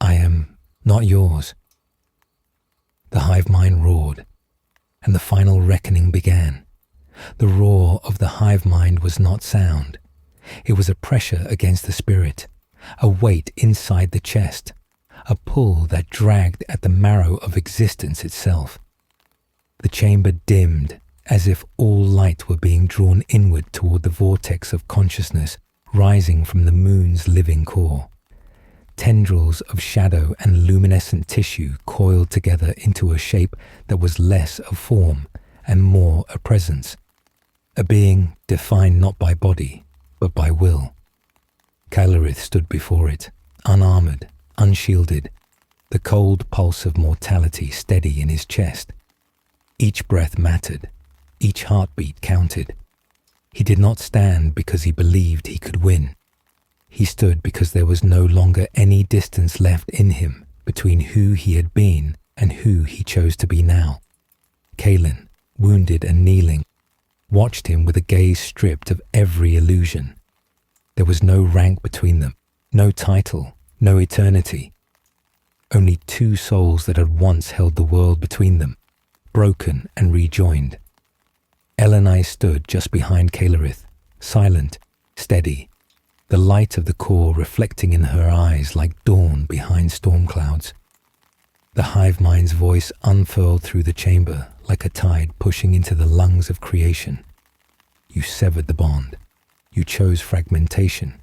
I am not yours. The hive mind roared, and the final reckoning began. The roar of the hive mind was not sound. It was a pressure against the spirit, a weight inside the chest, a pull that dragged at the marrow of existence itself. The chamber dimmed, as if all light were being drawn inward toward the vortex of consciousness rising from the moon's living core. Tendrils of shadow and luminescent tissue coiled together into a shape that was less a form and more a presence, a being defined not by body, but by will. Kael'thas stood before it, unarmored, unshielded, the cold pulse of mortality steady in his chest. Each breath mattered, each heartbeat counted. He did not stand because he believed he could win. He stood because there was no longer any distance left in him between who he had been and who he chose to be now. Kaelin, wounded and kneeling, watched him with a gaze stripped of every illusion. There was no rank between them, no title, no eternity. Only two souls that had once held the world between them, broken and rejoined. Elenai stood just behind Kael'thas, silent, steady, the light of the core reflecting in her eyes like dawn behind storm clouds. The hive mind's voice unfurled through the chamber like a tide pushing into the lungs of creation. You severed the bond. You chose fragmentation.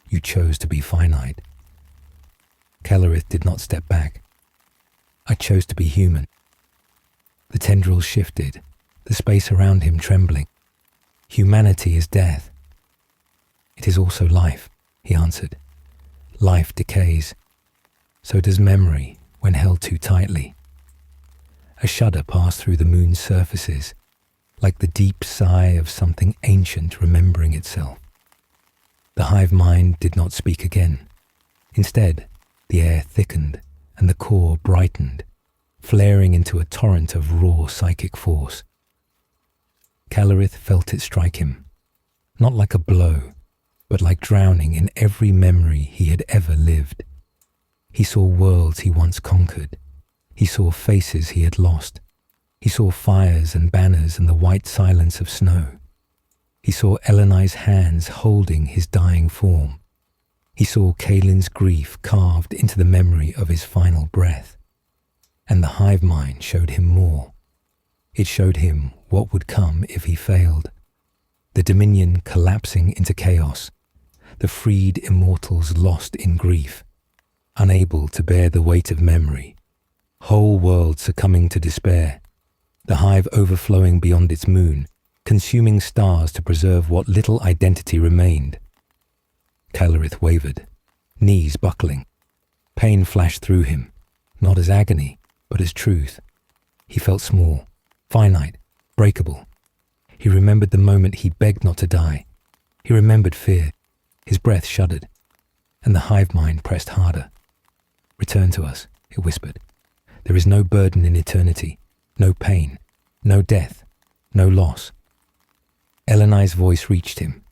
You chose to be finite. Kael'thas did not step back. I chose to be human. The tendrils shifted, the space around him trembling. Humanity is death. It is also life, he answered. Life decays. So does memory when held too tightly. A shudder passed through the moon's surfaces, like the deep sigh of something ancient remembering itself. The hive mind did not speak again. Instead, the air thickened and the core brightened, flaring into a torrent of raw psychic force. Kael'thas felt it strike him, not like a blow, but like drowning in every memory he had ever lived. He saw worlds he once conquered. He saw faces he had lost. He saw fires and banners and the white silence of snow. He saw Elenai's hands holding his dying form. He saw Kaelin's grief carved into the memory of his final breath. And the hive mind showed him more. It showed him what would come if he failed. The dominion collapsing into chaos, the freed immortals lost in grief, unable to bear the weight of memory, whole world succumbing to despair, the hive overflowing beyond its moon, consuming stars to preserve what little identity remained. Kellerith wavered, knees buckling. Pain flashed through him, not as agony, but as truth. He felt small, finite, breakable. He remembered the moment he begged not to die. He remembered fear. His breath shuddered, and the hive mind pressed harder. "Return to us," it whispered. "There is no burden in eternity, no pain, no death, no loss." Elenai's voice reached him,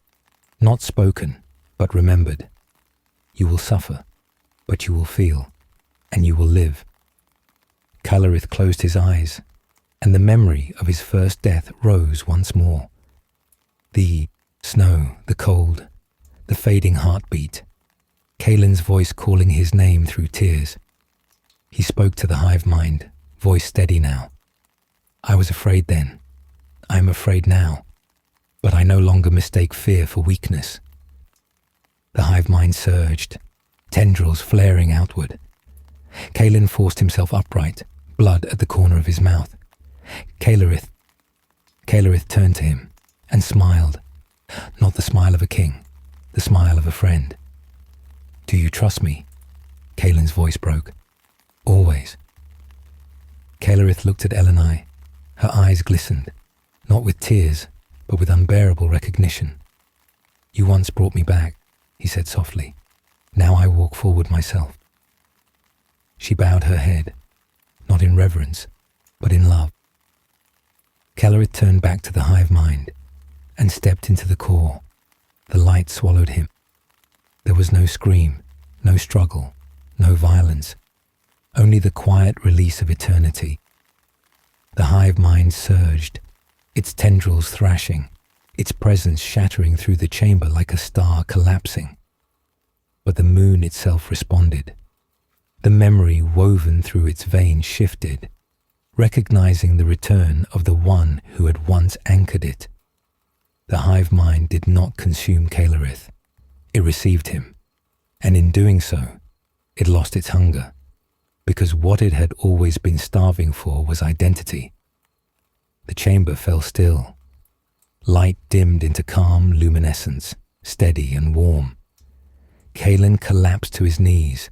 not spoken, but remembered. "You will suffer, but you will feel, and you will live." Kellerith closed his eyes, and the memory of his first death rose once more. The snow, the cold, the fading heartbeat, Kaelin's voice calling his name through tears. He spoke to the hive mind, voice steady now. "I was afraid then. I am afraid now, but I no longer mistake fear for weakness." The hive mind surged, tendrils flaring outward. Kaelin forced himself upright, blood at the corner of his mouth. Kellerith turned to him and smiled, not the smile of a king, the smile of a friend. "Do you trust me?" Kaelin's voice broke. "Always." Kellerith looked at Elenai. Her eyes glistened, not with tears, but with unbearable recognition. "You once brought me back," he said softly. "Now I walk forward myself." She bowed her head, not in reverence, but in love. Kellerith turned back to the hive mind and stepped into the core. The light swallowed him. There was no scream, no struggle, no violence, only the quiet release of eternity. The hive mind surged, its tendrils thrashing, its presence shattering through the chamber like a star collapsing. But the moon itself responded. The memory woven through its veins shifted, recognizing the return of the one who had once anchored it. The hive mind did not consume Kellerith. It received him, and in doing so, it lost its hunger, because what it had always been starving for was identity. The chamber fell still. Light dimmed into calm luminescence, steady and warm. Kaelin collapsed to his knees,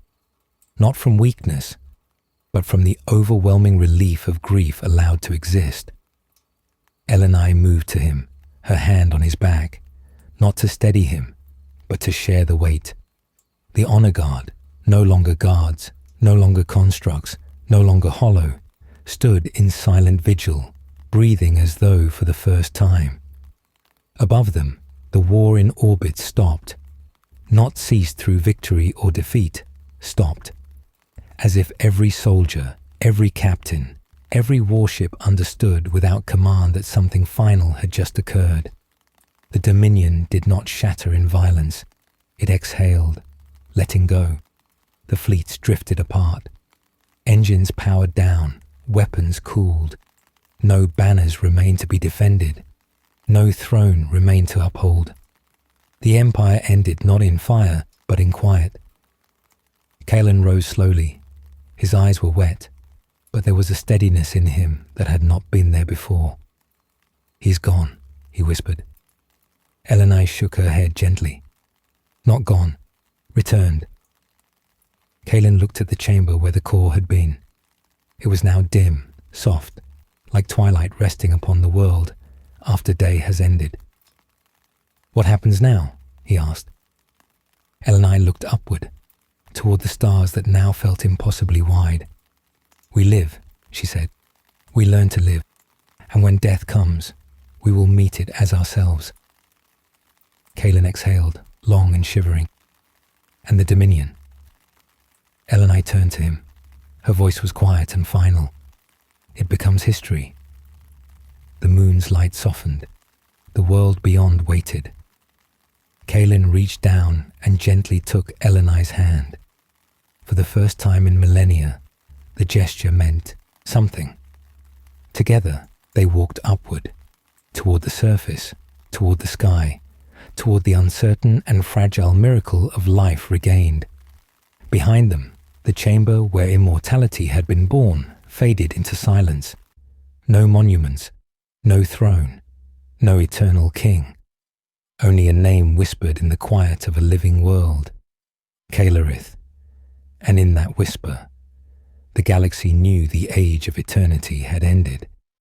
not from weakness, but from the overwhelming relief of grief allowed to exist. Elenai moved to him, her hand on his back, not to steady him, but to share the weight. The honor guard, no longer guards, no longer constructs, no longer hollow, stood in silent vigil, breathing as though for the first time. Above them, the war in orbit stopped, not ceased through victory or defeat, stopped, as if every soldier, every captain, every warship understood without command that something final had just occurred. The Dominion did not shatter in violence. It exhaled, letting go. The fleets drifted apart. Engines powered down, weapons cooled. No banners remained to be defended. No throne remained to uphold. The Empire ended not in fire, but in quiet. Kaelin rose slowly. His eyes were wet, but there was a steadiness in him that had not been there before. "He's gone," he whispered. Elenai shook her head gently. "Not gone. Returned." Kaelin looked at the chamber where the core had been. It was now dim, soft, like twilight resting upon the world after day has ended. "What happens now?" he asked. Elenai looked upward, toward the stars that now felt impossibly wide. "We live," she said. "We learn to live, and when death comes, we will meet it as ourselves." Kaelin exhaled, long and shivering. "And the Dominion?" Elenai turned to him. Her voice was quiet and final. "It becomes history." The moon's light softened. The world beyond waited. Kaelin reached down and gently took Elenai's hand. For the first time in millennia, the gesture meant something. Together, they walked upward, toward the surface, toward the sky, toward the uncertain and fragile miracle of life regained. Behind them, the chamber where immortality had been born faded into silence. No monuments, no throne, no eternal king. Only a name whispered in the quiet of a living world. Caelarith. And in that whisper, the galaxy knew the age of eternity had ended.